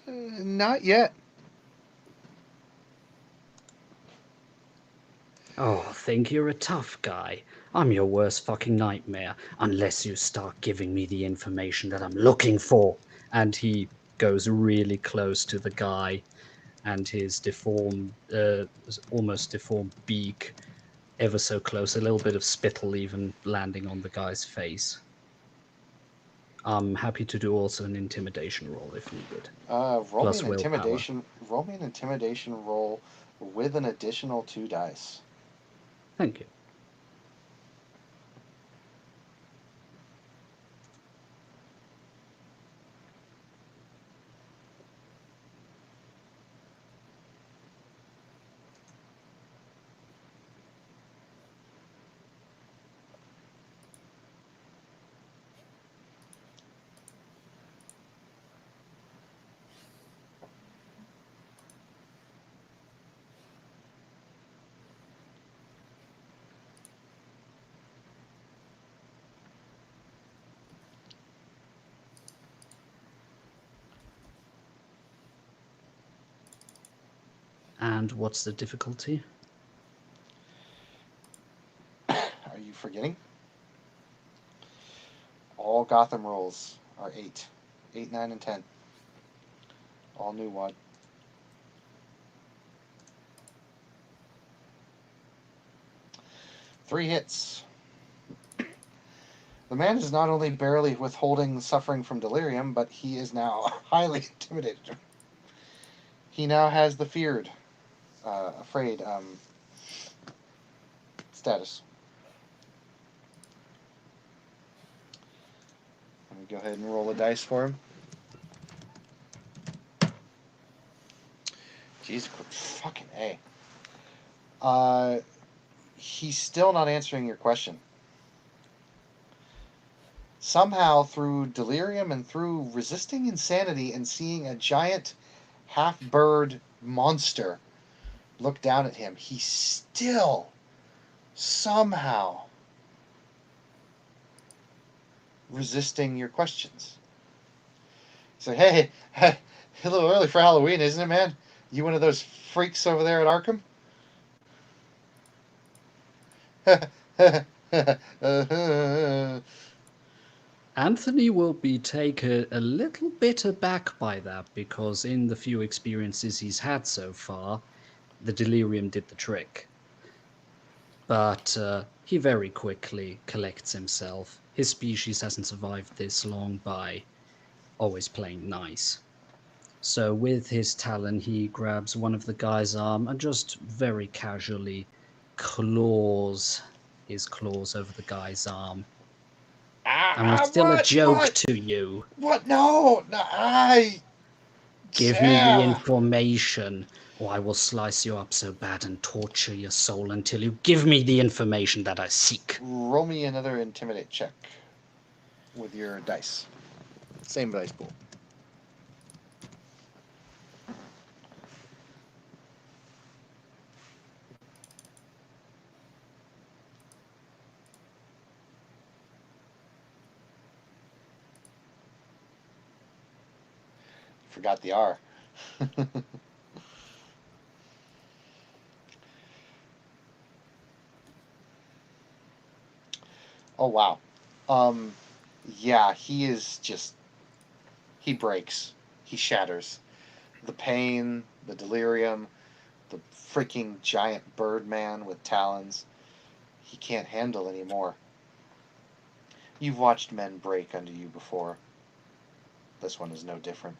Not yet. Oh, think you're a tough guy. I'm your worst fucking nightmare, unless you start giving me the information that I'm looking for. And he goes really close to the guy, and his deformed, almost deformed beak, ever so close, a little bit of spittle even landing on the guy's face. I'm happy to do also an intimidation roll if needed. Roll Plus me an willpower. intimidation. Roll me an intimidation roll with an additional 2 dice. Thank you. And what's the difficulty? Are you forgetting? All Gotham rolls are 8. 8, 9, and 10. All new one. Three hits. The man is not only barely withholding suffering from delirium, but he is now highly intimidated. He now has the afraid status. Let me go ahead and roll a dice for him. Jeez, fucking A. He's still not answering your question. Somehow, through delirium and through resisting insanity and seeing a giant half-bird monster look down at him, he's still somehow resisting your questions. So, hey, a little early for Halloween, isn't it, man? You one of those freaks over there at Arkham? Anthony will be taken a little bit aback by that, because in the few experiences he's had so far, the delirium did the trick. But he very quickly collects himself. His species hasn't survived this long by always playing nice. So with his talon, he grabs one of the guy's arm and just very casually claws his claws over the guy's arm. I'm still a joke to you. What? No, I... Give me the information, or I will slice you up so bad and torture your soul until you give me the information that I seek. Roll me another intimidate check with your dice. Same dice pool. Forgot the R. Oh, wow. Yeah, he is just... He breaks. He shatters. The pain, the delirium, the freaking giant bird man with talons. He can't handle anymore. You've watched men break under you before. This one is no different.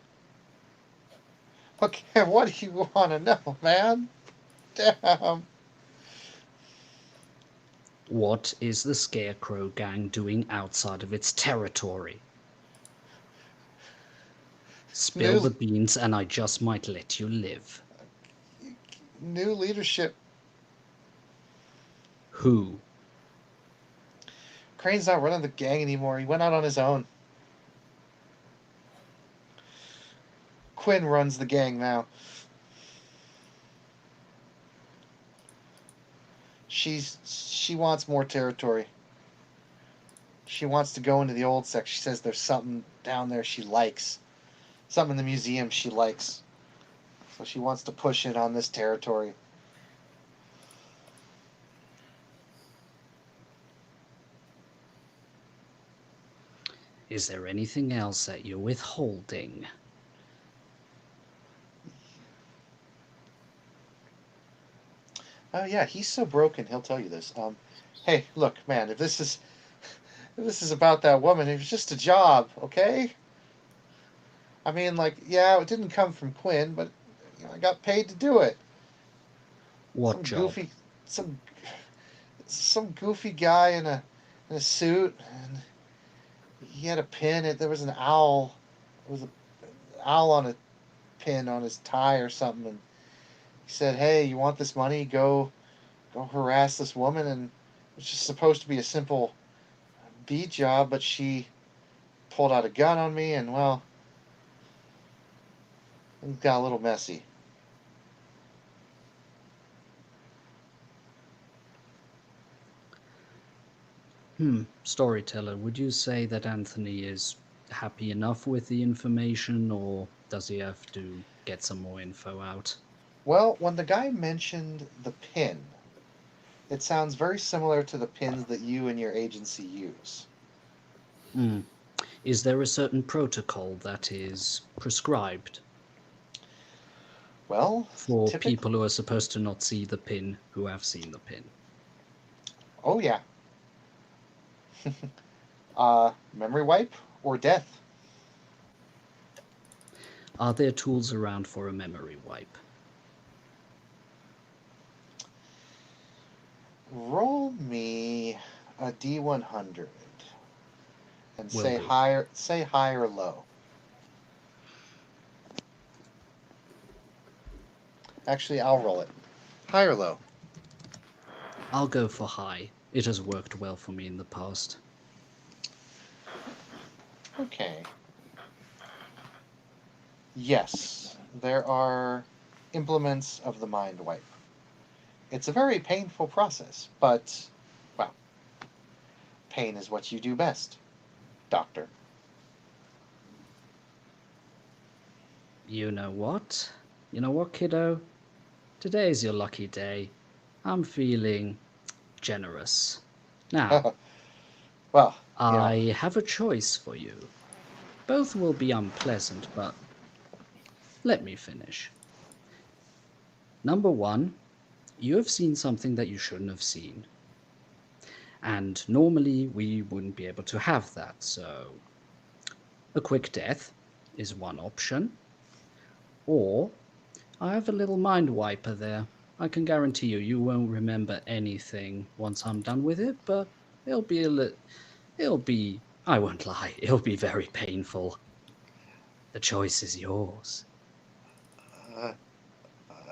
Okay, what do you want to know, man? Damn. What is the Scarecrow Gang doing outside of its territory? Spill the beans and I just might let you live. New leadership. Who? Crane's not running the gang anymore. He went out on his own. Quinn runs the gang now. She wants more territory. She wants to go into the old sect. She says there's something down there she likes. Something in the museum she likes. So she wants to push it on this territory. Is there anything else that you're withholding? Oh yeah, he's so broken. He'll tell you this. Hey, look, man. If this is about that woman, it was just a job, okay? I mean, like, yeah, it didn't come from Quinn, but you know, I got paid to do it. What job? Some goofy guy in a suit, and he had a pin. There was an owl. There was an owl on a pin on his tie or something, and he said, "Hey, you want this money? Go harass this woman." And it was just supposed to be a simple beat job, but she pulled out a gun on me, and well, it got a little messy. Storyteller, would you say that Anthony is happy enough with the information, or does he have to get some more info out? Well, when the guy mentioned the pin, it sounds very similar to the pins that you and your agency use. Hmm. Is there a certain protocol that is prescribed Well, for typically, people who are supposed to not see the pin who have seen the pin? oh yeah, memory wipe or death. Are there tools around for a memory wipe? Roll me a D100 and Will say do. high or low. Actually, I'll roll it. High or low? I'll go for high. It has worked well for me in the past. Okay. Yes, there are implements of the mind wipe. It's a very painful process, but, well, pain is what you do best, Doctor. You know what? You know what, kiddo? Today's your lucky day. I'm feeling generous. Now, Well, I have a choice for you. Both will be unpleasant, but let me finish. Number one, you have seen something that you shouldn't have seen. And normally we wouldn't be able to have that, so a quick death is one option. Or I have a little mind wiper there. I can guarantee you, you won't remember anything once I'm done with it, but it'll be I won't lie, it'll be very painful. The choice is yours. uh,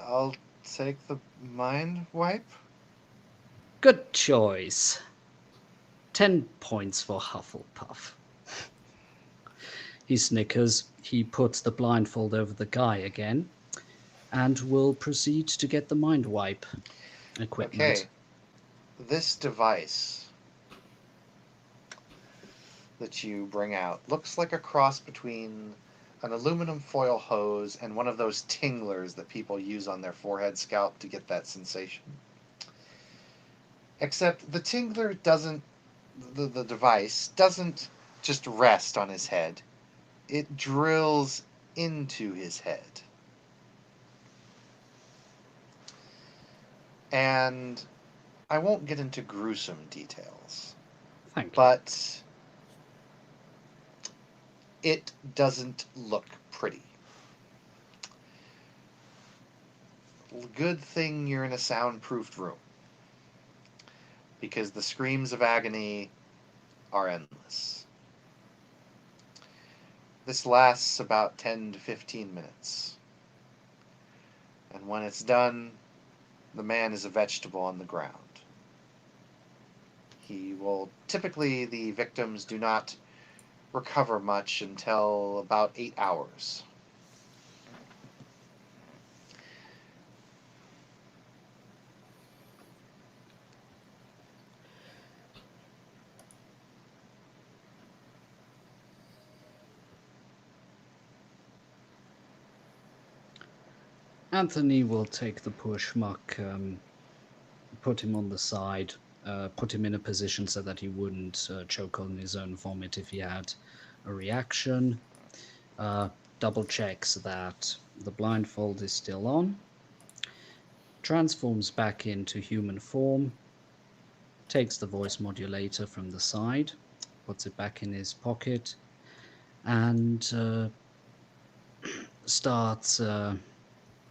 I'll take the mind wipe. Good choice. 10 points for Hufflepuff. He snickers, he puts the blindfold over the guy again, and will proceed to get the mind wipe equipment. Okay, this device that you bring out looks like a cross between an aluminum foil hose and one of those tinglers that people use on their forehead scalp to get that sensation. Except the tingler doesn't, the device doesn't just rest on his head, it drills into his head. And I won't get into gruesome details, Thank you. but it doesn't look pretty. Good thing you're in a soundproofed room, because the screams of agony are endless. This lasts about 10 to 15 minutes. And when it's done, the man is a vegetable on the ground. Typically, the victims do not recover much until about 8 hours. Anthony will take the push muck, put him on the side, put him in a position so that he wouldn't choke on his own vomit if he had a reaction. Double checks that the blindfold is still on. Transforms back into human form. Takes the voice modulator from the side, puts it back in his pocket, and starts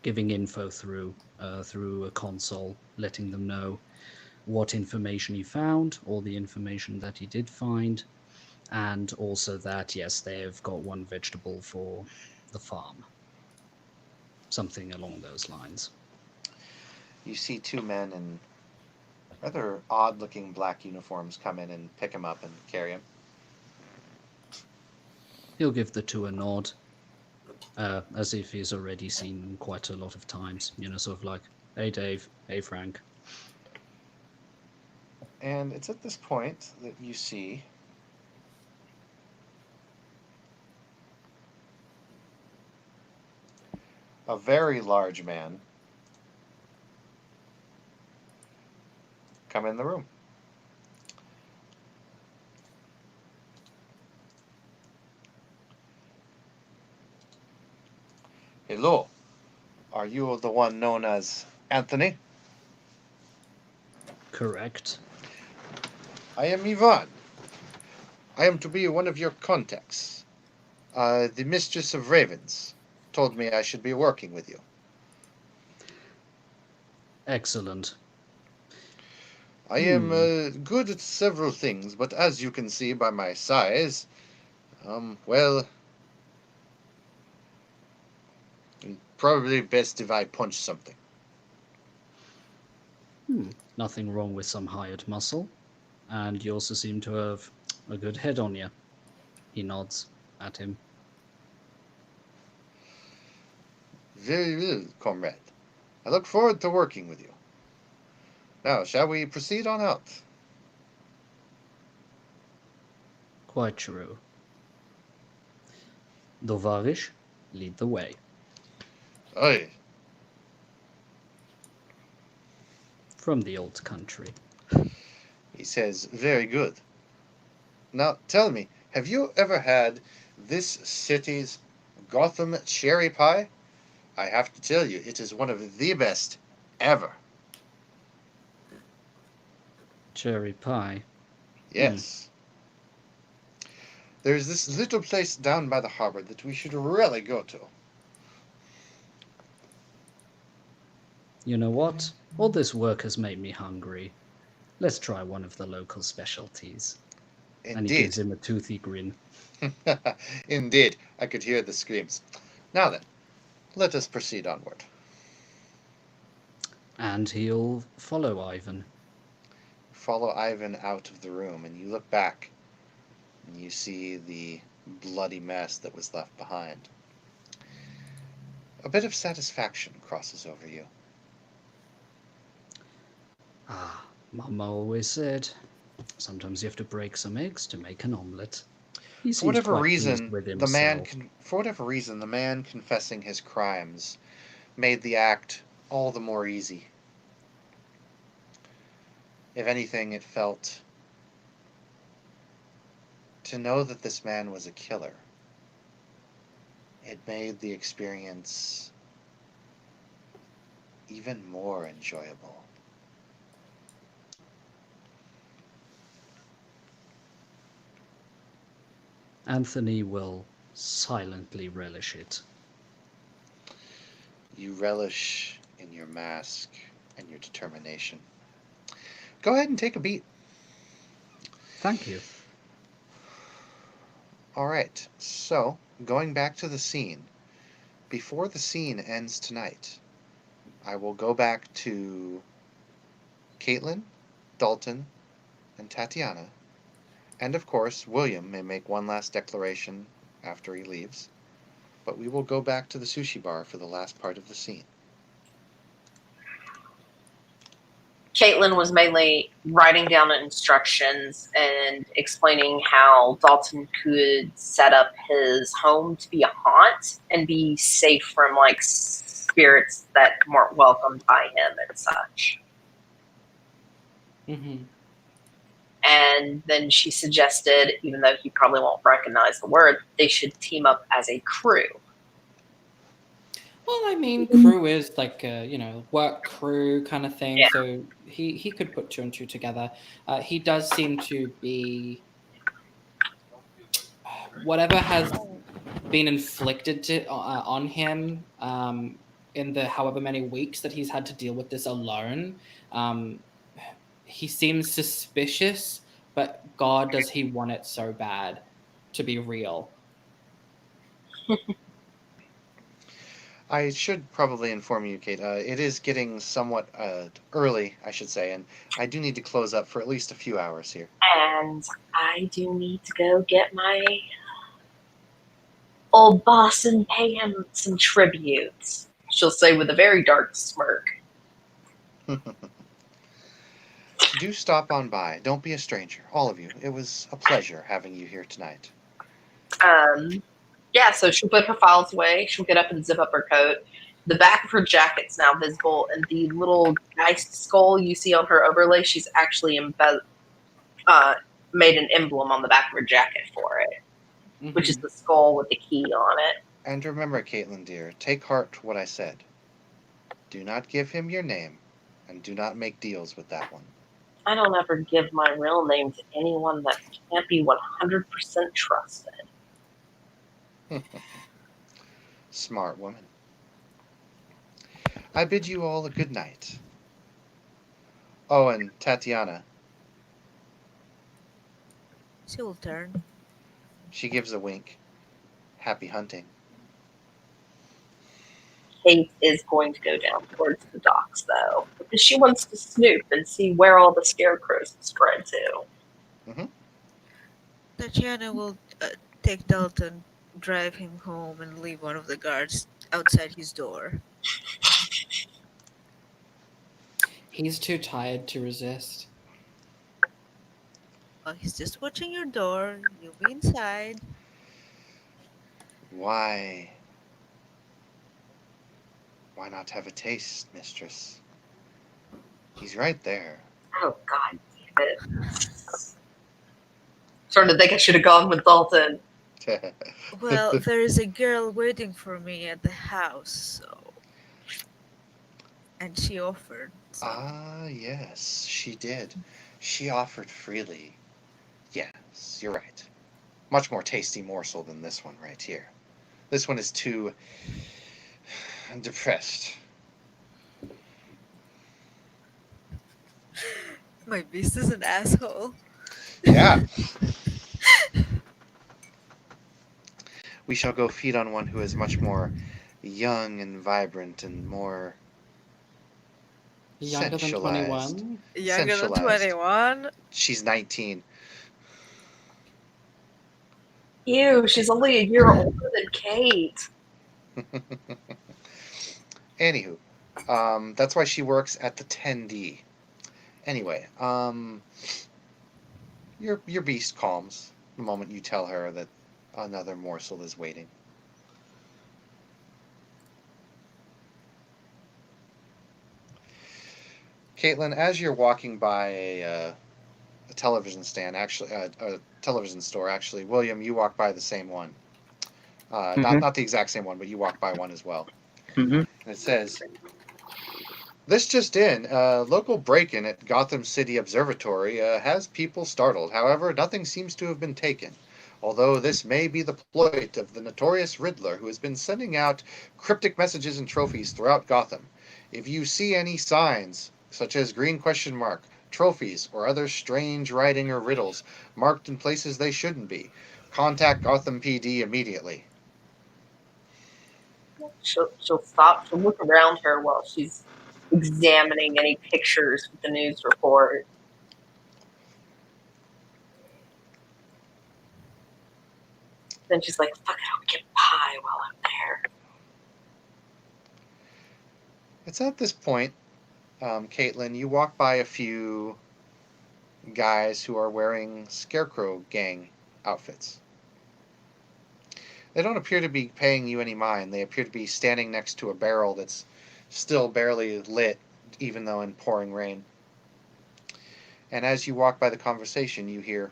giving info through a console, letting them know what information he found, all the information that he did find, and also that yes, they've got one vegetable for the farm. Something along those lines. You see two men in rather odd-looking black uniforms come in and pick him up and carry him. He'll give the two a nod, as if he's already seen them quite a lot of times. Sort of like, hey Dave, hey Frank. And it's at this point that you see a very large man come in the room. Hello. Are you the one known as Anthony? Correct. I am Ivan. I am to be one of your contacts. The Mistress of Ravens told me I should be working with you. Excellent. I am good at several things, but as you can see by my size, well, probably best if I punch something. Nothing wrong with some hired muscle. And you also seem to have a good head on you. He nods at him. Very well, comrade. I look forward to working with you. Now, shall we proceed on out? Quite true. Dovarish, lead the way. Aye. From the old country. He says, very good. Now, tell me, have you ever had this city's Gotham cherry pie? I have to tell you, it is one of the best ever. Cherry pie. Yes. There's this little place down by the harbor that we should really go to. You know what? All this work has made me hungry. Let's try one of the local specialties. And he gives Indeed. him a toothy grin. Indeed. I could hear the screams. Now then, let us proceed onward. And he'll follow Ivan. Follow Ivan out of the room, and you look back, and you see the bloody mess that was left behind. A bit of satisfaction crosses over you. Ah, Mama always said, sometimes you have to break some eggs to make an omelette. He For seems whatever quite reason, pleased with the man confessing his crimes made the act all the more easy. If anything, it felt to know that this man was a killer. It made the experience even more enjoyable. Anthony will silently relish it. You relish in your mask and your determination. Go ahead and take a beat. Thank you. All right, so going back to the scene, before the scene ends tonight, I will go back to Caitlin, Dalton, and Tatiana, and of course, William may make one last declaration after he leaves, but we will go back to the sushi bar for the last part of the scene. Caitlin was mainly writing down instructions and explaining how Dalton could set up his home to be a haunt and be safe from like spirits that weren't welcomed by him and such. Mm-hmm. And then she suggested, even though he probably won't recognize the word, they should team up as a crew. Well, I mean, crew is like a, work crew kind of thing. Yeah. So he could put two and two together. He does seem to be whatever has been inflicted on him in the however many weeks that he's had to deal with this alone. He seems suspicious, but God, does he want it so bad to be real? I should probably inform you, Kate, it is getting somewhat early, I should say, and I do need to close up for at least a few hours here. And I do need to go get my old boss and pay him some tribute, she'll say with a very dark smirk. Do stop on by. Don't be a stranger, all of you. It was a pleasure having you here tonight. Yeah, so she'll put her files away. She'll get up and zip up her coat. The back of her jacket's now visible, and the little Geist skull you see on her overlay, she's actually made an emblem on the back of her jacket for it, which is the skull with the key on it. And remember, Caitlin dear, take heart what I said. Do not give him your name, and do not make deals with that one. I don't ever give my real name to anyone that can't be 100% trusted. Smart woman. I bid you all a good night. Oh, and Tatiana, She will turn. she gives a wink. Happy hunting. Kate is going to go down towards the docks, though, because she wants to snoop and see where all the scarecrows have spread to. Tatiana will take Dalton, drive him home, and leave one of the guards outside his door. He's too tired to resist. Well, he's just watching your door. You'll be inside. Why not have a taste, mistress? He's right there. Oh, God damn it. Starting to think I should have gone with Dalton. Well, there is a girl waiting for me at the house, so. And she offered. So. Ah, yes, she did. She offered freely. Yes, you're right. Much more tasty morsel than this one right here. This one is too depressed. My beast is an asshole. Yeah. We shall go feed on one who is much more young and vibrant and more Younger than sensualized. 21? Younger than Sensualized. 21? She's 19. Ew, she's only a year older than Kate. Anywho, that's why she works at the 10D. Anyway, your beast calms the moment you tell her that another morsel is waiting. Caitlin, as you're walking by a television stand, actually, a television store, actually, William, you walk by the same one. Not the exact same one, but you walk by one as well. Mm-hmm. And it says, "This just in, local break-in at Gotham City Observatory has people startled. However, nothing seems to have been taken. Although this may be the ploy of the notorious Riddler, who has been sending out cryptic messages and trophies throughout Gotham. If you see any signs, such as green question mark, trophies, or other strange writing or riddles marked in places they shouldn't be, contact Gotham PD immediately." She'll stop. She'll look around her while she's examining any pictures with the news report. Then she's like, fuck it, I'll get pie while I'm there. It's at this point, Caitlin, you walk by a few guys who are wearing Scarecrow Gang outfits. They don't appear to be paying you any mind. They appear to be standing next to a barrel that's still barely lit, even though in pouring rain. And as you walk by the conversation, you hear,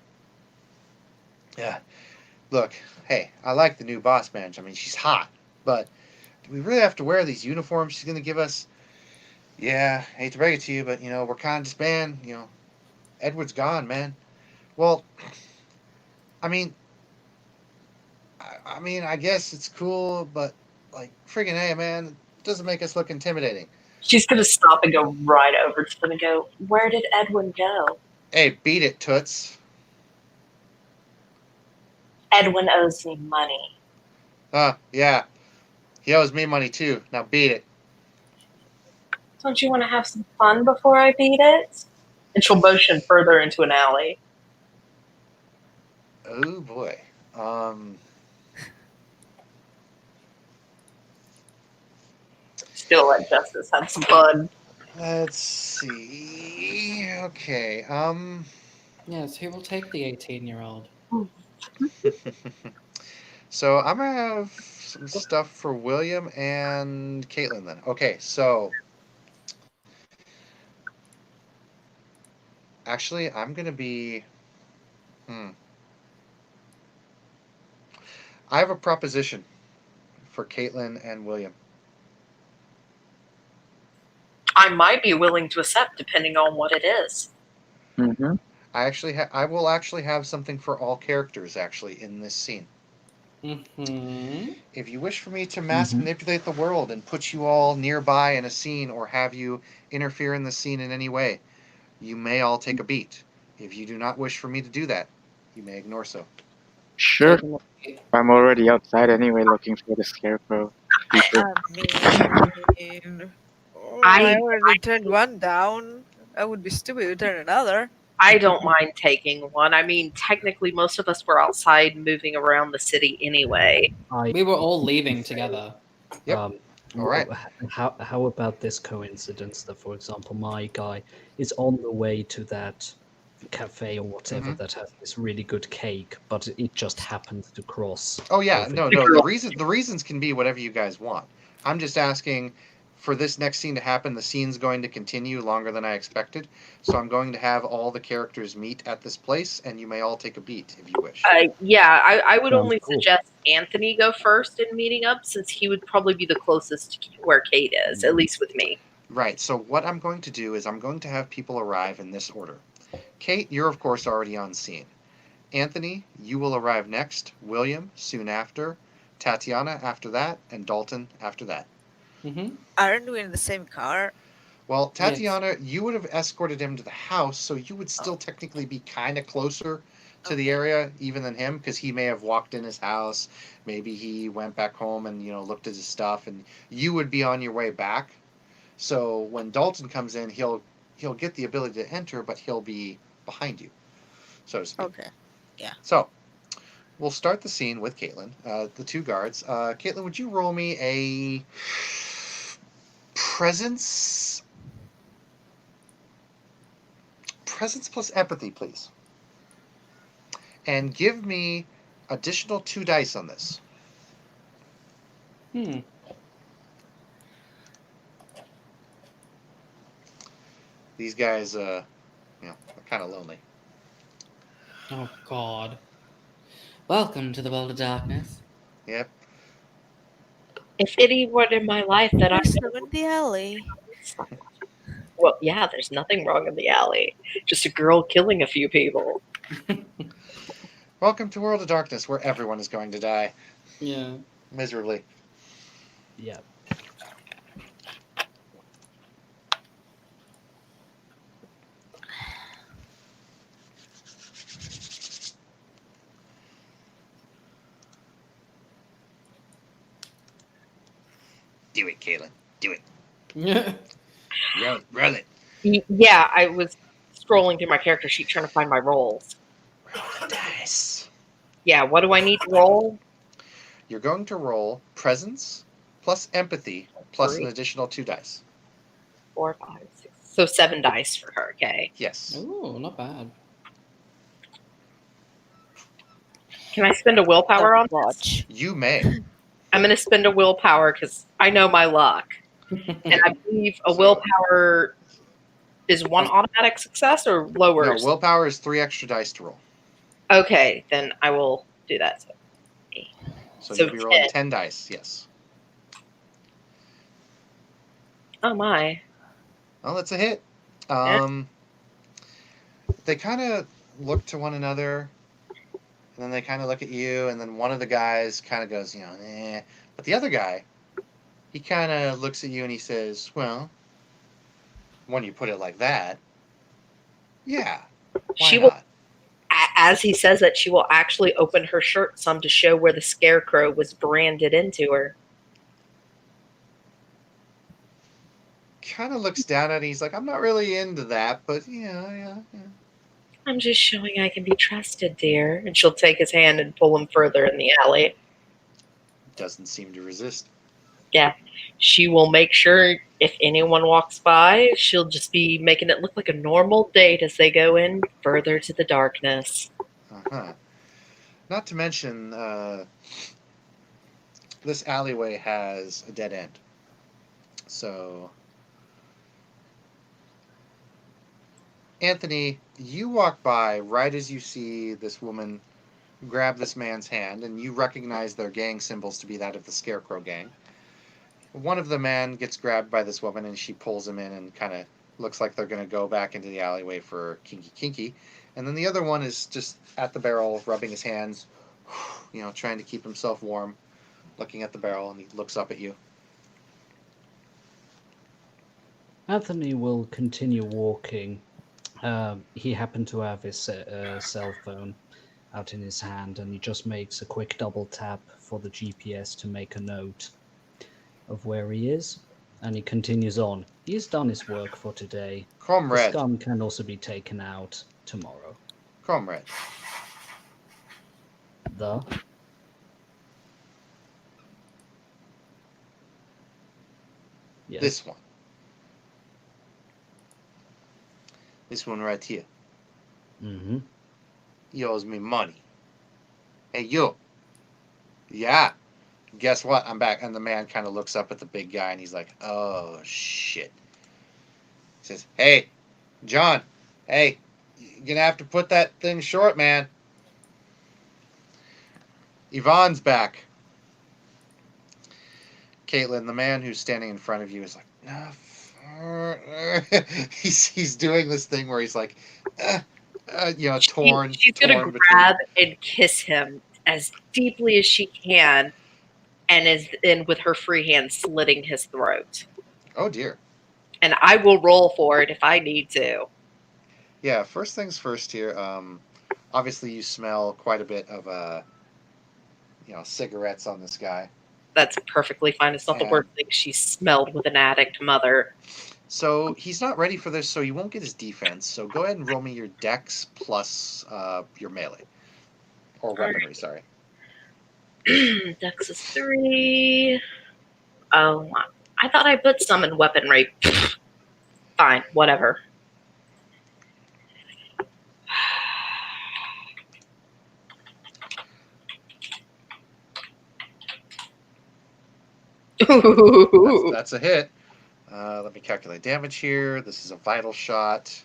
"Yeah, look, hey, I like the new boss manager. I mean, she's hot, but do we really have to wear these uniforms she's going to give us? Yeah, hate to break it to you, but, we're kind of disbanded. Edward's gone, man." Well, I mean, I guess it's cool, but, friggin' hey, man, it doesn't make us look intimidating. She's going to stop and go right over to them and go, where did Edwin go? Hey, beat it, Toots. Edwin owes me money. Yeah. He owes me money, too. Now beat it. Don't you want to have some fun before I beat it? And she'll motion further into an alley. Oh, boy. Still let Justice have some fun. Let's see. Okay, Yes, who will take the 18-year-old? So I'm gonna have some stuff for William and Caitlin then. Okay, so actually I'm gonna be. I have a proposition for Caitlin and William. I might be willing to accept depending on what it is. Mm-hmm. I will actually have something for all characters actually in this scene. Mm-hmm. If you wish for me to mass manipulate the world and put you all nearby in a scene or have you interfere in the scene in any way, you may all take a beat. If you do not wish for me to do that, you may ignore so. Sure. I'm already outside anyway, looking for the scarecrow people. I already turned one down. I would be stupid to turn another. I don't mind taking one. I mean, technically, most of us were outside moving around the city anyway. We were all leaving together. Yep. All right. How about this coincidence that, for example, my guy is on the way to that cafe or whatever that has this really good cake, but it just happened to cross. Oh yeah, over. no. The reasons can be whatever you guys want. I'm just asking for this next scene to happen. The scene's going to continue longer than I expected, so I'm going to have all the characters meet at this place, and you may all take a beat if you wish. I would Sounds only cool. suggest Anthony go first in meeting up, since he would probably be the closest to where Kate is, at least with me. Right. So what I'm going to do is I'm going to have people arrive in this order. Kate, you're of course already on scene. Anthony, you will arrive next. William, soon after. Tatiana after that, and Dalton after that. Mm-hmm. Aren't we in the same car? Well, Tatiana, you would have escorted him to the house, so you would still technically be kind of closer to the area even than him, because he may have walked in his house. Maybe he went back home and looked at his stuff, and you would be on your way back. So when Dalton comes in, he'll get the ability to enter, but he'll be behind you, so to speak. Okay. So we'll start the scene with Caitlin, the two guards. Caitlin, would you roll me a presence plus empathy, please? And give me additional 2 dice on this. These guys, they're kind of lonely. Oh, God. Welcome to the world of darkness. Yep. If anyone in my life that I There's some in the alley. well, yeah, there's nothing wrong in the alley. Just a girl killing a few people. Welcome to World of Darkness, where everyone is going to die Yeah. miserably. Yeah. Do it, Caitlin. Do it. Yeah. Roll it. Yeah, I was scrolling through my character sheet trying to find my roles. Roll the dice. Yeah, what do I need to roll? You're going to roll presence plus empathy plus an 3, additional 2 dice. 4, 5, 6. So 7 dice for her, okay. Yes. Ooh, not bad. Can I spend a willpower on this? Watch. You may. I'm going to spend a willpower because I know my luck. And I believe a willpower is 1 automatic success or lower. No, willpower is 3 extra dice to roll. Okay, then I will do that. So So you'll be rolling 10. 10 dice, yes. Oh my. Well, that's a hit. They kind of look to one another, and then they kind of look at you, and then one of the guys kind of goes, eh. But the other guy, he kind of looks at you and he says, well, when you put it like that, yeah, why She will, not? as he says that, she will actually open her shirt some to show where the scarecrow was branded into her. Kind of looks down at it. He's like, I'm not really into that, but yeah. I'm just showing I can be trusted, dear. And she'll take his hand and pull him further in the alley. Doesn't seem to resist. Yeah. She will make sure if anyone walks by, she'll just be making it look like a normal date as they go in further to the darkness. Uh-huh. Not to mention, this alleyway has a dead end. So, Anthony, you walk by right as you see this woman grab this man's hand, and you recognize their gang symbols to be that of the Scarecrow gang. One of the men gets grabbed by this woman, and she pulls him in and kind of looks like they're going to go back into the alleyway for kinky. And then the other one is just at the barrel, rubbing his hands, trying to keep himself warm, looking at the barrel, and he looks up at you. Anthony will continue walking. He happened to have his cell phone out in his hand, and he just makes a quick double tap for the GPS to make a note of where he is, and he continues on. He's done his work for today. The Comrade, scum can also be taken out tomorrow. comrade, The yes. this one. This one right here. Mm-hmm. He owes me money. Hey, you. Yeah. Guess what? I'm back. And the man kind of looks up at the big guy, and he's like, oh, shit. He says, hey, John, hey, you're going to have to put that thing short, man. Yvonne's back. Caitlin, the man who's standing in front of you is like, nah, he's doing this thing where he's like, torn. She's gonna torn grab and kiss him as deeply as she can, and with her free hand slitting his throat. Oh dear. And I will roll for it if I need to. Yeah. First things first here. Obviously you smell quite a bit of cigarettes on this guy. That's perfectly fine. It's not the Yeah. worst thing she's smelled with an addict mother. So he's not ready for this, so you won't get his defense. So go ahead and roll me your dex plus your melee. Or weaponry, sorry. Dex is 3. Oh, I thought I put some in weaponry. Fine, whatever. That's a hit. Let me calculate damage here. This is a vital shot.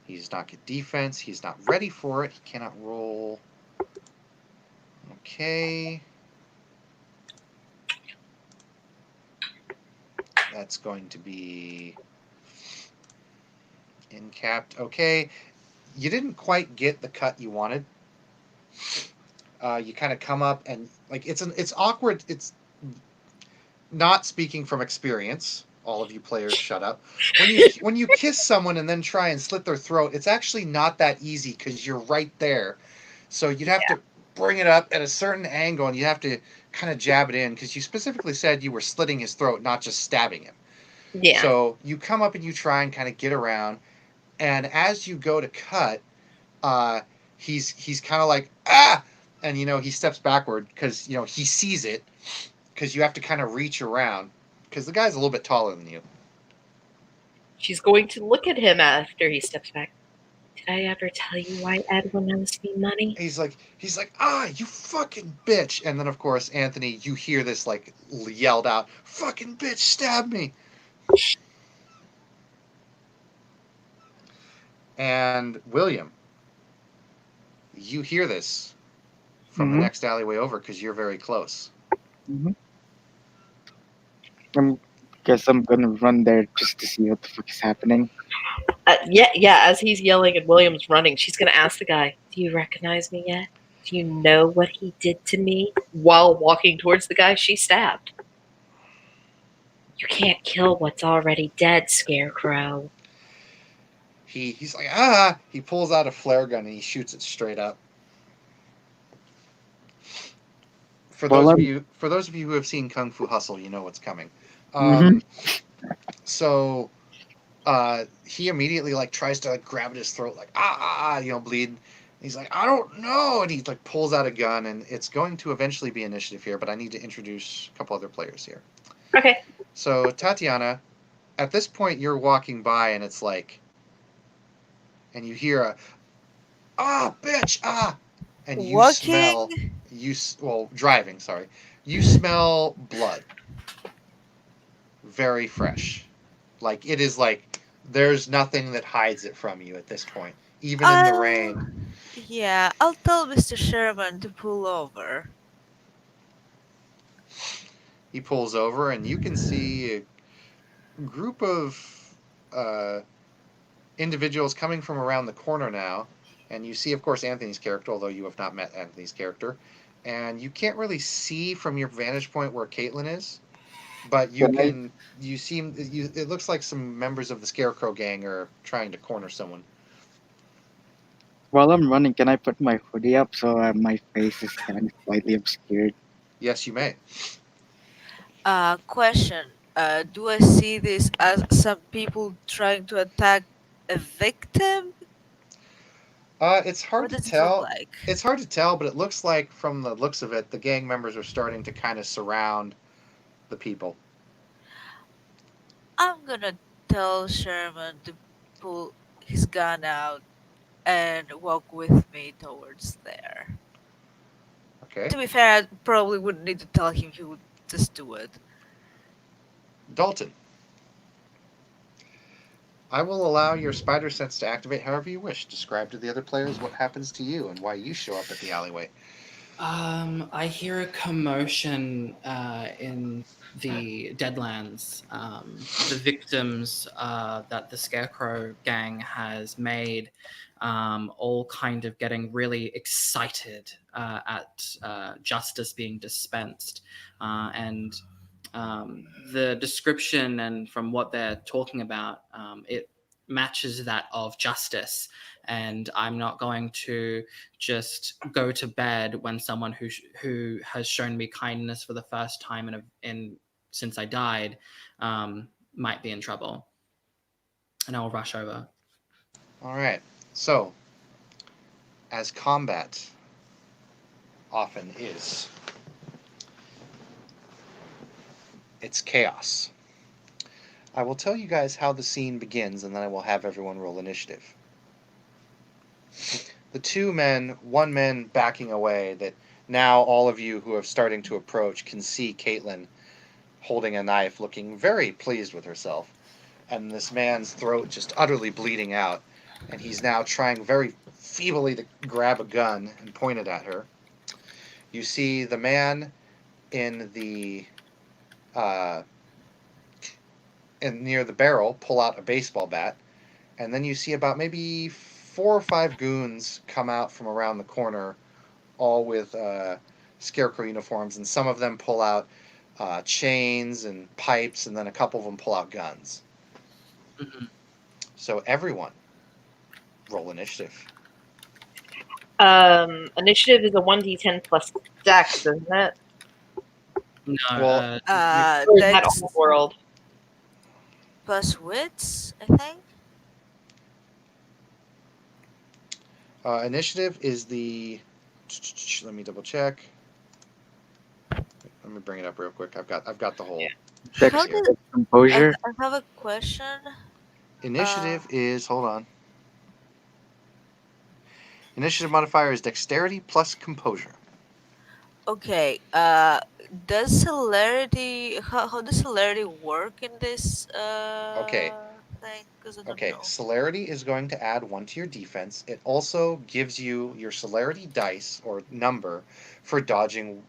He does not get defense. He's not ready for it. He cannot roll. Okay. That's going to be incapped. Okay. You didn't quite get the cut you wanted. You kind of come up and it's awkward. It's not speaking from experience. All of you players, shut up. When you kiss someone and then try and slit their throat, it's actually not that easy because you're right there. So you'd have to bring it up at a certain angle, and you have to kind of jab it in because you specifically said you were slitting his throat, not just stabbing him. Yeah. So you come up and you try and kind of get around, and as you go to cut, he's kind of like, ah! And, he steps backward because, he sees it because you have to kind of reach around because the guy's a little bit taller than you. She's going to look at him after he steps back. Did I ever tell you why Edwin owes me money? He's like, you fucking bitch. And then, of course, Anthony, you hear this, yelled out, fucking bitch, stab me. And William, you hear this from the next alleyway over because you're very close. Mm-hmm. Guess I'm gonna run there just to see what the fuck is happening. Yeah, as he's yelling and William's running, she's going to ask the guy, do you recognize me yet? Do you know what he did to me? While walking towards the guy she stabbed. You can't kill what's already dead, Scarecrow. He's like, ah! He pulls out a flare gun and he shoots it straight up. For those of you who have seen Kung Fu Hustle, you know what's coming. So he immediately tries to grab at his throat, bleed. He's like, I don't know, and he pulls out a gun, and it's going to eventually be initiative here, but I need to introduce a couple other players here. Okay. So Tatiana, at this point you're walking by, and it's and you hear a, ah, bitch, ah, and you Walking smell driving. Sorry, you smell blood, very fresh. Like it is like there's nothing that hides it from you at this point, even in the rain. Yeah, I'll tell Mr. Sherman to pull over. He pulls over, and you can see a group of uh, individuals coming from around the corner now. And you see, of course, Anthony's character, although you have not met Anthony's character. And you can't really see from your vantage point where Caitlin is, but you Can I- can. You seem. It looks like some members of the Scarecrow gang are trying to corner someone. While I'm running, can I put my hoodie up so my face is kind of slightly obscured? Yes, you may. Question. Do I see this as some people trying to attack a victim? It's hard What to does it look tell. like? It's hard to tell, but it looks like from the looks of it, the gang members are starting to kind of surround the people. I'm gonna tell Sherman to pull his gun out and walk with me towards there. Okay, To be fair, I probably wouldn't need to tell him, he would just do it. Dalton. I will allow your spider sense to activate however you wish. Describe to the other players what happens to you and why you show up at the alleyway. I hear a commotion in the Deadlands. The victims that the Scarecrow gang has made, all kind of getting really excited at justice being dispensed. And the description and from what they're talking about, it matches that of justice. And I'm not going to just go to bed when someone who has shown me kindness for the first time since I died might be in trouble, and I'll rush over. All right. So, as combat often is, it's chaos. I will tell you guys how the scene begins, and then I will have everyone roll initiative. The one man backing away, that now all of you who are starting to approach can see Caitlin holding a knife, looking very pleased with herself, and this man's throat just utterly bleeding out, and he's now trying very feebly to grab a gun and point it at her. You see the man in the near the barrel pull out a baseball bat, and then you see about maybe 4 or 5 goons come out from around the corner, all with Scarecrow uniforms, and some of them pull out chains and pipes, and then a couple of them pull out guns. Mm-hmm. So everyone, roll initiative. Initiative is a 1d10 plus dex, isn't it? No, Well, Or is that Dex all world? plus wits, I think. Initiative is the. Let me double check. Let me bring it up real quick. I've got the whole. Dex How here. did composure. I have a question? Initiative is, hold on. Initiative modifier is dexterity plus composure. Okay. Does celerity? How does celerity work in this Okay. thing? Because I don't Okay, know. celerity is going to add 1 to your defense. It also gives you your celerity dice or number for dodging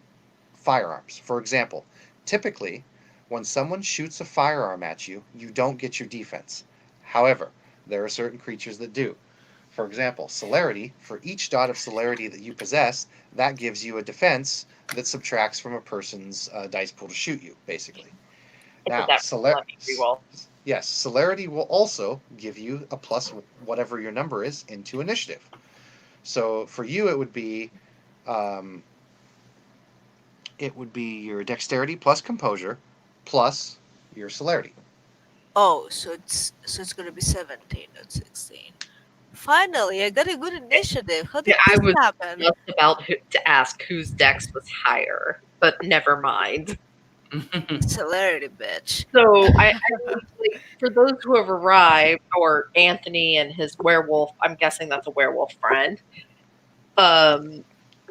firearms. For example, typically, when someone shoots a firearm at you, you don't get your defense. However, there are certain creatures that do. For example, celerity, for each dot of celerity that you possess, that gives you a defense that subtracts from a person's dice pool to shoot you, basically. Now, Let me reroll. yes, celerity will also give you a plus whatever your number is into initiative. So for you, it would be your dexterity plus composure plus your celerity. Oh, so it's gonna be 17, not 16. Finally, I got a good initiative. How did Yeah, I this was happen? just about to ask whose dex was higher, but never mind. Celerity, bitch. So like, for those who have arrived, or Anthony and his werewolf, I'm guessing that's a werewolf friend.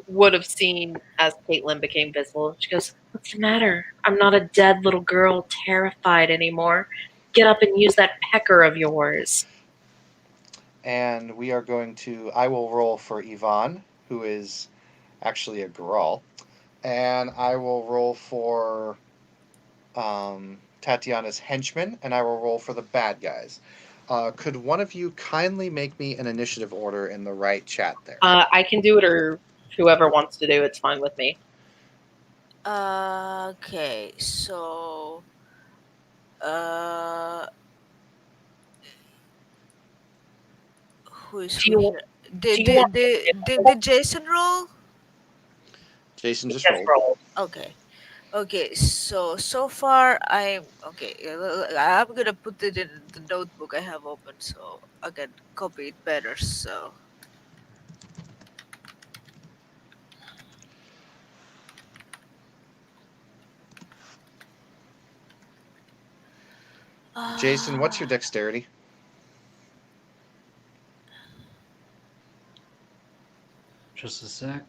would have seen as Caitlin became visible. She goes, "What's the matter? I'm not a dead little girl terrified anymore. Get up and use that pecker of yours." And we are going to. I will roll for Yvonne, who is actually a Grawl, and I will roll for Tatiana's henchman, and I will roll for the bad guys. Could one of you kindly make me an initiative order in the right chat there? I can do it, or whoever wants to do it's fine with me. Okay, so uh, who is Do who you, here? do Did you want did, me to did, do did, did Jason roll? Jason just just rolled. roll? Okay. Okay, so far I'm okay. I'm gonna put it in the notebook I have open so I can copy it better. So Jason, what's your uh, dexterity? Just a sec.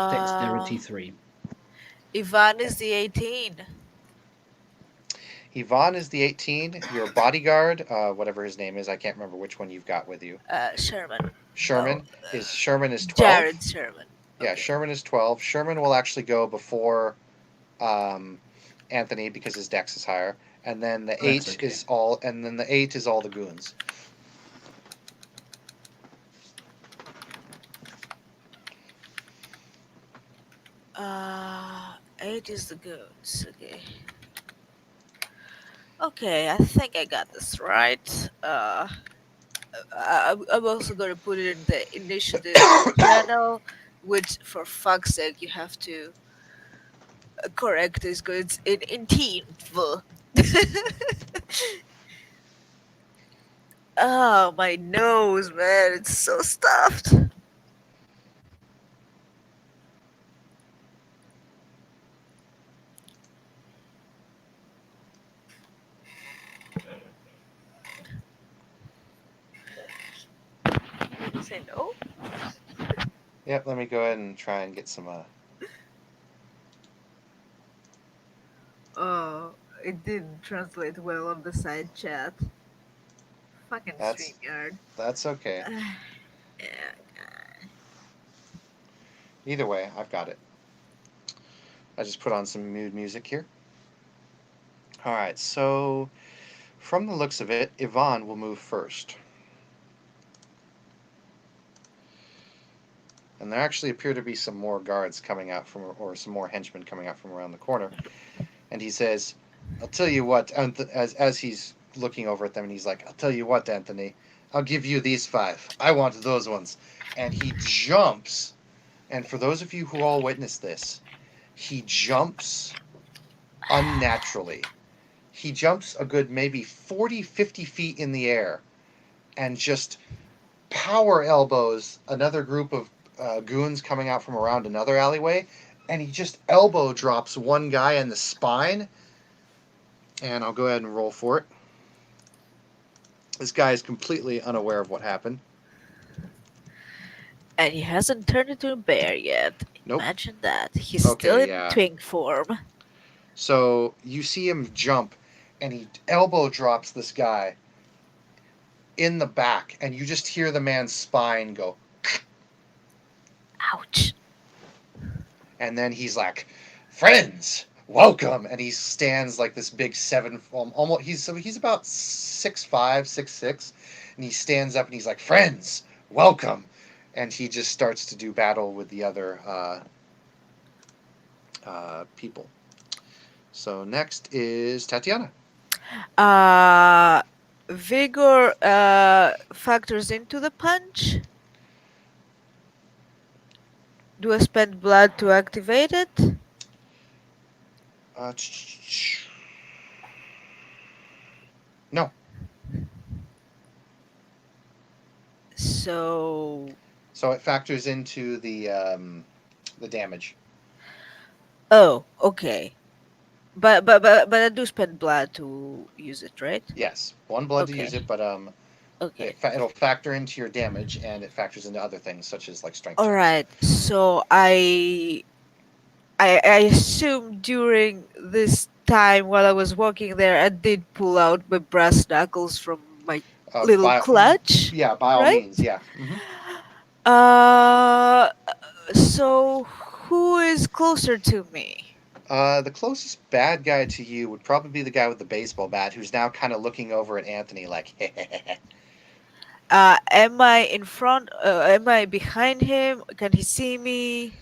Dexterity 3. Ivan is the 18. Yvonne is the 18. Your bodyguard, whatever his name is, I can't remember which one you've got with you. Sherman. Sherman Oh, is 12. Jared Sherman. Yeah, Okay. Sherman is 12. Sherman will actually go before Anthony because his dex is higher, and then the That's 8 okay. is all, and then the 8 is all the goons. Uh, 8 is the goons. Okay. Okay, I think I got this right. I'm also gonna put it in the initiative channel, which for fuck's sake you have to correct this because it's in teenth. Oh, my nose, man, it's so stuffed. Did you say no? Yep, let me go ahead and try and get some. Oh, it didn't translate well on the side chat. Fucking That's StreamYard. that's okay. Yeah. Either way, I've got it. I just put on some mood music here. All right, so from the looks of it, Yvonne will move first. And there actually appear to be some more guards coming out from, or some more henchmen coming out from around the corner. And he says, "I'll tell you what," as he's looking over at them, and he's like, "I'll tell you what, Anthony, I'll give you these 5. I want those ones." And he jumps, and for those of you who all witnessed this, he jumps unnaturally. He jumps a good maybe 40, 50 feet in the air and just power elbows another group of goons coming out from around another alleyway, and he just elbow drops one guy in the spine. And I'll go ahead and roll for it. This guy is completely unaware of what happened. And he hasn't turned into a bear yet. Nope. Imagine that. He's still Okay, in yeah. twink form. So you see him jump, and he elbow drops this guy in the back, and you just hear the man's spine go, Ouch. and then he's like, "Friends, welcome!" And he stands like this big 7, almost he's about 6'5", 6'6", and he stands up and he's like, "Friends, welcome!" And he just starts to do battle with the other people. So next is Tatiana. Uh, Vigor factors into the punch. Do I spend blood to activate it? Uh, no. So, So it factors into the damage. oh, okay. But I do spend blood to use it, right? Yes, 1 blood to Okay. use it, but Okay. it'll factor into your damage, and it factors into other things such as like strength All checks. right. So I assume during this time while I was walking there, I did pull out my brass knuckles from my little By clutch, yeah, by all right? means, yeah. Uh, so who is closer to me? The closest bad guy to you would probably be the guy with the baseball bat, who's now kind of looking over at Anthony like, Am I in front? Am I behind him? Can he see me?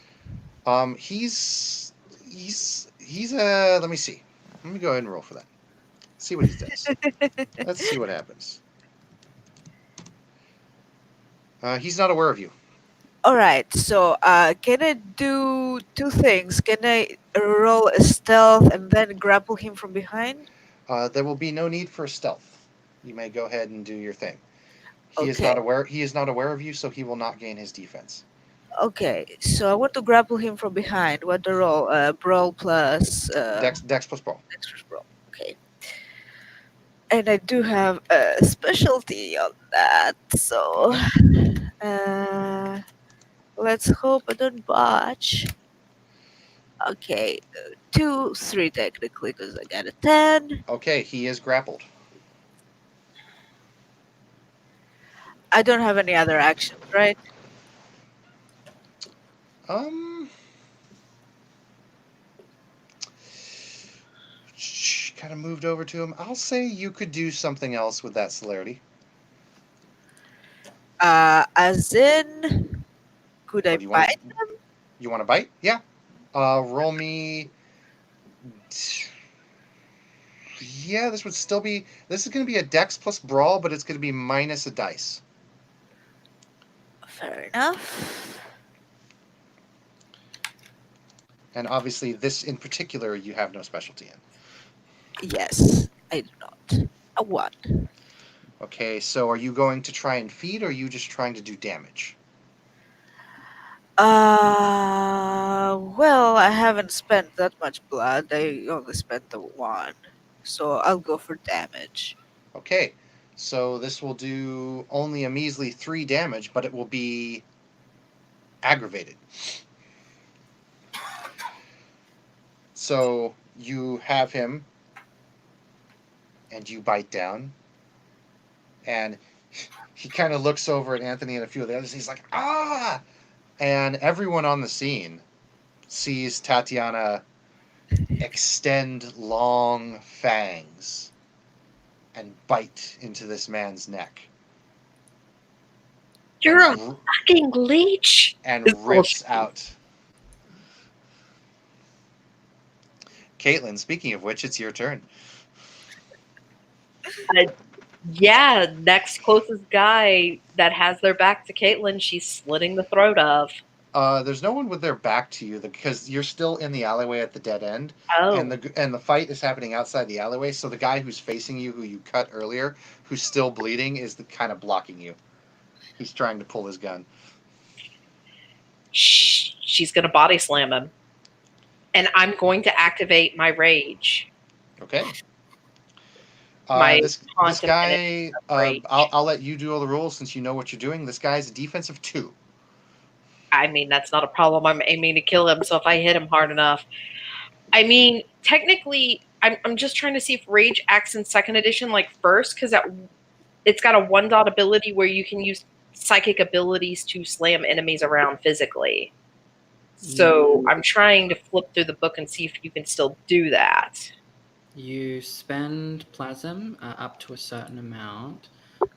he's let me see. Let me go ahead and roll for that. See what he does. Let's see what happens. He's not aware of you. All right. So, can I do two things? Can I roll a stealth and then grapple him from behind? There will be no need for stealth. You may go ahead and do your thing. He is Okay. not aware. He is not aware of you, so he will not gain his defense. Okay. So I want to grapple him from behind. What the roll? Brawl plus Dex plus brawl. extra brawl. Okay. And I do have a specialty on that. So, let's hope I don't botch. Okay, 2, 3 technically because I got a 10. Okay, he is grappled. I don't have any other actions, right? Kind of moved over to him. I'll say you could do something else with that celerity. As in, could I What do you want? bite? You want to bite? Yeah. Roll me. Yeah, this would still be. This is going to be a Dex plus brawl, but it's going to be minus a dice. Fair enough. And obviously, this in particular, you have no specialty in. Yes, I do not. A 1. Okay, so are you going to try and feed, or are you just trying to do damage? Well, I haven't spent that much blood. I only spent the 1. So I'll go for damage. Okay, so this will do only a measly 3 damage, but it will be aggravated. So you have him, and you bite down, and he kind of looks over at Anthony and a few of the others, and he's like, ah! And everyone on the scene sees Tatiana extend long fangs and bite into this man's neck. You're a and, fucking leech. and It's rips bullshit. out. Caitlin, speaking of which, it's your turn. Yeah, next closest guy that has their back to Caitlin, she's slitting the throat of. There's no one with their back to you because you're still in the alleyway at the dead end, Oh, and the fight is happening outside the alleyway. So the guy who's facing you, who you cut earlier, who's still bleeding, is kind of blocking you. He's trying to pull his gun. she's gonna body slam him, and I'm going to activate my rage. Okay. My This taunt guy, rage. I'll let you do all the rules since you know what you're doing. This guy's a defensive 2. I mean, that's not a problem. I'm aiming to kill him, so if I hit him hard enough. I mean, technically, I'm just trying to see if Rage acts in 2nd edition like first, because it's got a 1-dot ability where you can use psychic abilities to slam enemies around physically. So I'm trying to flip through the book and see if you can still do that. You spend plasm up to a certain amount,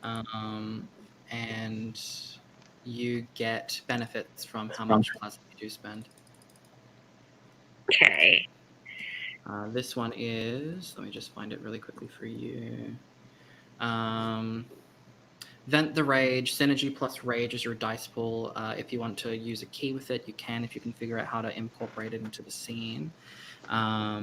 and you get benefits from how much plasma you do spend. Okay. This one is, let me just find it really quickly for you. Vent the Rage. Synergy plus Rage is your dice pool. If you want to use a key with it, you can, if you can figure out how to incorporate it into the scene. I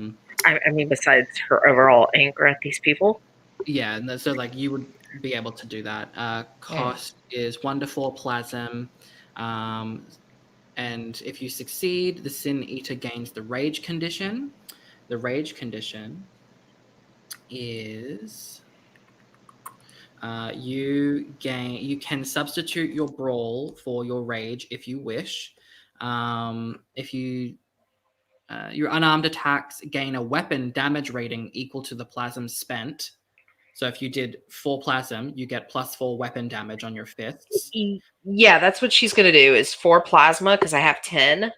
mean, besides her overall anger at these people. Yeah, and so like you would be able to do that. Cost is 1 to 4 plasm. And if you succeed, the Sin Eater gains the Rage condition. The Rage condition is you can substitute your Brawl for your Rage if you wish. If you your unarmed attacks gain a weapon damage rating equal to the plasm spent. So if you did 4 plasm, you get +4 weapon damage on your fists. Yeah, that's what she's gonna do. Is 4 plasma because I have 10,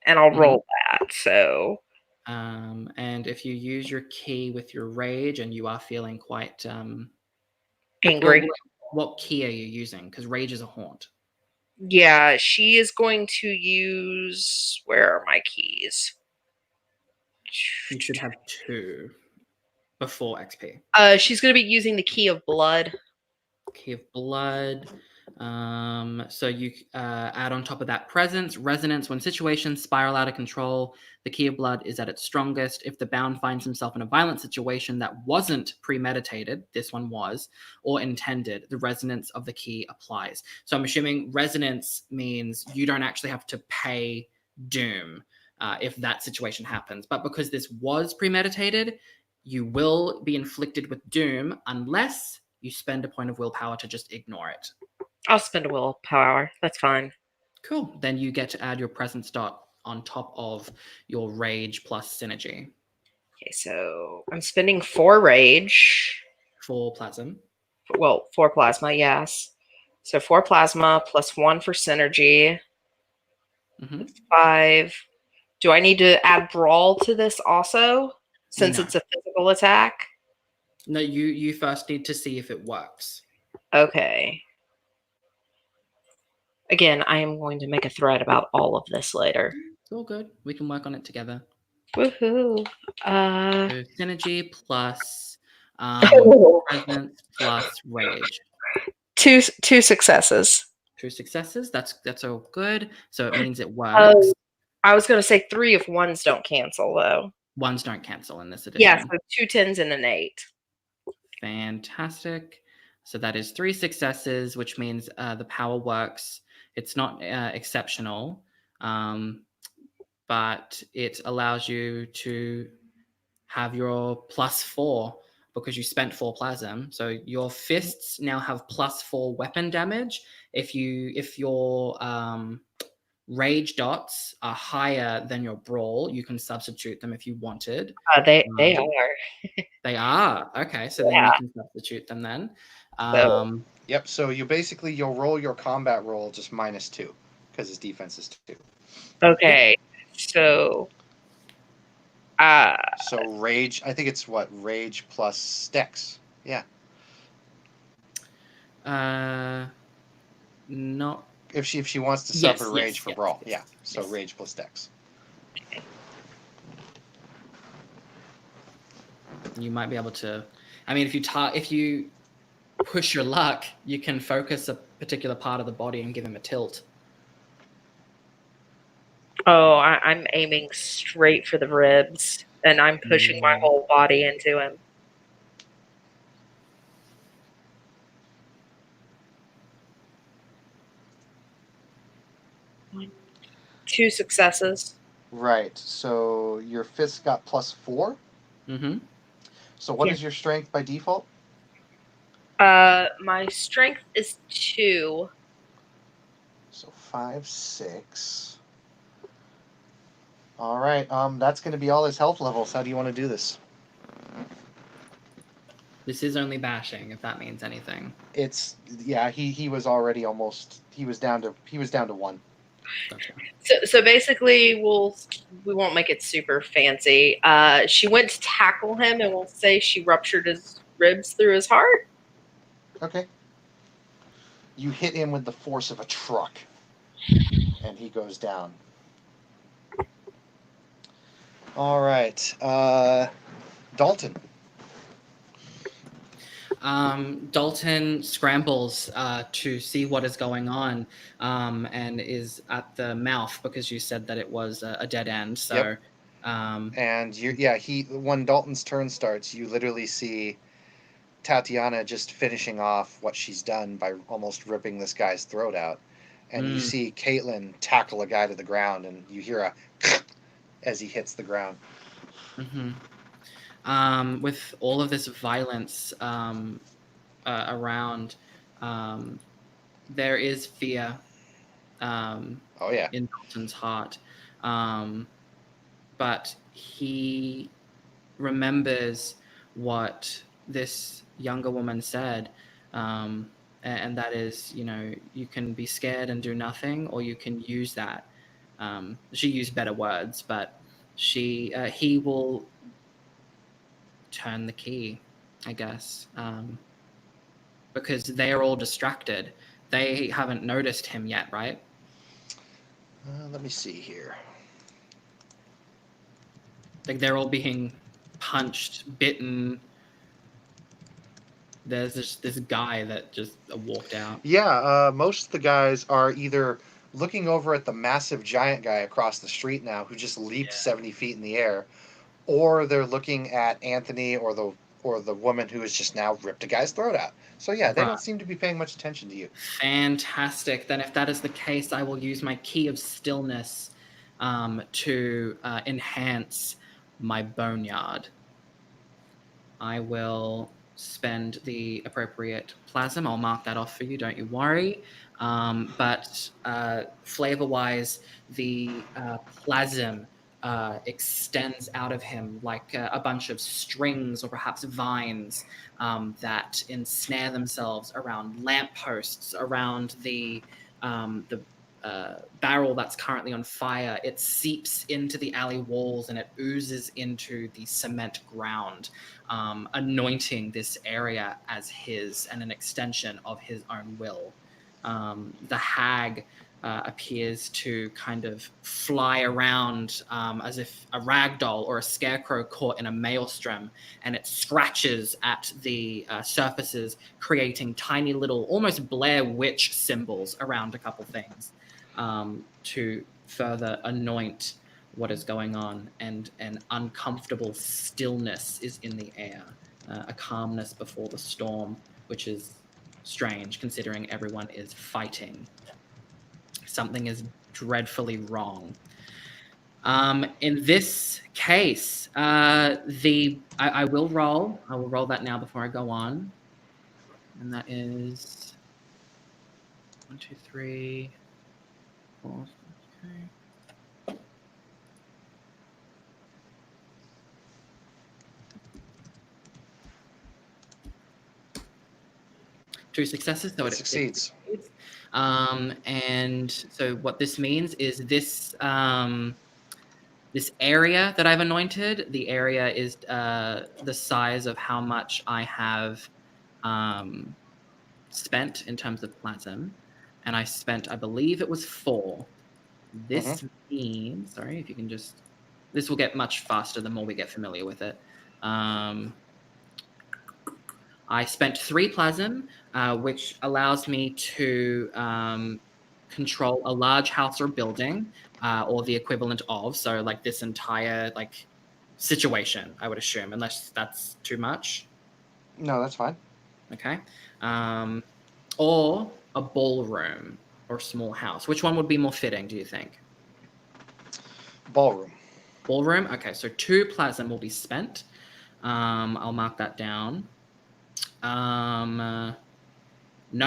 and I'll roll that. So. And if you use your key with your rage, and you are feeling quite Angry. What key are you using? Because rage is a haunt. Yeah, she is going to use. Where are my keys? You should have 2 before XP. She's going to be using the key of blood. Key of blood. So you add on top of that presence, resonance. When situations spiral out of control, the key of blood is at its strongest. If the bound finds himself in a violent situation that wasn't premeditated, this one was, or intended, the resonance of the key applies. So I'm assuming resonance means you don't actually have to pay doom if that situation happens. But because this was premeditated, you will be inflicted with doom unless you spend a point of willpower to just ignore it. I'll spend a willpower. That's fine. Cool. Then you get to add your presence dot on top of your rage plus synergy. Okay, so I'm spending 4 rage. 4 plasm. Well, 4 plasma, yes. So 4 plasma plus 1 for synergy. 5. Do I need to add brawl to this also? Since it's a physical attack? No, you first need to see if it works. Okay. Again, I am going to make a thread about all of this later. It's all good. We can work on it together. Woohoo. So synergy plus presence plus rage. 2 successes. 2 successes. That's all good. So it means it works. I was going to say 3 if ones don't cancel, though. Ones don't cancel in this edition. Yeah, so 2 10s and an 8. Fantastic. So that is 3 successes, which means the power works. It's not exceptional, but it allows you to have your +4 because you spent 4 plasm. So your fists now have +4 weapon damage. If your rage dots are higher than your brawl, you can substitute them if you wanted. They are. They are. Okay, so then you can substitute them then. Yep, so you'll roll your combat roll just -2 because his defense is 2. Okay, so rage, I think it's what? Rage plus dex. Yeah. Not if she wants to suffer rage for brawl. Yeah. So rage plus dex. You might be able to. I mean, if you push your luck, you can focus a particular part of the body and give him a tilt. Oh, I'm aiming straight for the ribs, and I'm pushing my whole body into him. Two successes. Right. So your fist got +4. Mm-hmm. So what is your strength by default? My strength is 2. So 5, 6. All right. That's going to be all his health levels. How do you want to do this? This is only bashing, if that means anything. It's he was already almost. He was down to 1. Gotcha. So basically, we won't make it super fancy. She went to tackle him, and we'll say she ruptured his ribs through his heart. Okay. You hit him with the force of a truck, and he goes down. All right, Dalton. Dalton scrambles to see what is going on, and is at the mouth because you said that it was a dead end. So, yep. And when Dalton's turn starts, you literally see Tatiana just finishing off what she's done by almost ripping this guy's throat out. And you Mm. see Caitlin tackle a guy to the ground, and you hear a as he hits the ground. With all of this violence around, there is fear Oh yeah. in Dalton's heart. But he remembers what this younger woman said, and that is, you can be scared and do nothing, or you can use that. She used better words, but he will turn the key, I guess, because they are all distracted. They haven't noticed him yet, right? Let me see here. Like, they're all being punched, bitten. There's this guy that just walked out. Yeah, most of the guys are either looking over at the massive giant guy across the street now who just leaped 70 feet in the air, or they're looking at Anthony or the woman who has just now ripped a guy's throat out. So yeah, they don't seem to be paying much attention to you. Fantastic. Then if that is the case, I will use my key of stillness to enhance my boneyard. I will spend the appropriate plasm. I'll mark that off for you, don't you worry. But flavor-wise, the plasm extends out of him like a bunch of strings or perhaps vines that ensnare themselves around lampposts, around the barrel that's currently on fire. It seeps into the alley walls and it oozes into the cement ground, anointing this area as his and an extension of his own will. The hag appears to kind of fly around as if a rag doll or a scarecrow caught in a maelstrom, and it scratches at the surfaces, creating tiny little, almost Blair Witch symbols around a couple things to further anoint what is going on, and an uncomfortable stillness is in the air, a calmness before the storm, which is strange considering everyone is fighting. Something is dreadfully wrong. In this case, I will roll. I will roll that now before I go on. And that is 1, 2, 3, 4. Okay. Two successes, so it succeeds. And so what this means is this this area that I've anointed, the area is the size of how much I have spent in terms of plasm. And I spent, I believe it was 4. This means, sorry, if you can just, this will get much faster the more we get familiar with it. I spent 3 plasm, which allows me to control a large house or building, or the equivalent of. So like this entire like situation, I would assume, unless that's too much. No, that's fine. Okay. Or a ballroom or a small house. Which one would be more fitting, do you think? Ballroom. Ballroom? Okay, so 2 plasm will be spent. I'll mark that down. No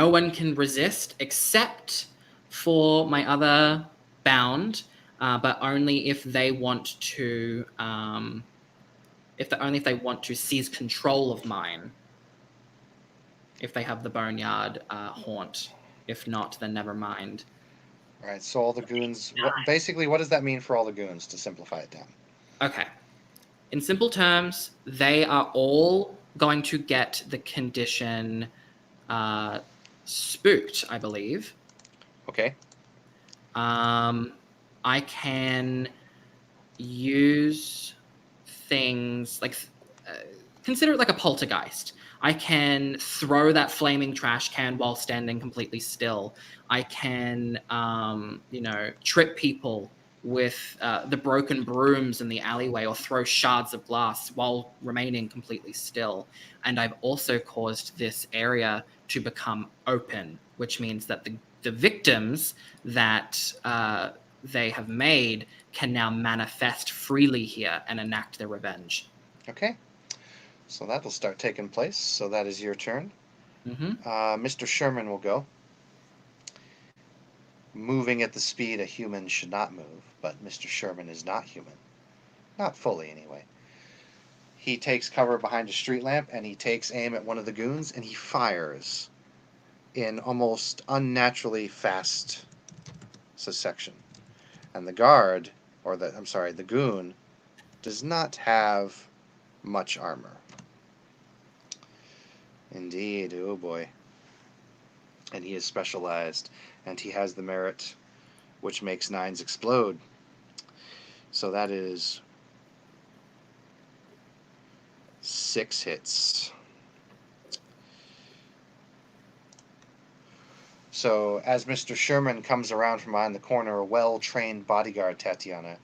one can resist except for my other bound, but only if they want to if they want to seize control of mine. If they have the boneyard haunt. If not, then never mind. All right, so all the goons, basically what does that mean for all the goons, to simplify it down? Okay. In simple terms, they are all going to get the condition spooked, I believe. Okay. I can use things like, consider it like a poltergeist. I can throw that flaming trash can while standing completely still. I can, trip people with the broken brooms in the alleyway or throw shards of glass while remaining completely still. And I've also caused this area to become open, which means that the victims that they have made can now manifest freely here and enact their revenge. Okay. So that'll start taking place. So that is your turn. Mr. Sherman will go. Moving at the speed a human should not move, but Mr. Sherman is not human. Not fully, anyway. He takes cover behind a street lamp, and he takes aim at one of the goons, and he fires in almost unnaturally fast succession. And the guard, the goon, does not have much armor. Indeed, oh boy. And he is specialized, and he has the merit which makes 9s explode. So that is 6 hits. So as Mr. Sherman comes around from behind the corner, a well-trained bodyguard, Tatiana,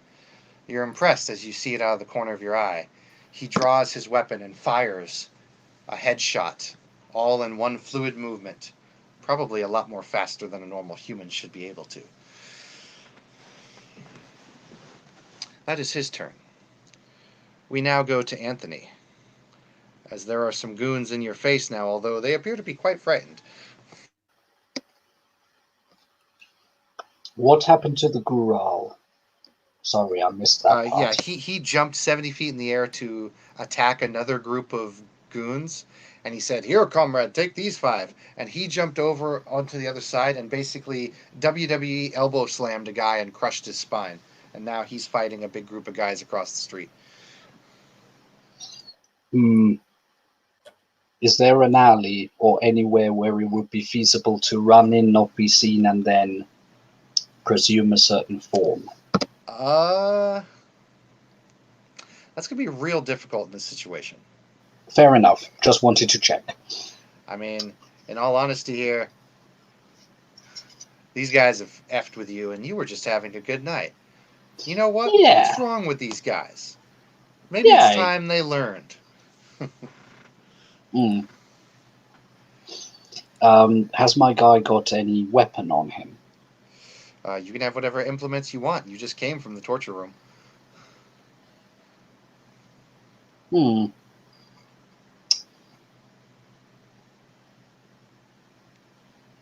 you're impressed as you see it out of the corner of your eye. He draws his weapon and fires a headshot, all in one fluid movement. Probably a lot more faster than a normal human should be able to. That is his turn. We now go to Anthony, as there are some goons in your face now, although they appear to be quite frightened. What happened to the Gural? Sorry, I missed that part. Yeah, he jumped 70 feet in the air to attack another group of goons, and he said, "Here, comrade, take these 5." And he jumped over onto the other side and basically WWE elbow slammed a guy and crushed his spine. And now he's fighting a big group of guys across the street. Is there an alley or anywhere where it would be feasible to run in, not be seen, and then presume a certain form? That's going to be real difficult in this situation. Fair enough. Just wanted to check. I mean, in all honesty here, these guys have effed with you, and you were just having a good night. You know what? Yeah. What's wrong with these guys? Maybe it's time they learned. Has my guy got any weapon on him? You can have whatever implements you want. You just came from the torture room.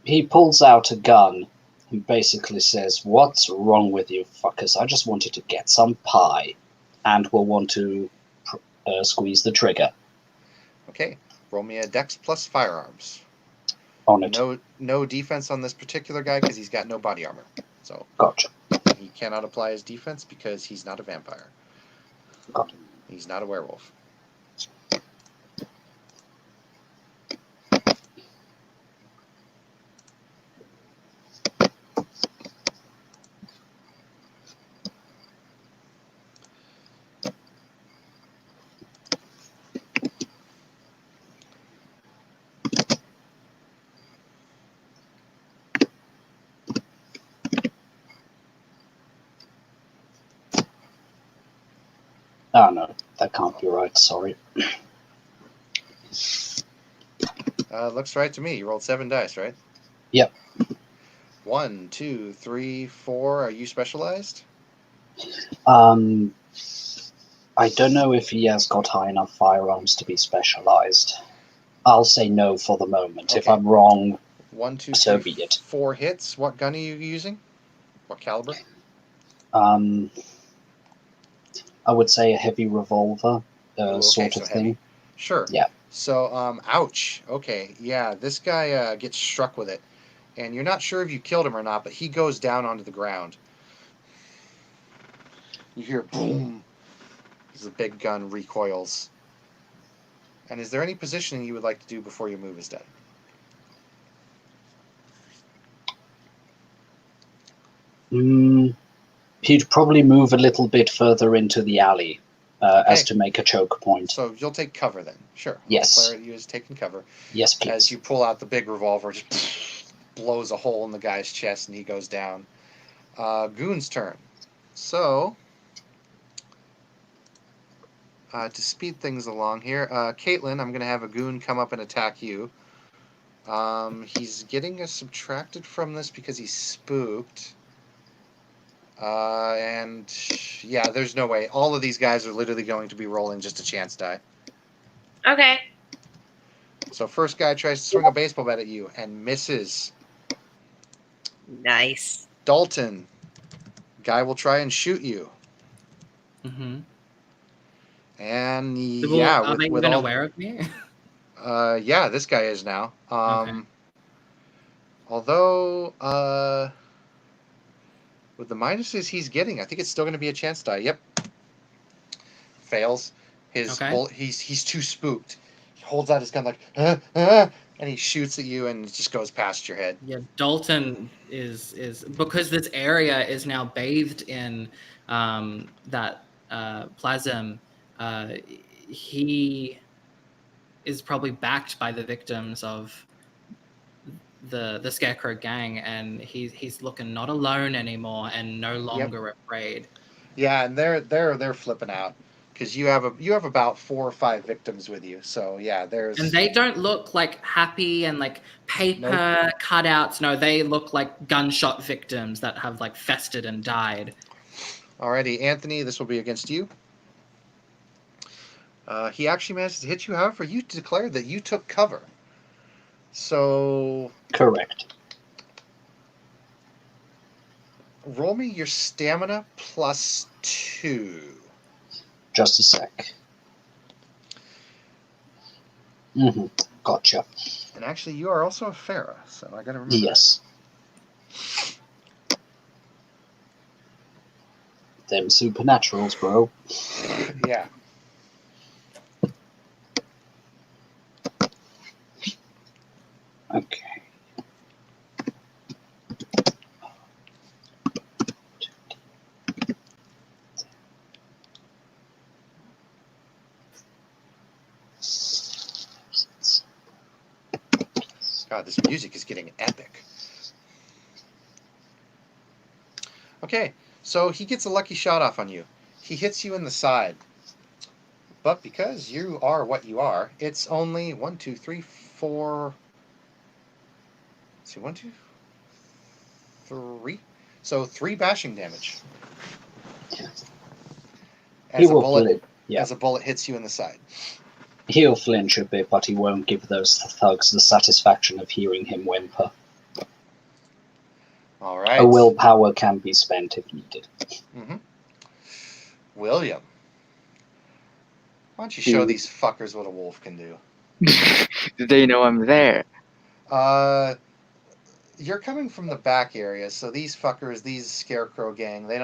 He pulls out a gun and basically says, "What's wrong with you fuckers? I just wanted to get some pie," and will want to squeeze the trigger. Okay, roll me a Dex plus firearms. On it. No defense on this particular guy because he's got no body armor. So Gotcha. He cannot apply his defense because he's not a vampire. Got it. He's not a werewolf. Oh no, that can't be right, sorry. Looks right to me. You rolled 7 dice, right? Yep. 1, 2, 3, 4. Are you specialized? I don't know if he has got high enough firearms to be specialized. I'll say no for the moment. Okay. If I'm wrong, 1, 2, so 3, be it. 4 hits. What gun are you using? What caliber? I would say a heavy revolver, sort of so thing. heavy. Sure. Yeah. So, ouch. Okay, yeah, this guy gets struck with it. And you're not sure if you killed him or not, but he goes down onto the ground. You hear boom as the big gun recoils. And is there any positioning you would like to do before your move is done? He'd probably move a little bit further into the alley as to make a choke point. So you'll take cover then. Sure. Yes. I'll declare you as taking cover. Yes, please. As you pull out the big revolver, just blows a hole in the guy's chest and he goes down. Goon's turn. So, to speed things along here, Caitlin, I'm going to have a goon come up and attack you. He's getting subtracted from this because he's spooked. And yeah, there's no way. All of these guys are literally going to be rolling just a chance die. Okay. So first guy tries to swing a baseball bat at you and misses. Nice. Dalton, guy will try and shoot you. Mm-hmm. And Are with, they with even all, aware of me? yeah, this guy is now. Okay. Although, with the minuses he's getting, I think it's still going to be a chance die. Yep. Fails. His Okay. bullet. He's too spooked. He holds out his gun like, and he shoots at you, and it just goes past your head. Yeah, Dalton is because this area is now bathed in that plasm. He is probably backed by the victims of the Scarecrow gang, and he's looking not alone anymore and no longer afraid. Yeah, and they're flipping out because you have about 4 or 5 victims with you. So yeah, there's. And they don't look like happy and like paper cutouts. No, they look like gunshot victims that have like festered and died. Alrighty, Anthony, this will be against you. He actually managed to hit you. However, you declared that you took cover. So Correct. roll me your stamina plus 2. Just a sec. Gotcha. And actually, you are also a Farah, so I gotta remember. Yes. Them supernaturals, bro. That. Yeah. Okay. God, this music is getting epic. Okay, so he gets a lucky shot off on you. He hits you in the side. But because you are what you are, it's only 1, 2, 3, 4. Let's see, 1, 2, 3. So 3 bashing damage. He will flinch. Yeah. As a bullet hits you in the side. He'll flinch a bit, but he won't give those thugs the satisfaction of hearing him whimper. All right. A willpower can be spent if needed. Mm-hmm. William, why don't you show these fuckers what a wolf can do? Do they know I'm there? You're coming from the back area, so these fuckers, these Scarecrow gang, they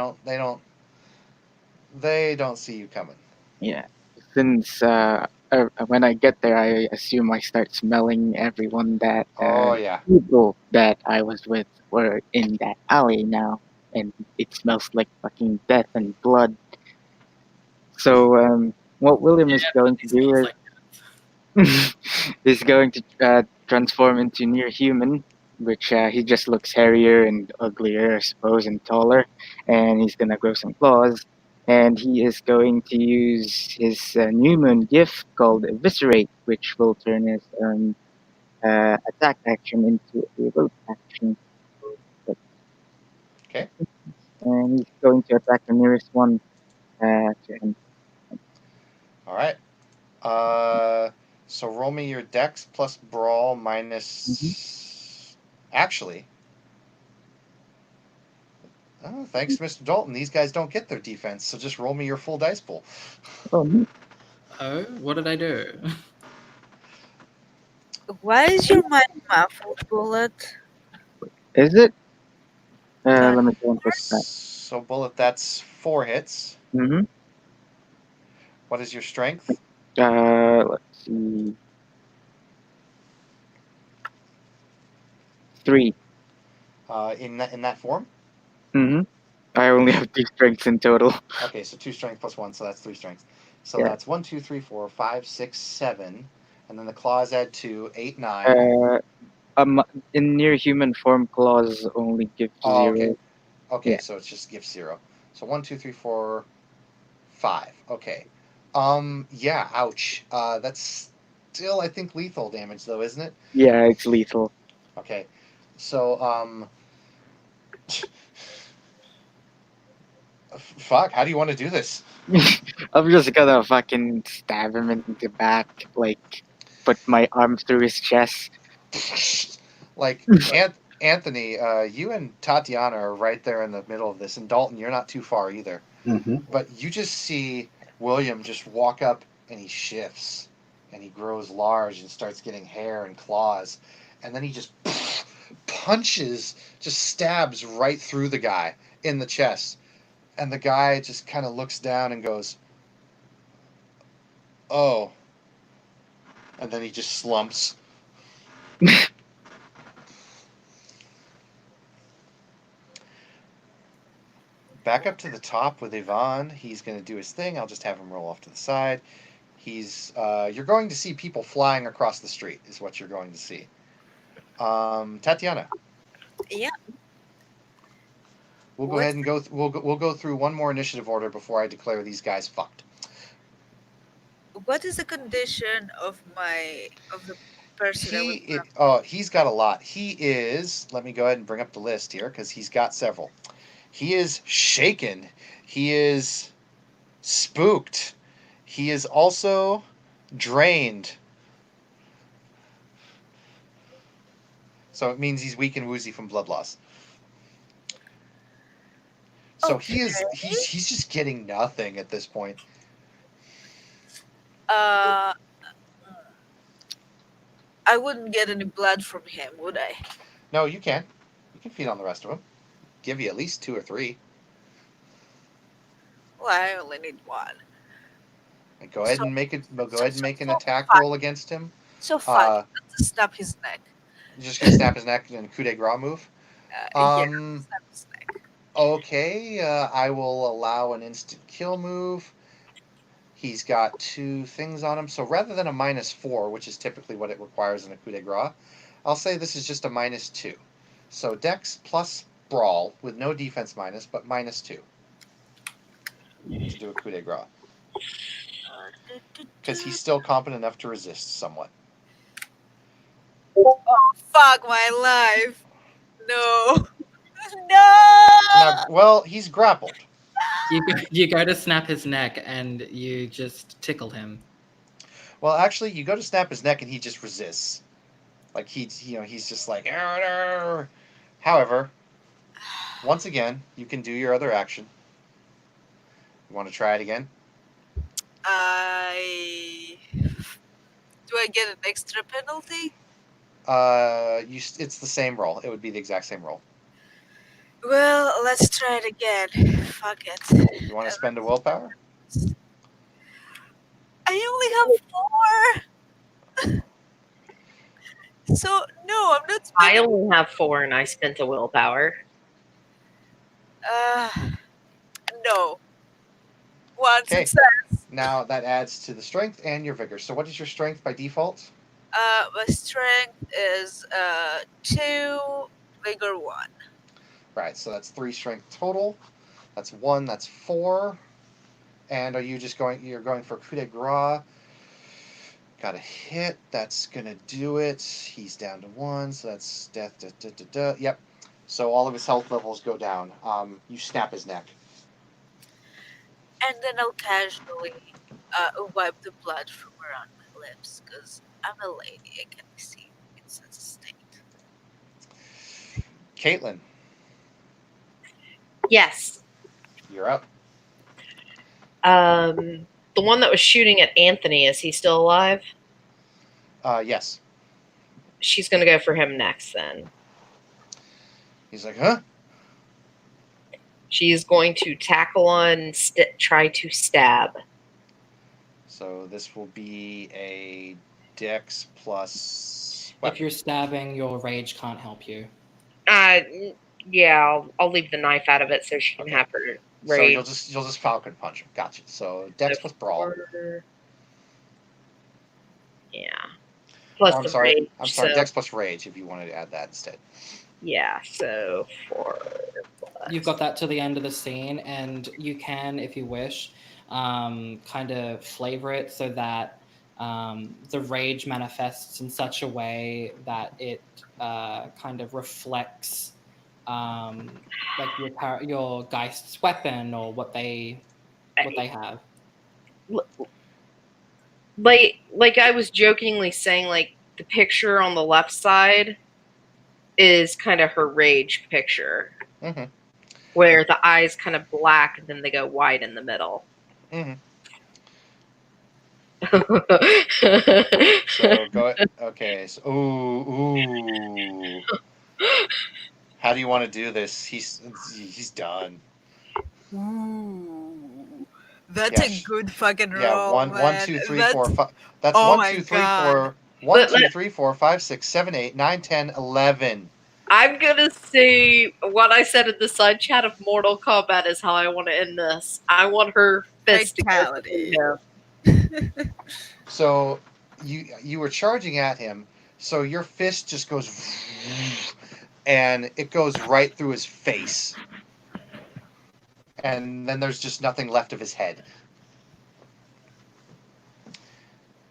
don't see you coming. Yeah. Since when I get there, I assume I start smelling everyone that Yeah. people that I was with were in that alley now, and it smells like fucking death and blood. So what William is going to do is going to transform into near human, which he just looks hairier and uglier, I suppose, and taller, and he's gonna grow some claws. And he is going to use his new moon gift called Eviscerate, which will turn his attack action into a rope action. Okay. And he's going to attack the nearest one to him. All right. So roll me your Dex plus Brawl minus. Actually. Oh, thanks to Mr. Dalton. These guys don't get their defense, so just roll me your full dice pool. Oh, what did I do? Why is your mic muffled, Bullet? Is it? Let me go and push that. So, Bullet, that's 4 hits. Mm-hmm. What is your strength? Let's see. 3. In that form? Mm-hmm. I only have 2 strengths in total. Okay, so 2 strength plus 1, so that's 3 strength. So Yeah. that's 1, 2, 3, 4, 5, 6, 7. And then the claws add 2, 8, 9. In near human form, claws only give 0. Oh, okay. Okay, Yeah. so it's just gift 0. So 1, 2, 3, 4, 5. Okay. Yeah, ouch. That's still, I think, lethal damage, though, isn't it? Yeah, it's lethal. Okay. So, fuck, how do you want to do this? I'm just gonna fucking stab him in the back, like, put my arm through his chest. Like, Anthony, you and Tatiana are right there in the middle of this, and Dalton, you're not too far either. Mm-hmm. But you just see William just walk up, and he shifts, and he grows large and starts getting hair and claws, and then he just punches, just stabs right through the guy in the chest, and the guy just kind of looks down and goes, "Oh," and then he just slumps. Back up to the top with Yvonne. He's going to do his thing. I'll just have him roll off to the side. You're going to see people flying across the street, is what you're going to see. Tatiana. Yeah. We'll go What's ahead and we'll go through one more initiative order before I declare these guys fucked. What is the condition of the person that was He's got a lot. He is. Let me go ahead and bring up the list here because he's got several. He is shaken. He is spooked. He is also drained. So it means he's weak and woozy from blood loss. So he's just getting nothing at this point. I wouldn't get any blood from him, would I? No, you can. You can feed on the rest of them. Give you at least 2 or 3. Well, I only need 1. And go ahead and make it. Go ahead and make an attack 5. roll against him. So 5. Let's snap his neck. You're just gonna snap his neck and coup de grace move. Yeah, snap his neck. Okay, I will allow an instant kill move. He's got 2 things on him, so rather than a -4, which is typically what it requires in a coup de grace, I'll say this is just a -2. So Dex plus Brawl with no defense minus, but -2 to do a coup de grace. Because he's still competent enough to resist somewhat. Oh, fuck my life. No. No! Now, well, he's grappled. You go to snap his neck and you just tickle him. Well, actually, you go to snap his neck and he just resists. Like he's just like. Arr, arr. However, once again, you can do your other action. You want to try it again? Do I get an extra penalty? It's the same roll. It would be the exact same roll. Well, let's try it again. Fuck it. You want to spend a willpower? I only have 4. So no, I'm not I spending. only have 4 and I spent a willpower. No. 1 Okay. success. Now that adds to the strength and your vigor. So what is your strength by default? My strength is 2, vigor 1. Right. So that's 3 strength total. That's 1. That's 4. And are you just going? You're going for coup de grace. Got a hit. That's gonna do it. He's down to 1. So that's death. Yep. So all of his health levels go down. You snap his neck. And then I'll casually wipe the blood from around my lips because I'm a lady. I can see in such a state. Caitlin, Yes. you're up. The one that was shooting at Anthony, is he still alive? Yes. She's going to go for him next then. He's like, huh? She's going to tackle on, try to stab. So this will be a Dex plus. If you're stabbing, your rage can't help you. Yeah, I'll leave the knife out of it so she can have her So rage. you'll just falcon punch him. Gotcha. So Dex plus brawl. Yeah. Plus Oh, I'm the sorry. rage. I'm sorry. so- Dex plus rage. If you wanted to add that instead. Yeah, so 4. You've got that to the end of the scene, and you can, if you wish, kind of flavor it so that the rage manifests in such a way that it kind of reflects like your Geist's weapon or what they have. Like I was jokingly saying, like the picture on the left side is kind of her rage picture, Mm-hmm. where the eyes kind of black and then they go white in the middle. Mm-hmm. So go. Okay. So, ooh. How do you want to do this? He's done. Ooh, that's Yeah, a good fucking Yeah, roll, one, man. 2, 3, That's 4, 5. That's oh 1, my 2, 3, god. 4. 1, Let- 2, let- 3, 4, 5, 6, 7, 8, 9, 10, 11. I'm gonna say what I said in the side chat of Mortal Kombat is how I want to end this. I want her fist to go Fatality. through him. So you were charging at him, so your fist just goes and it goes right through his face. And then there's just nothing left of his head.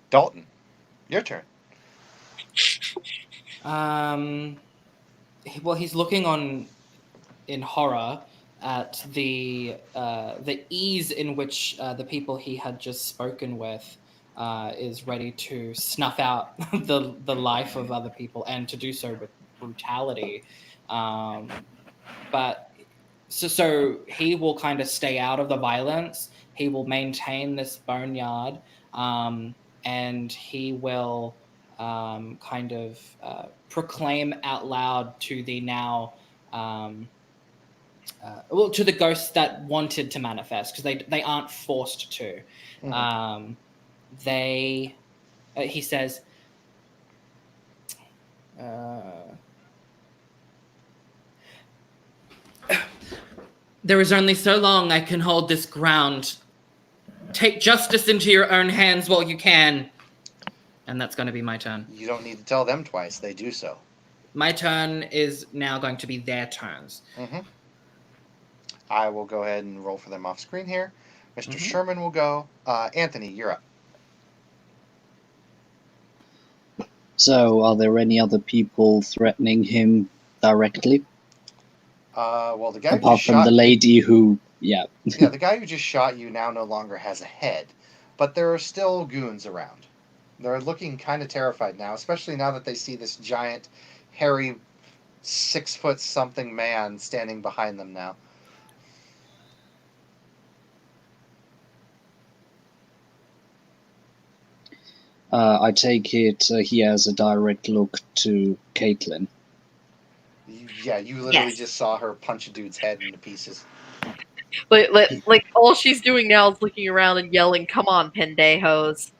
Dalton, your turn. Well, he's looking in horror at the ease in which the people he had just spoken with is ready to snuff out the life of other people, and to do so with brutality. But so he will kind of stay out of the violence. He will maintain this boneyard, and he will kind of proclaim out loud to the now to the ghosts that wanted to manifest, because they aren't forced to. Mm-hmm. He says, there is only so long I can hold this ground. Take justice into your own hands while you can. And that's going to be my turn. You don't need to tell them twice. They do so. My turn is now going to be their turns. Mm-hmm. I will go ahead and roll for them off screen here. Mr. Mhm. Sherman will go. Anthony, you're up. So, are there any other people threatening him directly? Well, the guy who Apart just from shot the lady who, yeah, the guy who just shot you now no longer has a head, but there are still goons around. They're looking kind of terrified now, especially now that they see this giant, hairy, 6 foot something man standing behind them now. I take it he has a direct look to Caitlin. Yeah, you literally Yes. just saw her punch a dude's head into pieces. Like all she's doing now is looking around and yelling, "Come on, pendejos!"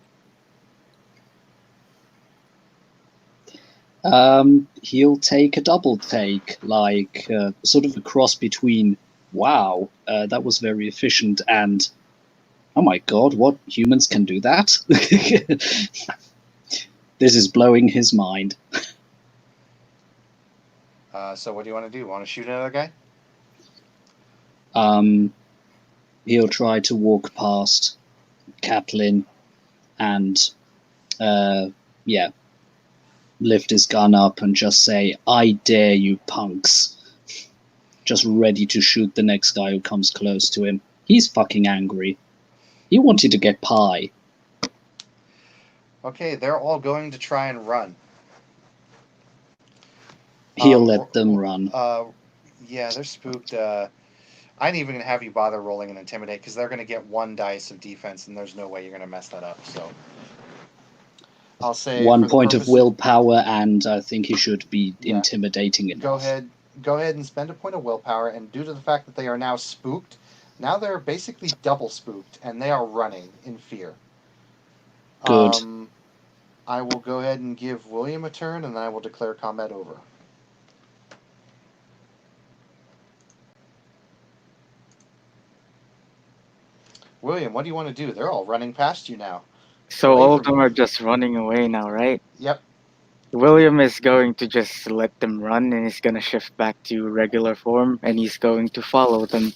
He'll take a double take, like sort of a cross between, wow, that was very efficient, and, oh my god, what, humans can do that? This is blowing his mind. So what do you want to do? Want to shoot another guy? He'll try to walk past Caitlin and, lift his gun up and just say, I dare you punks. Just ready to shoot the next guy who comes close to him. He's fucking angry. He wanted to get pie. Okay, they're all going to try and run. He'll let them run. Yeah, they're spooked. I ain't even going to have you bother rolling an intimidate, because they're going to get 1 dice of defense, and there's no way you're going to mess that up. So I'll say 1 point of willpower, and I think he should be Yeah. intimidating enough. Go ahead and spend a point of willpower, and due to the fact that they are now spooked, now they're basically double spooked, and they are running in fear. Good. I will go ahead and give William a turn, and then I will declare combat over. William, what do you want to do? They're all running past you now. So Away all of from them you. are just running away now, right? Yep. William is going to just let them run, and he's gonna shift back to regular form, and he's going to follow them.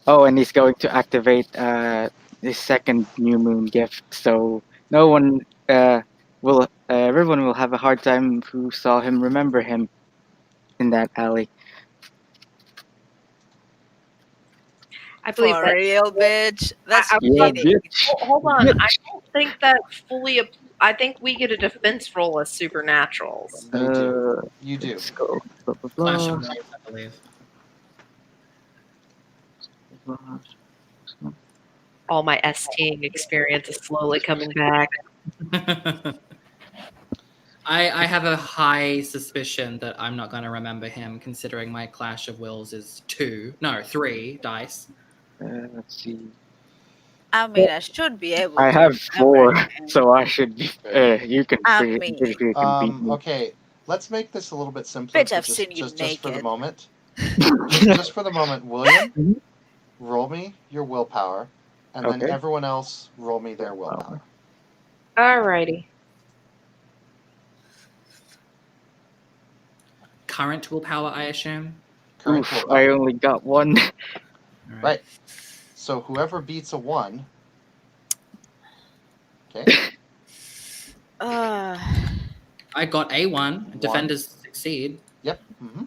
Oh, and he's going to activate his second new moon gift, so no one will everyone will have a hard time who saw him remember him in that alley. I believe For that. real, bitch. That's I- Yeah, cheating. bitch. Hold on. I don't think that fully. I think we get a defense roll as supernaturals. They do. You do. Let's go. Blah, blah, Clash blah, of Waves, I believe. blah. All my STing experience is slowly coming back. I have a high suspicion that I'm not going to remember him, considering my Clash of Wills is 3 dice. Let's see. I mean, I should be able I to have remember 4, him. so I should be. You can. I pretty- mean- pretty- can beat me. Okay, let's make this a little bit simpler. Bitch, for I've seen you just for the naked. moment. Just for the moment, William, Mhm. roll me your willpower, and then Okay. everyone else roll me their willpower. Alrighty. Current willpower, I assume. Current Oof, willpower. I only got 1. All Right. So whoever beats a 1. Okay. I got A1. Defenders succeed. Yep. Mm-hmm.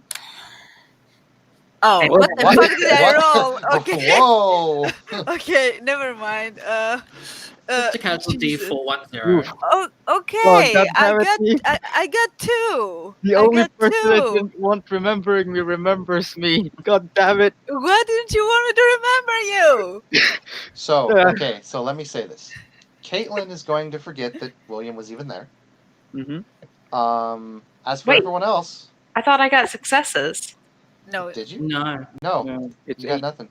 Oh, what the What? fuck did I roll? What? Okay. Whoa! Okay, never mind. Just a casualty Jesus. for 1-0. Oof. Oh, okay. God I damn it, got Steve. I got 2. The I only got person that 2. didn't want remembering me remembers me. God damn it. Why didn't you want me to remember you? So, okay, so let me say this. Caitlin is going to forget that William was even there. Mm-hmm. As for Wait. everyone else, I thought I got successes. No, did you? No. No, No, it's you got 8. nothing.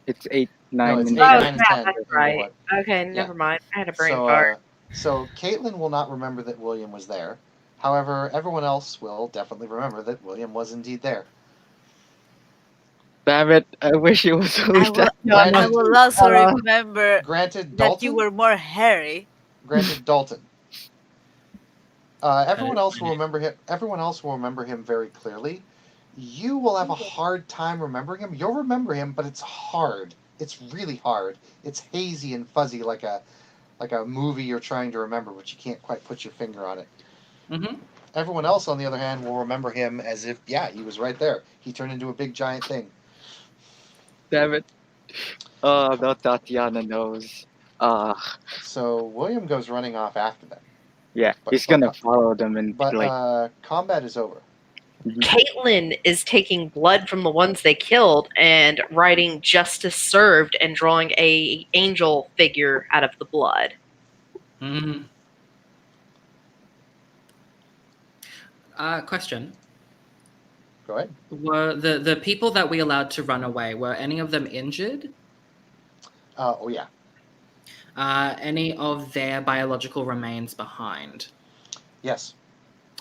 It's 8, No, 9, it's and 8, Oh, 9, yeah, and 10. that's in right. what- Okay, never mind. I had a brain So, fart. so Caitlin will not remember that William was there. However, everyone else will definitely remember that William was indeed there. Damn it. I wish it was only I will, that. Granted- I will also Uh, remember Granted, that Dalton. you were more hairy. Granted, Dalton. Everyone is else my will name. remember him. Everyone else will remember him very clearly. You will have a hard time remembering him. You'll remember him, but it's hard. It's really hard. It's hazy and fuzzy, like a movie you're trying to remember, but you can't quite put your finger on it. Mm-hmm. Everyone else, on the other hand, will remember him as if, yeah, he was right there. He turned into a big giant thing. Damn it. Oh, no, Tatiana knows. So William goes running off after them. Yeah, But- he's gonna but- follow them and But like. combat is over. Caitlin is taking blood from the ones they killed and writing "justice served" and drawing a angel figure out of the blood. Mm-hmm. Question. Go ahead. Were the people that we allowed to run away, were any of them injured? Oh yeah. Any of their biological remains behind? Yes.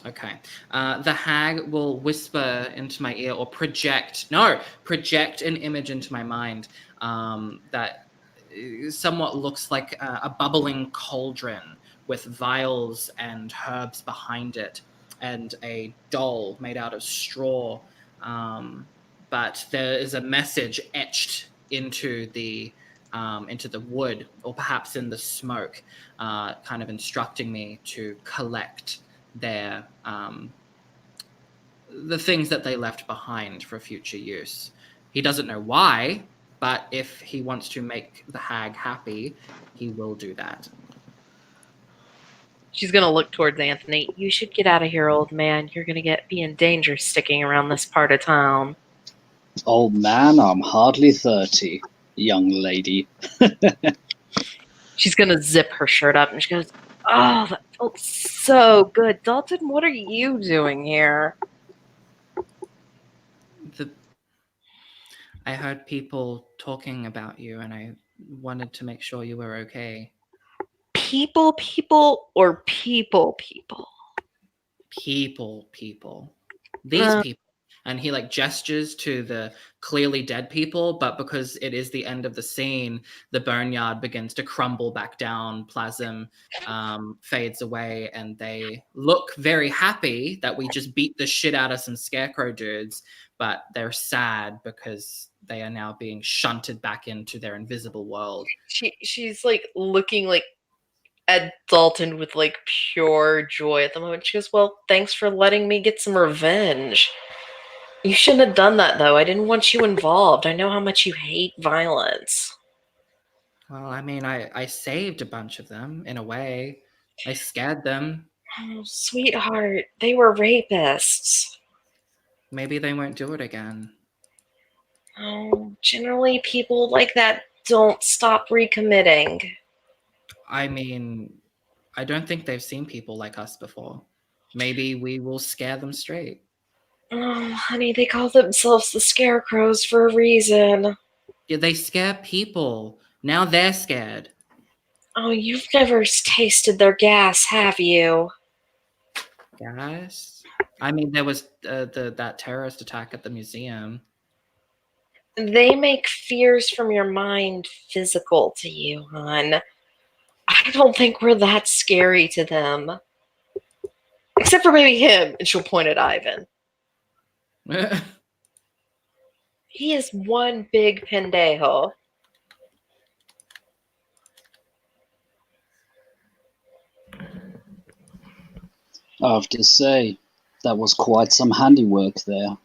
Okay. The hag will whisper into my ear or project an image into my mind that somewhat looks like a bubbling cauldron with vials and herbs behind it and a doll made out of straw. But there is a message etched into the wood, or perhaps in the smoke, kind of instructing me to collect their the things that they left behind for future use. He doesn't know why, but if he wants to make the hag happy, he will do that. She's gonna look towards Anthony. You should get out of here, old man. You're gonna be in danger sticking around this part of town. Old man, I'm hardly 30, young lady. She's gonna zip her shirt up and she goes, "Oh, that felt so good. Dalton, what are you doing here?" I heard people talking about you, and I wanted to make sure you were okay. People, or people? People. These people. and he like gestures to the clearly dead people, but because it is the end of the scene, the boneyard begins to crumble back down, plasm fades away, and they look very happy that we just beat the shit out of some scarecrow dudes, but they're sad because they are now being shunted back into their invisible world. She's like looking like at Dalton with like pure joy at the moment. She goes, "Well, thanks for letting me get some revenge. You shouldn't have done that though. I didn't want you involved. I know how much you hate violence." Well, I mean, I saved a bunch of them in a way. I scared them. Oh, sweetheart, they were rapists. Maybe they won't do it again. Oh, generally people like that don't stop recommitting. I mean, I don't think they've seen people like us before. Maybe we will scare them straight. Oh, honey, they call themselves the Scarecrows for a reason. Yeah, they scare people. Now they're scared. Oh, you've never tasted their gas, have you? Gas? I mean, there was that terrorist attack at the museum. They make fears from your mind physical to you, hon. I don't think we're that scary to them. Except for maybe him, and she'll point at Ivan. He is one big pendejo. I have to say, that was quite some handiwork there.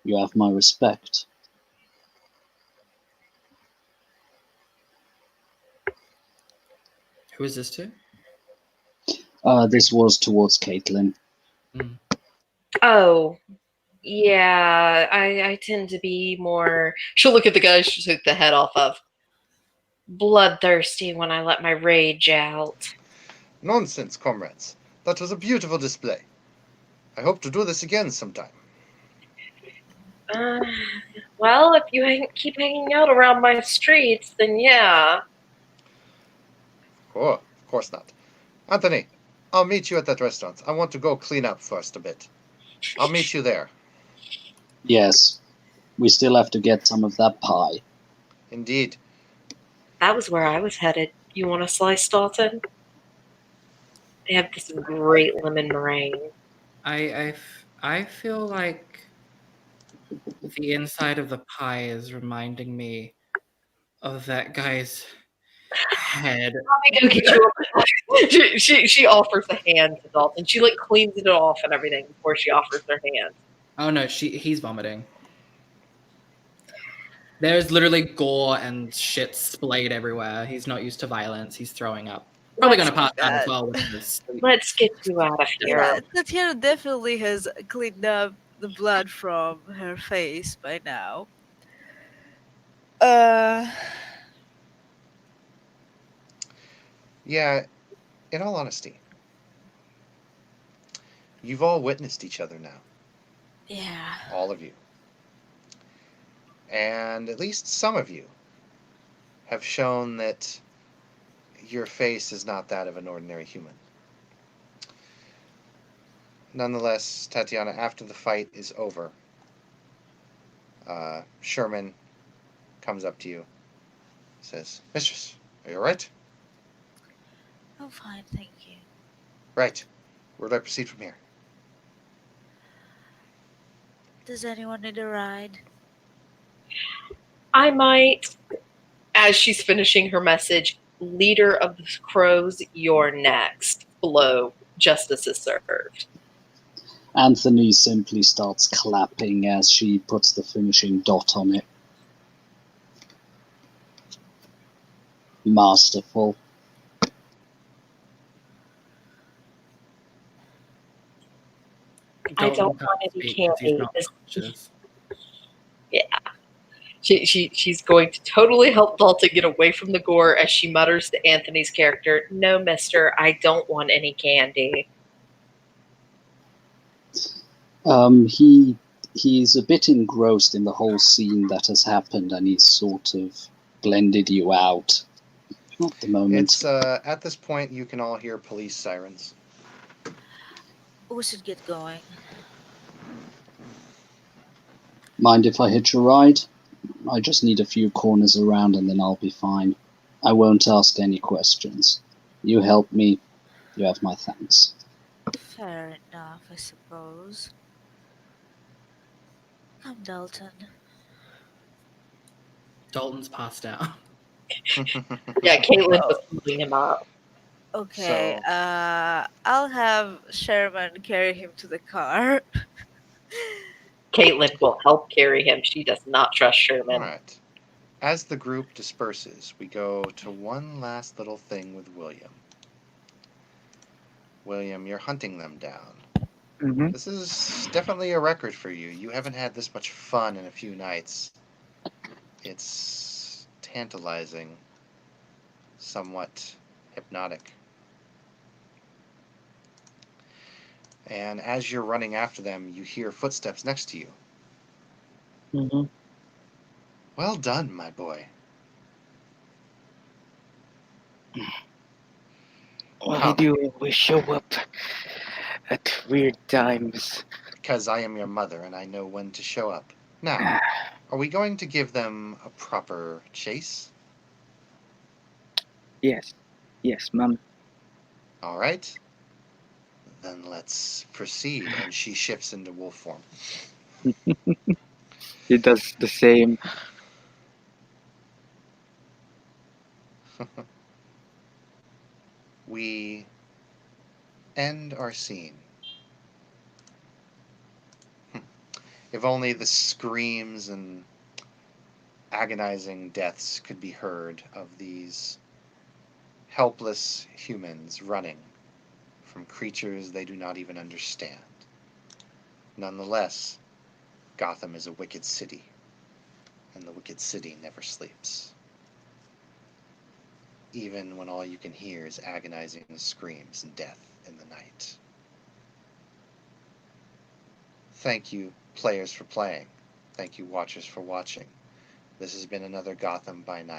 You have my respect. Who is this to? This was towards Caitlin. Oh, yeah, I tend to be more... She'll look at the guy she took the head off of. Bloodthirsty when I let my rage out. Nonsense, comrades. That was a beautiful display. I hope to do this again sometime. Well, if you keep hanging out around my streets, then yeah. Oh, of course not. Anthony, I'll meet you at that restaurant. I want to go clean up first a bit. I'll meet you there. Yes, we still have to get some of that pie. Indeed. That was where I was headed. You want a slice, Dalton? They have this great lemon meringue. I feel like the inside of the pie is reminding me of that guy's head. Let me go get you. She offers a hand to Dalton. She like cleans it off and everything before she offers her hand. Oh no, he's vomiting. There's literally gore and shit splayed everywhere. He's not used to violence. He's throwing up. Probably going to pass out as well. Let's get you out of here. Yeah, Tatiana definitely has cleaned up the blood from her face by now. Yeah, in all honesty, you've all witnessed each other now. Yeah. All of you. And at least some of you have shown that your face is not that of an ordinary human. Nonetheless, Tatiana, after the fight is over, Sherman comes up to you, says, "Mistress, are you all right?" I'm fine, thank you. Right. Where do I proceed from here? Does anyone need a ride? I might, as she's finishing her message, leader of the crows, you're next. Below, justice is served. Anthony simply starts clapping as she puts the finishing dot on it. Masterful. I don't want any candy. Yeah. She's going to totally help Dalton get away from the gore as she mutters to Anthony's character, "No, mister, I don't want any candy." He's a bit engrossed in the whole scene that has happened, and he's sort of blended you out at the moment. It's at this point you can all hear police sirens. We should get going. Mind if I hitch a ride? I just need a few corners around and then I'll be fine. I won't ask any questions. You help me, you have my thanks. Fair enough, I suppose. I'm Dalton. Dalton's passed out. Yeah, Caitlin Oh. was holding him up. Okay, So- I'll have Sherman carry him to the car. Caitlin will help carry him. She does not trust Sherman. All right. As the group disperses, we go to one last little thing with William. William, you're hunting them down. Mm-hmm. This is definitely a record for you. You haven't had this much fun in a few nights. It's tantalizing, somewhat hypnotic. And as you're running after them, you hear footsteps next to you. Mm-hmm. Well done, my boy. Why Come. do you always show up at weird times? Because I am your mother and I know when to show up. Now, are we going to give them a proper chase? Yes. Yes, Mum. All right. Then let's proceed. And she shifts into wolf form. He does the same. We end our scene. If only the screams and agonizing deaths could be heard of these helpless humans running from creatures they do not even understand. Nonetheless, Gotham is a wicked city, and the wicked city never sleeps. Even when all you can hear is agonizing screams and death in the night. Thank you, players, for playing. Thank you, watchers, for watching. This has been another Gotham by Night.